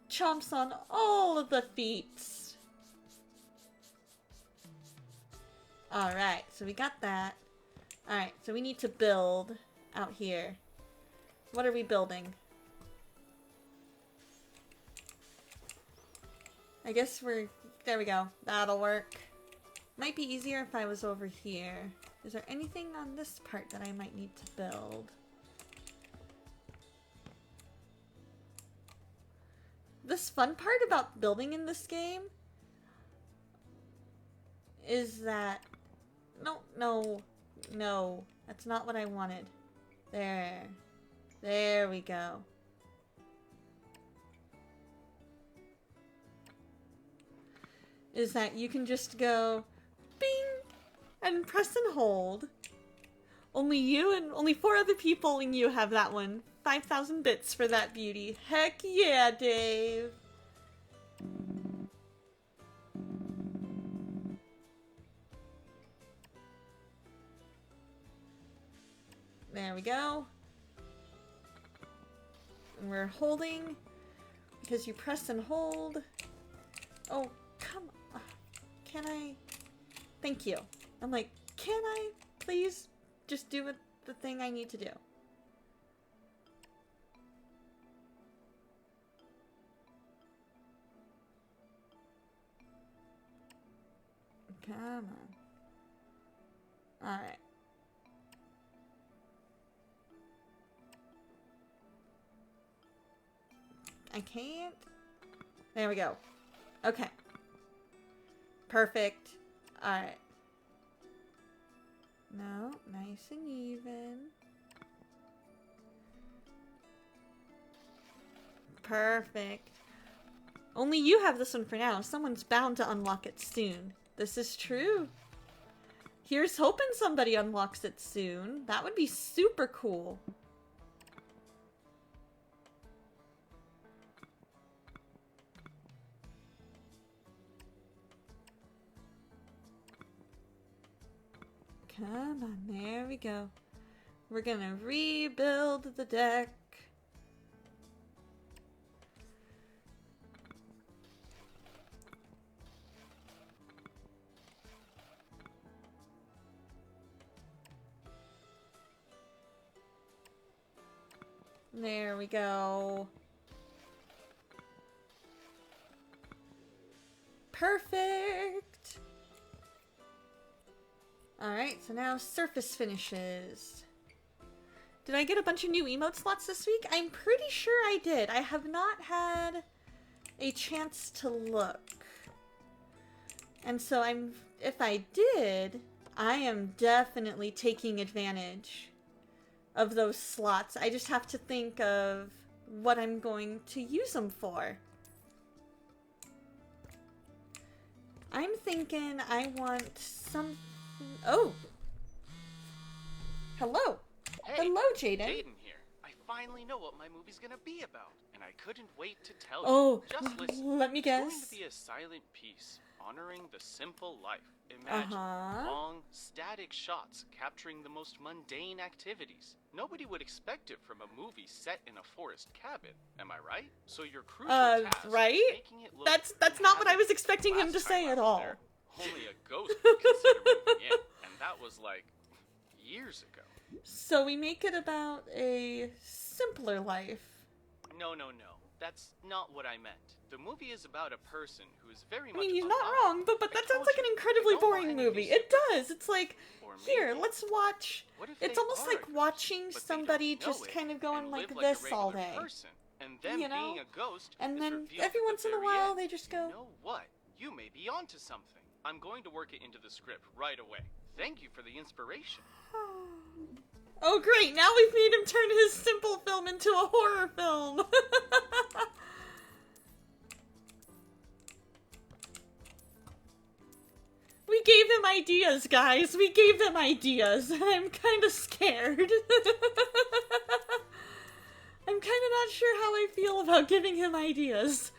S2: Chomps on all of the feet. Alright, so we got that. Alright, so we need to build out here. What are we building? I guess there we go. That'll work. Might be easier if I was over here. Is there anything on this part that I might need to build? This fun part about building in this game is that... No. That's not what I wanted. There we go. Is that you can just go bing and press and hold. Only you and only 4 other people and you have that one. 5,000 bits for that beauty. Heck yeah, Dave. There we go. And we're holding because you press and hold. Oh, come on. Can I? Thank you. I'm like, can I please just do the thing I need to do? Come on. Alright. I can't. There we go. Okay. Perfect. Alright. No, nice and even. Perfect. Only you have this one for now. Someone's bound to unlock it soon. This is true. Here's hoping somebody unlocks it soon. That would be super cool. Come on, there we go. We're gonna rebuild the deck. There we go. Perfect! Alright, so now surface finishes. Did I get a bunch of new emote slots this week? I'm pretty sure I did. I have not had a chance to look. And so if I did, I am definitely taking advantage of those slots. I just have to think of what I'm going to use them for. I'm thinking I want some... Oh! Hello!
S3: Hey,
S2: Hello, Jaden!
S3: Jaden here. I finally know what my movie's gonna be about, and I couldn't wait to tell you.
S2: Oh,
S3: Just listen.
S2: let me
S3: It's going
S2: guess.
S3: to be a silent piece, honoring the simple life. Imagine long, static shots capturing the most mundane activities. Nobody would expect it from a movie set in a forest cabin. Am I right? So your crucial task
S2: right?
S3: is making it look
S2: That's not what I was
S3: inhabited.
S2: expecting him to
S3: Last
S2: say
S3: time I
S2: at
S3: was
S2: all.
S3: there, only a ghost would consider moving in, and that was like years ago.
S2: So we make it about a simpler life.
S3: No. That's not what I meant. The movie is about a person who is very
S2: I
S3: much
S2: mean, he's not
S3: alive.
S2: wrong, but
S3: I
S2: that sounds
S3: told
S2: like an
S3: you,
S2: incredibly
S3: I don't want
S2: boring
S3: anything
S2: movie. It
S3: super-
S2: does. It's like,
S3: Or
S2: here,
S3: maybe-
S2: let's watch.
S3: What if
S2: It's
S3: they
S2: almost
S3: are
S2: like
S3: a ghost,
S2: watching
S3: but they
S2: somebody
S3: don't know
S2: just
S3: it
S2: kind of going
S3: and
S2: like
S3: live
S2: this
S3: a
S2: all
S3: regular
S2: day.
S3: person, and them
S2: You know?
S3: being a ghost
S2: And
S3: is
S2: then
S3: revealed
S2: every
S3: at the
S2: once in a
S3: very
S2: while
S3: end.
S2: they just go,
S3: You know what? You may be onto something. I'm going to work it into the script right away. Thank you for the inspiration.
S2: oh great, now we've made him turn his simple film into a horror film. We gave them ideas, guys. We gave them ideas. I'm kind of scared. I'm kind of not sure how I feel about giving him ideas.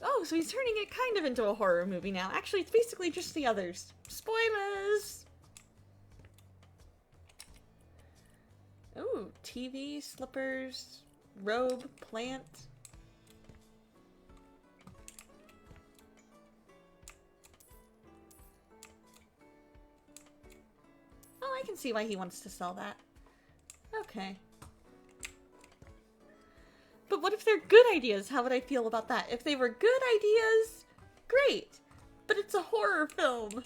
S2: Oh, so he's turning it kind of into a horror movie now. Actually, it's basically just the others. Spoilers! Ooh, TV, slippers, robe, plant. Oh, I can see why he wants to sell that. Okay. But what if they're good ideas? How would I feel about that? If they were good ideas, great. But it's a horror film.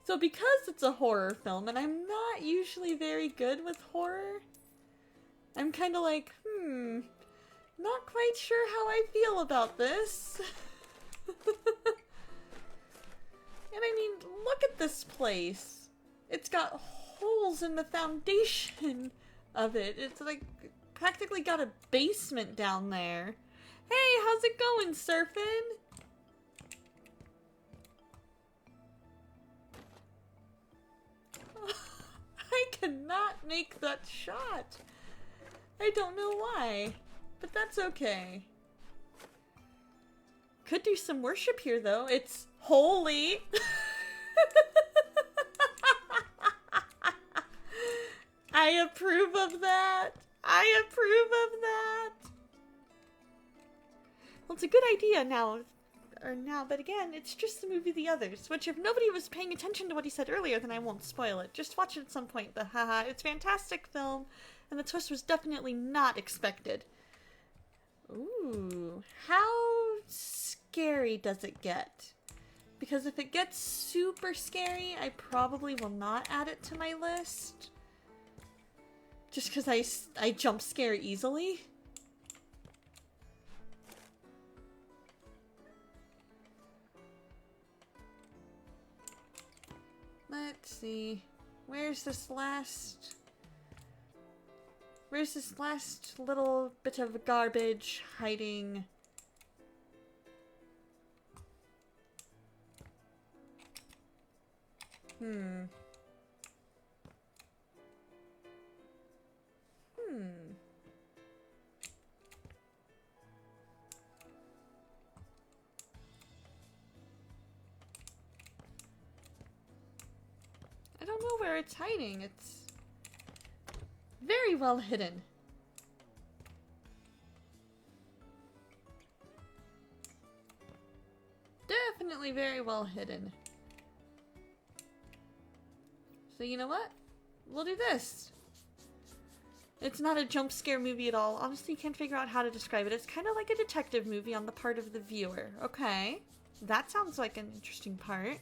S2: So because it's a horror film, and I'm not usually very good with horror, I'm kind of like, not quite sure how I feel about this. And I mean, look at this place. It's got holes in the foundation of it. It's like practically got a basement down there. Hey, how's it going, surfing? I cannot make that shot. I don't know why, but that's okay. Could do some worship here, though. It's holy. I approve of that. I approve of that. Well, it's a good idea now, but again, it's just the movie The Others, which if nobody was paying attention to what he said earlier, then I won't spoil it. Just watch it at some point, but haha, it's a fantastic film, and the twist was definitely not expected. Ooh, how scary does it get? Because if it gets super scary, I probably will not add it to my list. Just because I jump scare easily. Let's see. Where's this last little bit of garbage hiding? I don't know where it's hiding. It's very well hidden. Definitely very well hidden. So you know what? We'll do this. It's not a jump scare movie at all. Honestly, can't figure out how to describe it. It's kind of like a detective movie on the part of the viewer. Okay. That sounds like an interesting part.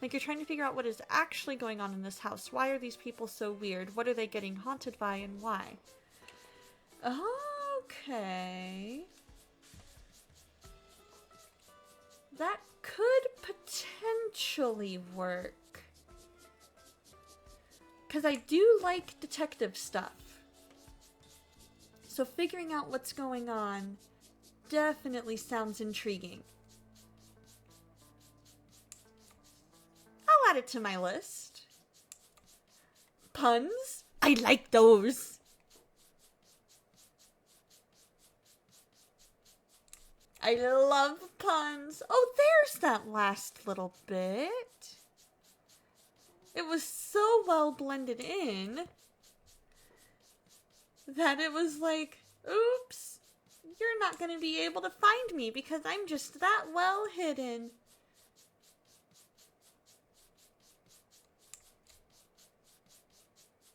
S2: Like you're trying to figure out what is actually going on in this house. Why are these people so weird? What are they getting haunted by and why? Okay. That could potentially work. Because I do like detective stuff. So figuring out what's going on definitely sounds intriguing. I'll add it to my list. Puns? I like those. I love puns. Oh, there's that last little bit. It was so well blended in that it was like, oops, you're not going to be able to find me because I'm just that well hidden.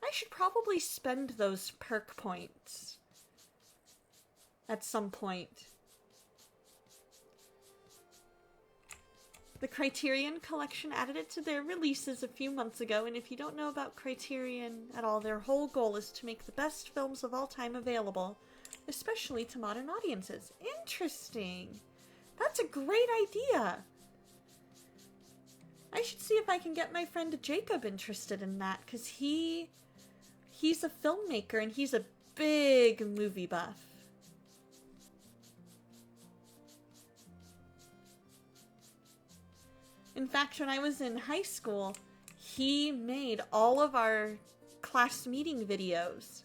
S2: I should probably spend those perk points at some point. The Criterion Collection added it to their releases a few months ago, and if you don't know about Criterion at all, their whole goal is to make the best films of all time available, especially to modern audiences. Interesting. That's a great idea. I should see if I can get my friend Jacob interested in that, because he's a filmmaker and he's a big movie buff. In fact, when I was in high school, he made all of our class meeting videos.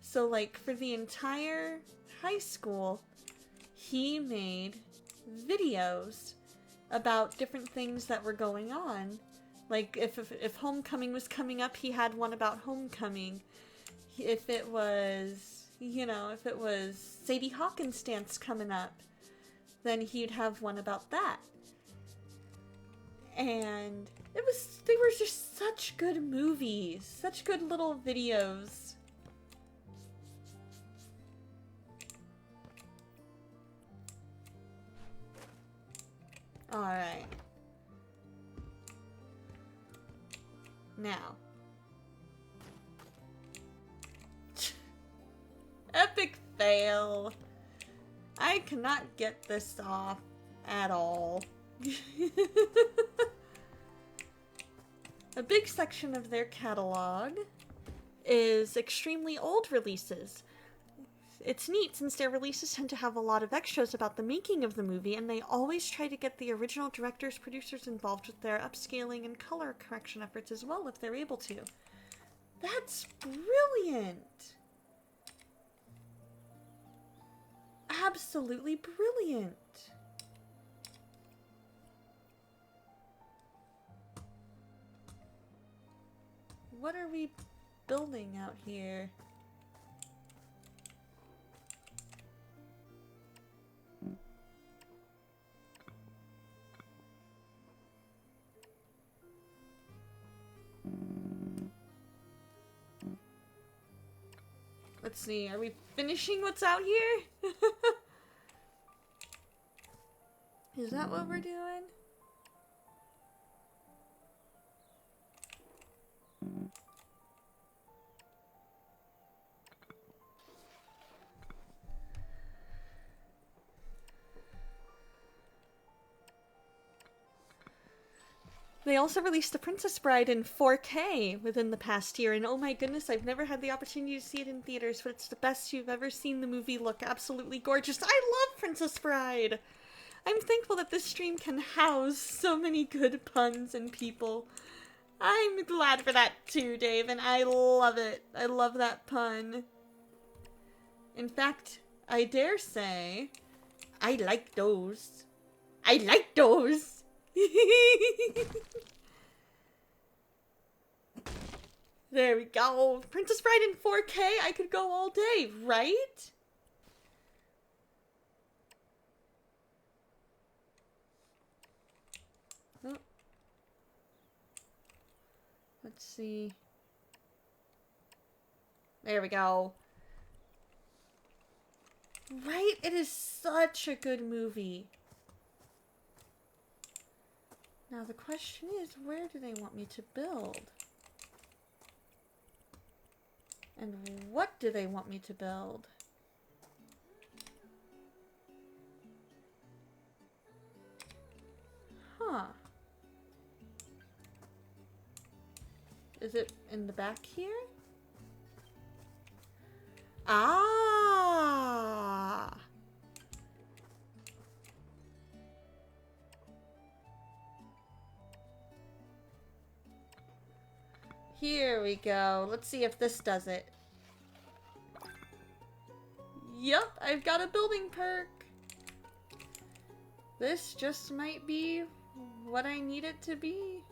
S2: So, like, for the entire high school, he made videos about different things that were going on. Like, if homecoming was coming up, he had one about homecoming. If it was, if it was Sadie Hawkins' dance coming up, then he'd have one about that. And they were just such good movies, such good little videos. Alright. Now. Epic fail. I cannot get this off at all. A big section of their catalog is extremely old releases. It's neat since their releases tend to have a lot of extras about the making of the movie, and they always try to get the original directors, producers involved with their upscaling and color correction efforts as well if they're able to. That's brilliant. Absolutely brilliant. What are we building out here? Let's see, are we finishing what's out here? Is that what we're doing? They also released The Princess Bride in 4K within the past year, and oh my goodness, I've never had the opportunity to see it in theaters, but it's the best you've ever seen the movie look absolutely gorgeous. I love Princess Bride! I'm thankful that this stream can house so many good puns and people. I'm glad for that too, Dave, and I love it. I love that pun. In fact, I dare say, I like those. I like those! There we go. Princess Bride in 4K, I could go all day, right? Oh. Let's see. There we go. Right? It is such a good movie. Now the question is, where do they want me to build? And what do they want me to build? Huh. Is it in the back here? Ah! Here we go. Let's see if this does it. Yup, I've got a building perk. This just might be what I need it to be.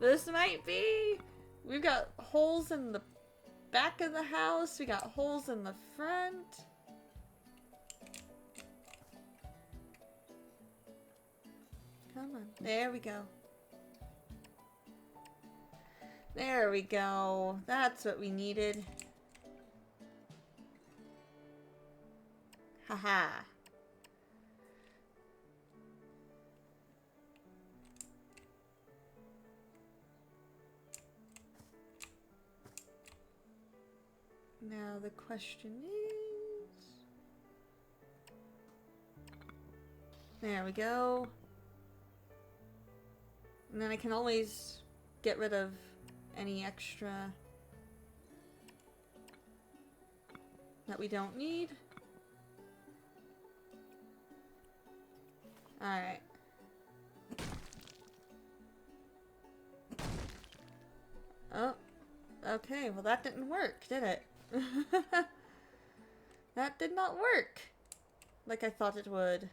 S2: This might be. We've got holes in the back of the house. We got holes in the front. Come on. There we go. There we go. That's what we needed. Haha. Now the question is... There we go. And then I can always get rid of any extra that we don't need. Alright. Oh. Okay, well that didn't work, did it? That did not work like I thought it would.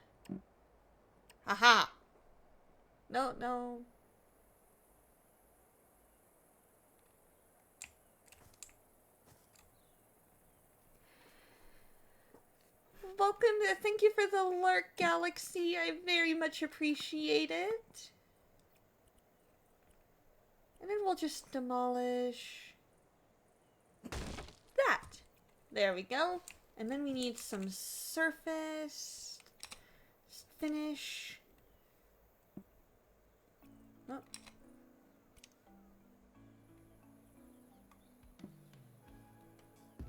S2: Haha! No, no. Welcome, thank you for the lurk, Galaxy. I very much appreciate it. And then we'll just demolish that. There we go. And then we need some surface. Finish. Oh.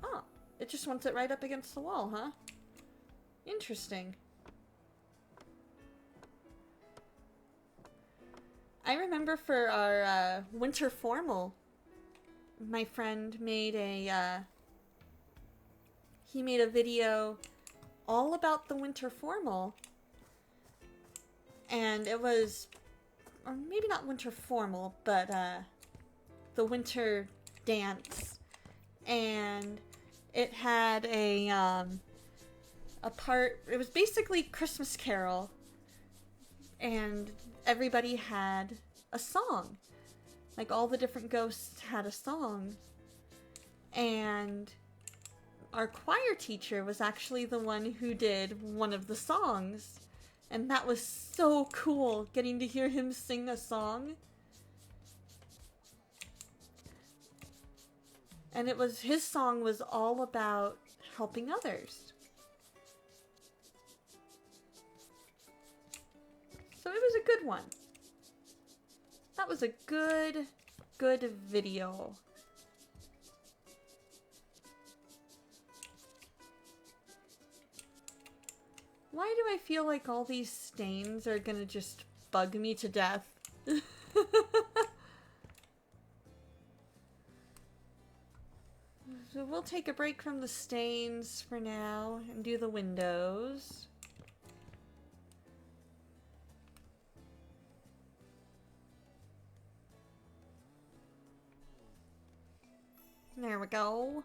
S2: Oh, it just wants it right up against the wall, huh? Interesting. I remember for our winter formal, my friend made a he made a video all about the winter formal, and it was or maybe not winter formal, but the winter dance, and it had a part. It was basically Christmas Carol, and everybody had a song. Like all the different ghosts had a song, and our choir teacher was actually the one who did one of the songs. And that was so cool, getting to hear him sing a song. And his song was all about helping others. So it was a good one. That was a good video. Why do I feel like all these stains are gonna just bug me to death? So we'll take a break from the stains for now and do the windows. There we go.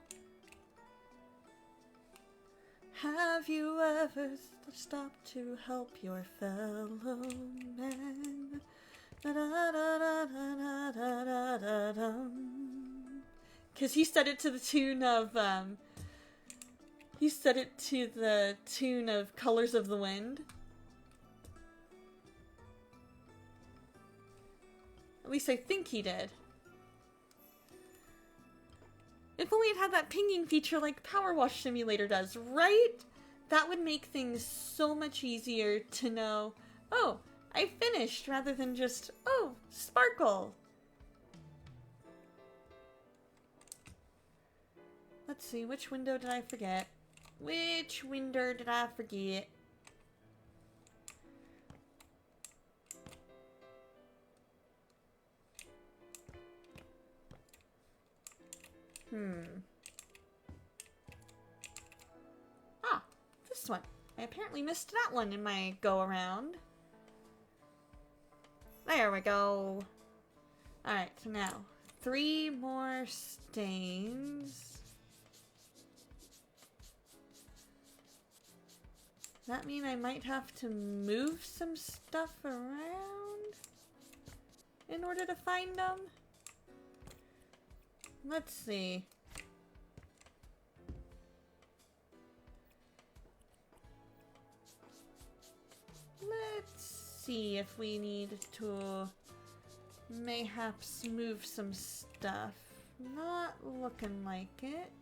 S2: Have you ever stopped to help your fellow man? Because he said it to the tune of, he said it to the tune of Colors of the Wind. At least I think he did. If only it had that pinging feature like Power Wash Simulator does, right? That would make things so much easier to know, oh, I finished, rather than just, oh, sparkle. Let's see, which window did I forget? Which window did I forget? Ah, this one. I apparently missed that one in my go-around. There we go. Alright, so now, 3 more stains. Does that mean I might have to move some stuff around in order to find them? Let's see. Let's see if we need to mayhaps move some stuff. Not looking like it.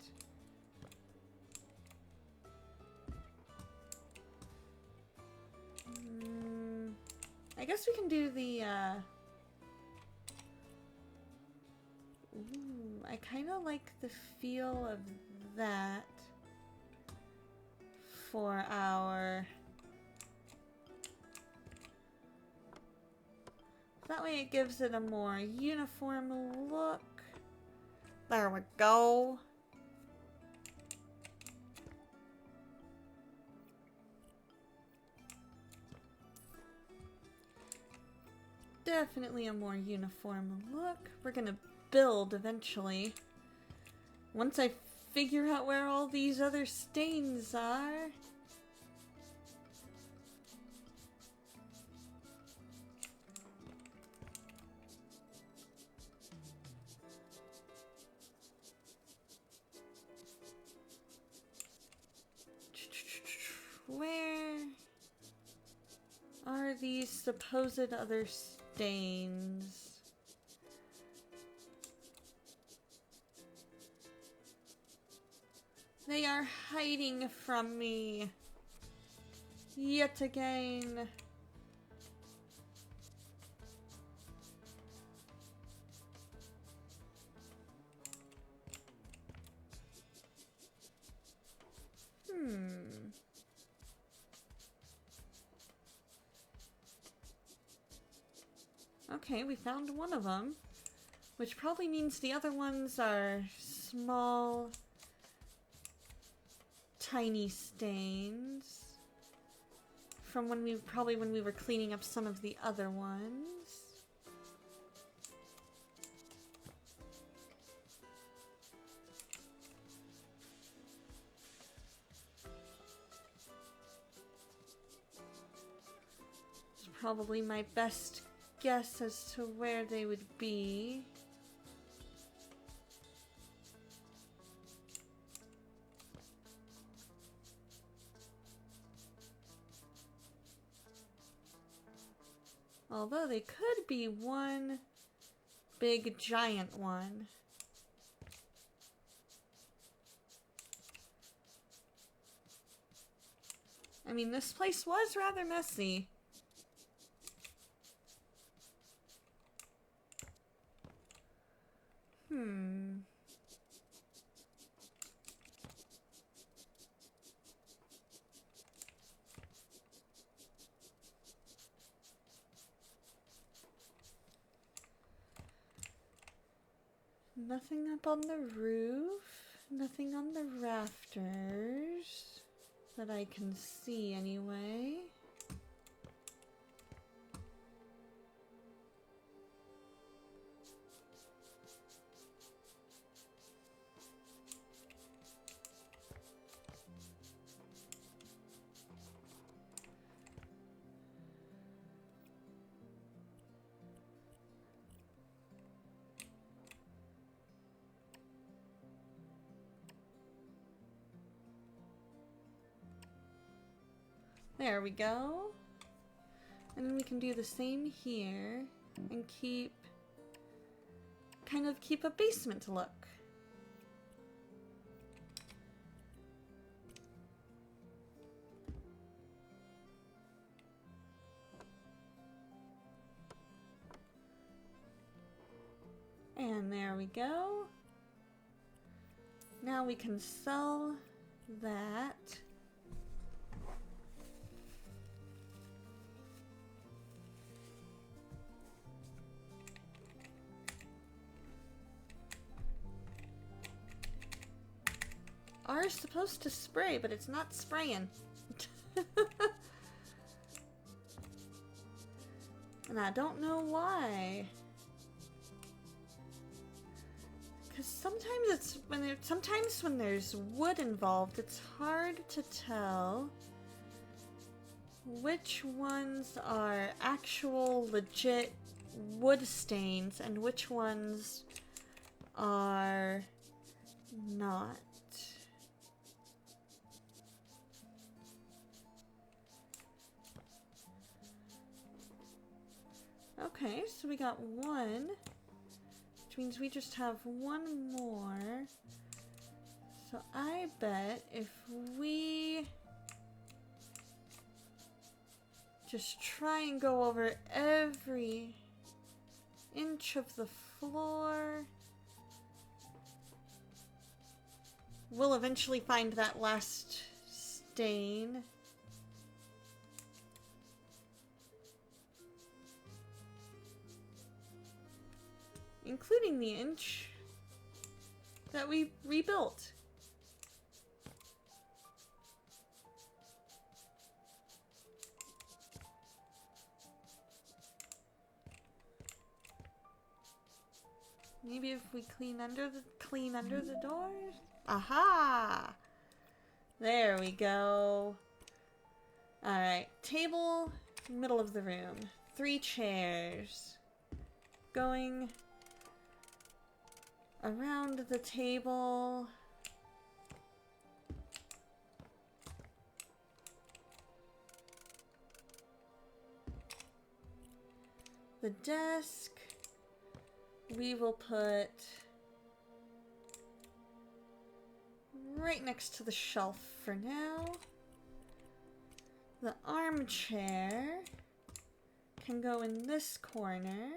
S2: I guess we can do the, Ooh, I kind of like the feel of that for our... That way it gives it a more uniform look. There we go. Definitely a more uniform look. We're gonna build eventually. Once I figure out where all these other stains are. Where are these supposed other stains? They are hiding from me yet again. Okay, we found one of them, which probably means the other ones are small, tiny stains from when we were cleaning up some of the other ones. probably my best guess as to where they would be. Although they could be one big giant one. I mean, this place was rather messy. Nothing up on the roof. Nothing on the rafters. That I can see anyway. There we go. And then we can do the same here and kind of keep a basement look. And there we go. Now we can sell that. R is supposed to spray, but it's not spraying. And I don't know why. Because sometimes when there's wood involved, it's hard to tell which ones are actual legit wood stains and which ones are not. Okay, so we got one, which means we just have one more. So I bet if we just try and go over every inch of the floor, we'll eventually find that last stain. Including the inch that we rebuilt. Maybe if we clean under the doors? Aha! There we go. Alright, table, middle of the room. 3 chairs. Going around the table. The desk, we will put right next to the shelf for now. The armchair can go in this corner.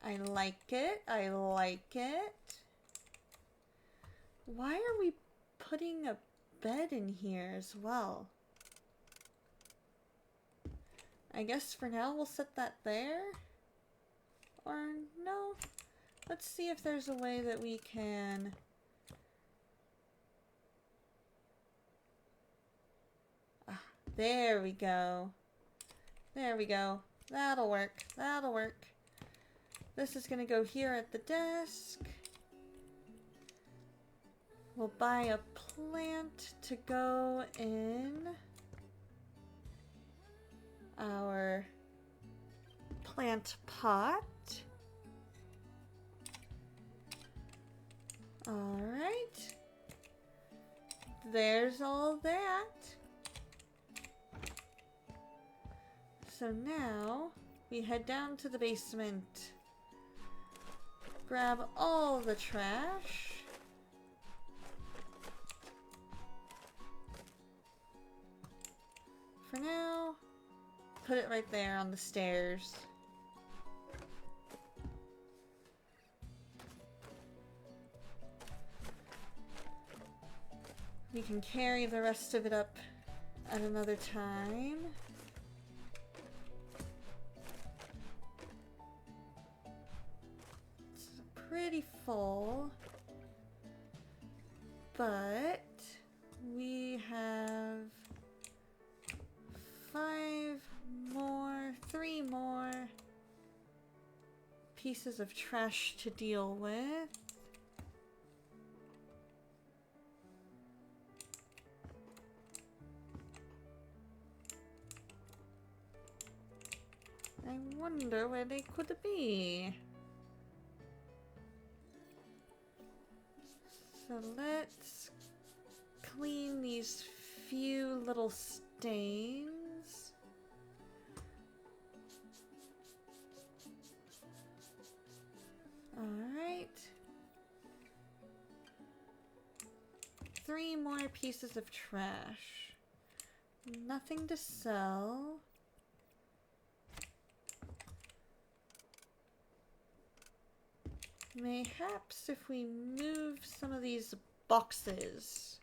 S2: I like it. I like it. Why are we putting a bed in here as well? I guess for now we'll set that there. Or no. Let's see if there's a way that we can... Ah, there we go. There we go. That'll work. That'll work. This is going to go here at the desk. We'll buy a plant to go in our plant pot. Alright. There's all that. So now we head down to the basement. Grab all the trash. For now, put it right there on the stairs. We can carry the rest of it up at another time. It's pretty full, but we have 3 more pieces of trash to deal with. I wonder where they could be. So let's clean these few little stains. Alright. 3 more pieces of trash. Nothing to sell. Mayhaps if we move some of these boxes.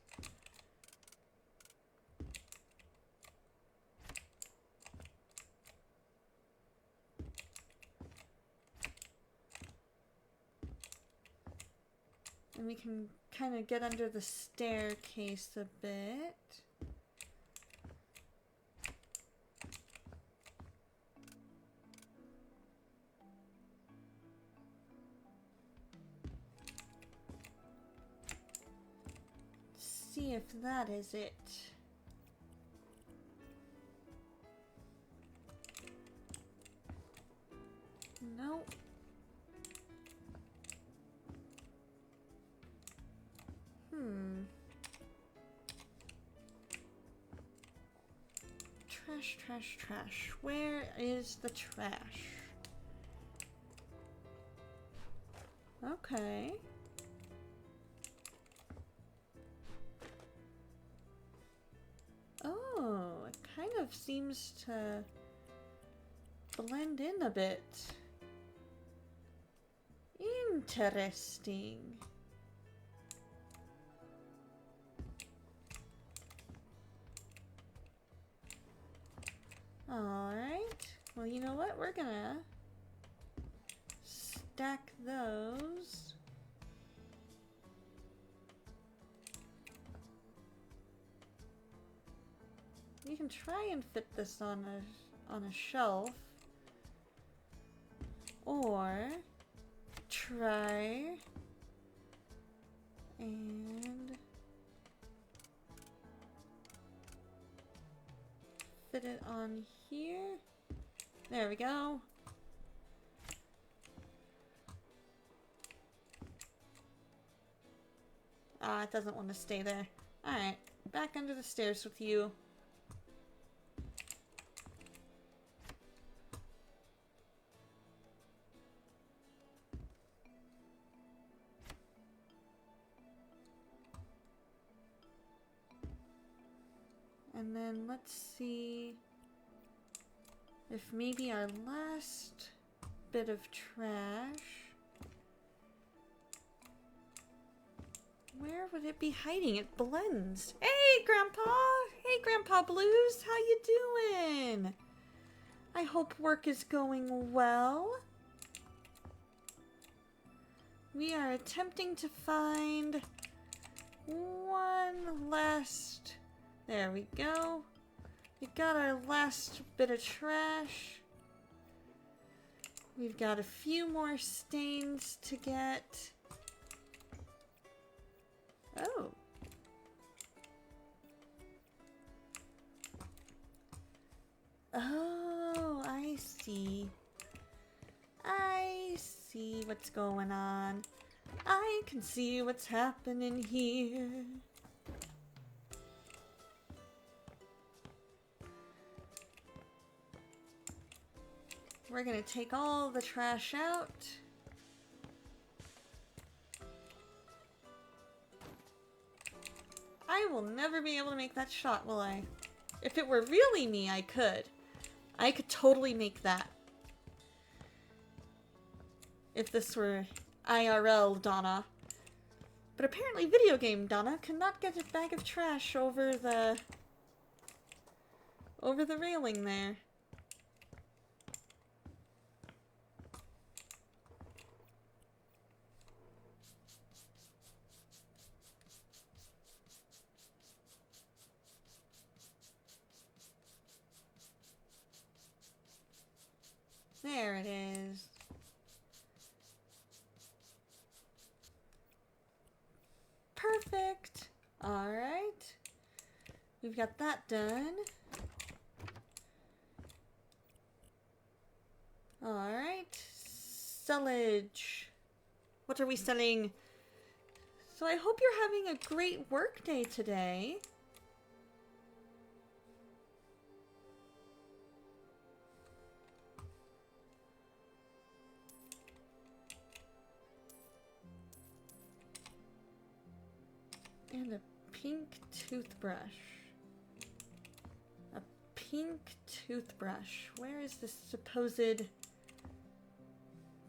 S2: And we can kind of get under the staircase a bit. See if that is it. Nope. Trash, trash, trash. Where is the trash? Okay. Oh, it kind of seems to blend in a bit. Interesting. Alright. Well, you know what? We're gonna stack those. You can try and fit this on a shelf. Or try and fit it on here. There we go. Ah, it doesn't want to stay there. Alright, back under the stairs with you. And then let's see if maybe our last bit of trash, where would it be hiding? It blends. Hey, Grandpa! Hey, Grandpa Blues! How you doing? I hope work is going well. We are attempting to find one last... There we go. We got our last bit of trash. We've got a few more stains to get. Oh. Oh, I see. I see what's going on. I can see what's happening here. We're gonna take all the trash out. I will never be able to make that shot, will I? If it were really me, I could. I could totally make that. If this were IRL Donna. But apparently video game Donna cannot get a bag of trash over the railing there. There it is. Perfect. Alright. We've got that done. Alright. Sellage. What are we selling? So I hope you're having a great work day today. And a pink toothbrush. A pink toothbrush. Where is this supposed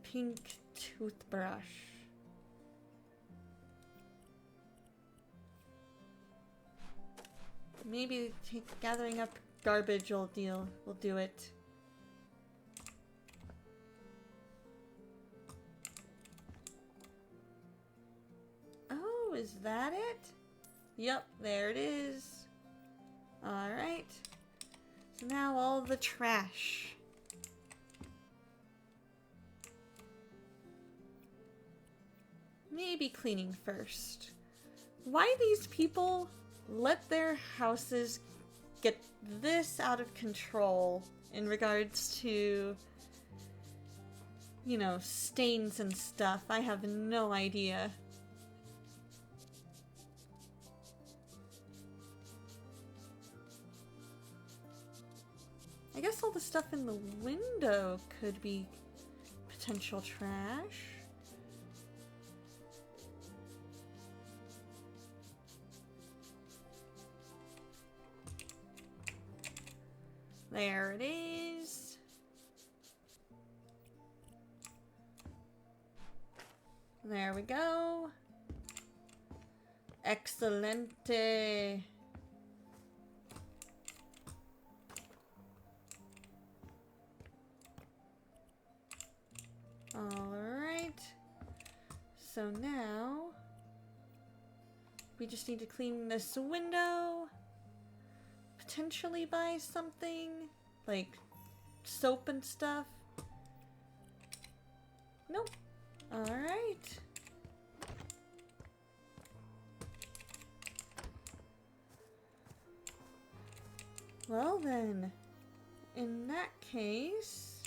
S2: pink toothbrush? Maybe gathering up garbage will do it. Oh, is that it? Yep, there it is. Alright. So now all the trash. Maybe cleaning first. Why these people let their houses get this out of control in regards to, you know, stains and stuff, I have no idea. I guess all the stuff in the window could be potential trash. There it is. There we go. Excelente. Alright. So now we just need to clean this window. Potentially buy something like soap and stuff. Nope. Alright. Well then, in that case,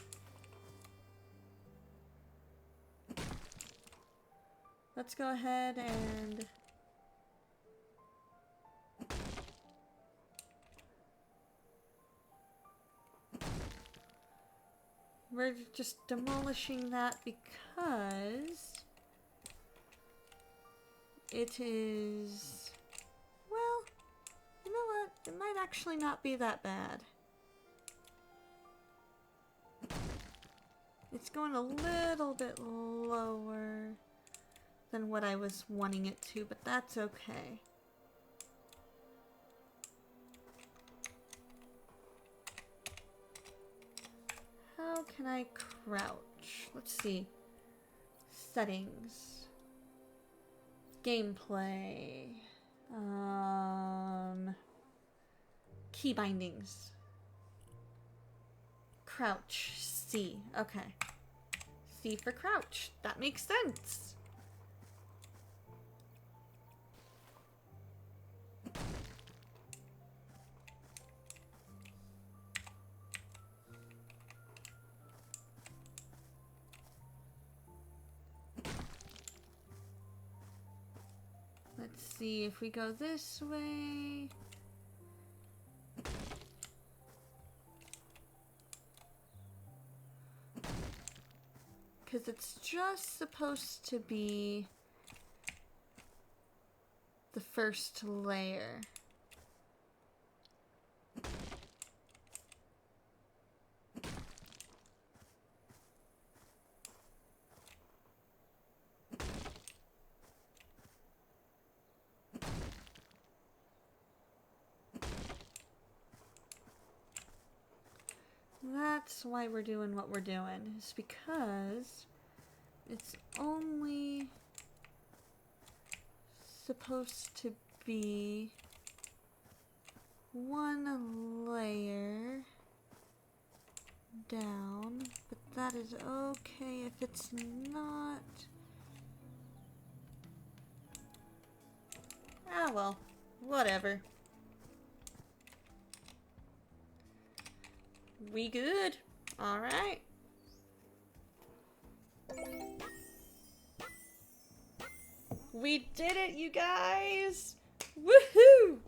S2: let's go ahead and we're just demolishing that because it is, well, you know what? It might actually not be that bad. It's going a little bit lower than what I was wanting it to, but that's okay. How can I crouch? Let's see. Settings. Gameplay. Key bindings. Crouch. C. Okay. C for crouch. That makes sense. Let's see if we go this way. Because it's just supposed to be the first layer. That's why we're doing what we're doing. It's because it's only supposed to be one layer down, but that is okay if it's not. Ah, well, whatever. We good. All right. We did it, you guys. Woohoo!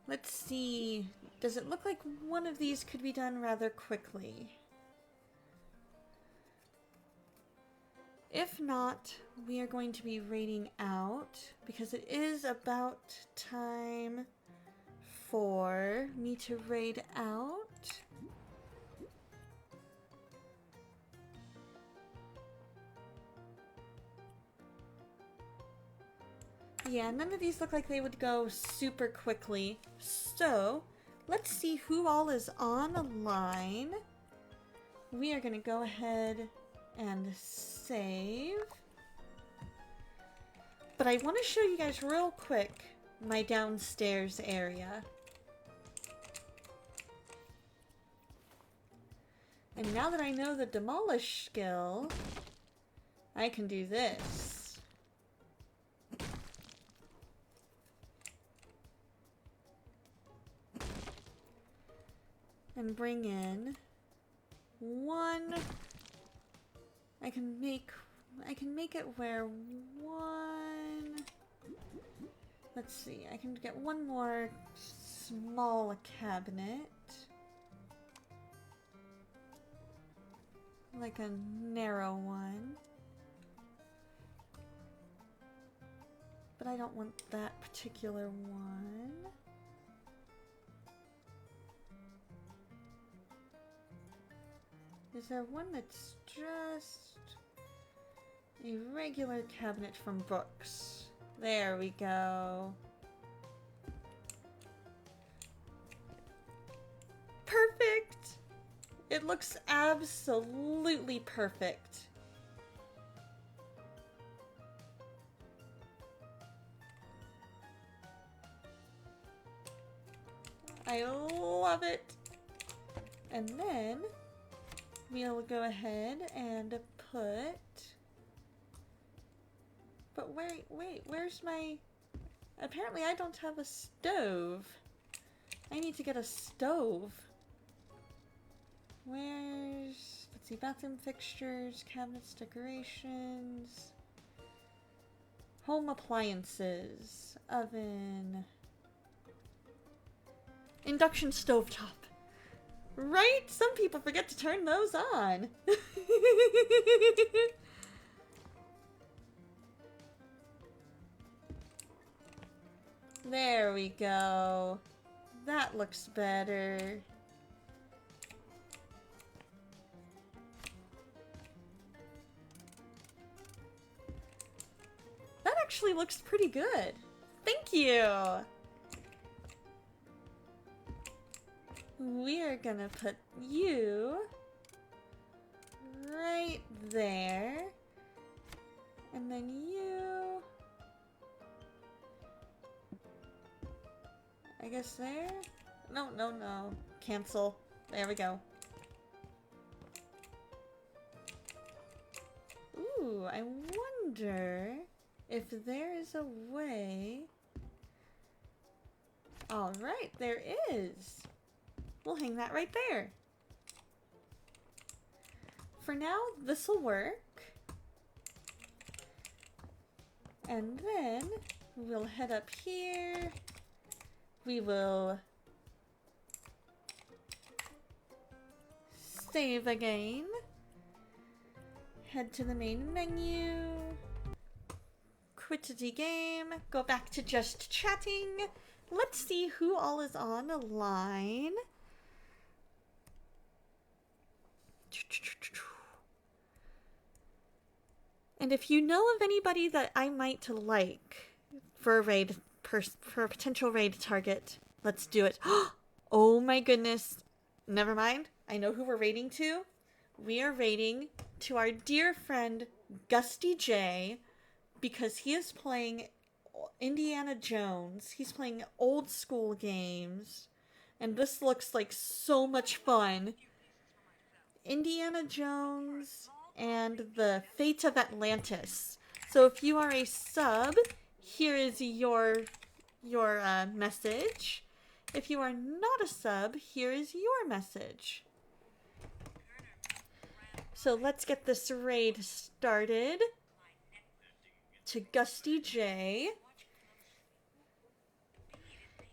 S2: Let's see. Does it look like one of these could be done rather quickly? If not, we are going to be raiding out because it is about time for me to raid out. Yeah, none of these look like they would go super quickly. So, let's see who all is online. We are going to go ahead and save. But I want to show you guys real quick my downstairs area. And now that I know the demolish skill, I can do this. And bring in one. I can make it where one. Let's see. I can get one more small cabinet. Like a narrow one. But I don't want that particular one. Is there one that's just a regular cabinet from books? There we go. Perfect! It looks absolutely perfect. I love it. And then we'll go ahead and put... But wait, where's my... Apparently I don't have a stove. I need to get a stove. Where's... Let's see, bathroom fixtures, cabinets, decorations... Home appliances, oven... Induction stovetop. Right? Some people forget to turn those on. There we go. That looks better. That actually looks pretty good. Thank you. We're gonna put you right there. And then you... I guess there? No. Cancel. There we go. Ooh, I wonder if there is a way... Alright, there is. We'll hang that right there. for now, this will work. And then we'll head up here. We will save again. Head to the main menu. Quit the game. Go back to just chatting. Let's see who all is on the line. And if you know of anybody that I might like for a raid, for a potential raid target, let's do it. Oh my goodness. Never mind. I know who we're raiding to. We are raiding to our dear friend Gusty J, because he is playing Indiana Jones. He's playing old school games. And this looks like so much fun. Indiana Jones and the Fate of Atlantis. So if you are a sub, here is your message. If you are not a sub, here is your message. So let's get this raid started. To Gusty J.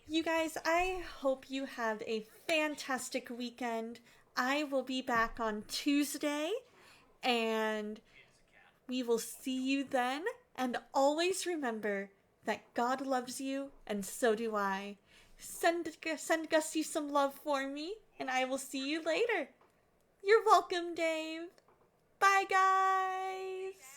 S2: You guys, I hope you have a fantastic weekend. I will be back on Tuesday, and we will see you then. And always remember that God loves you, and so do I. Send Gusty some love for me, and I will see you later. You're welcome, Dave. Bye, guys.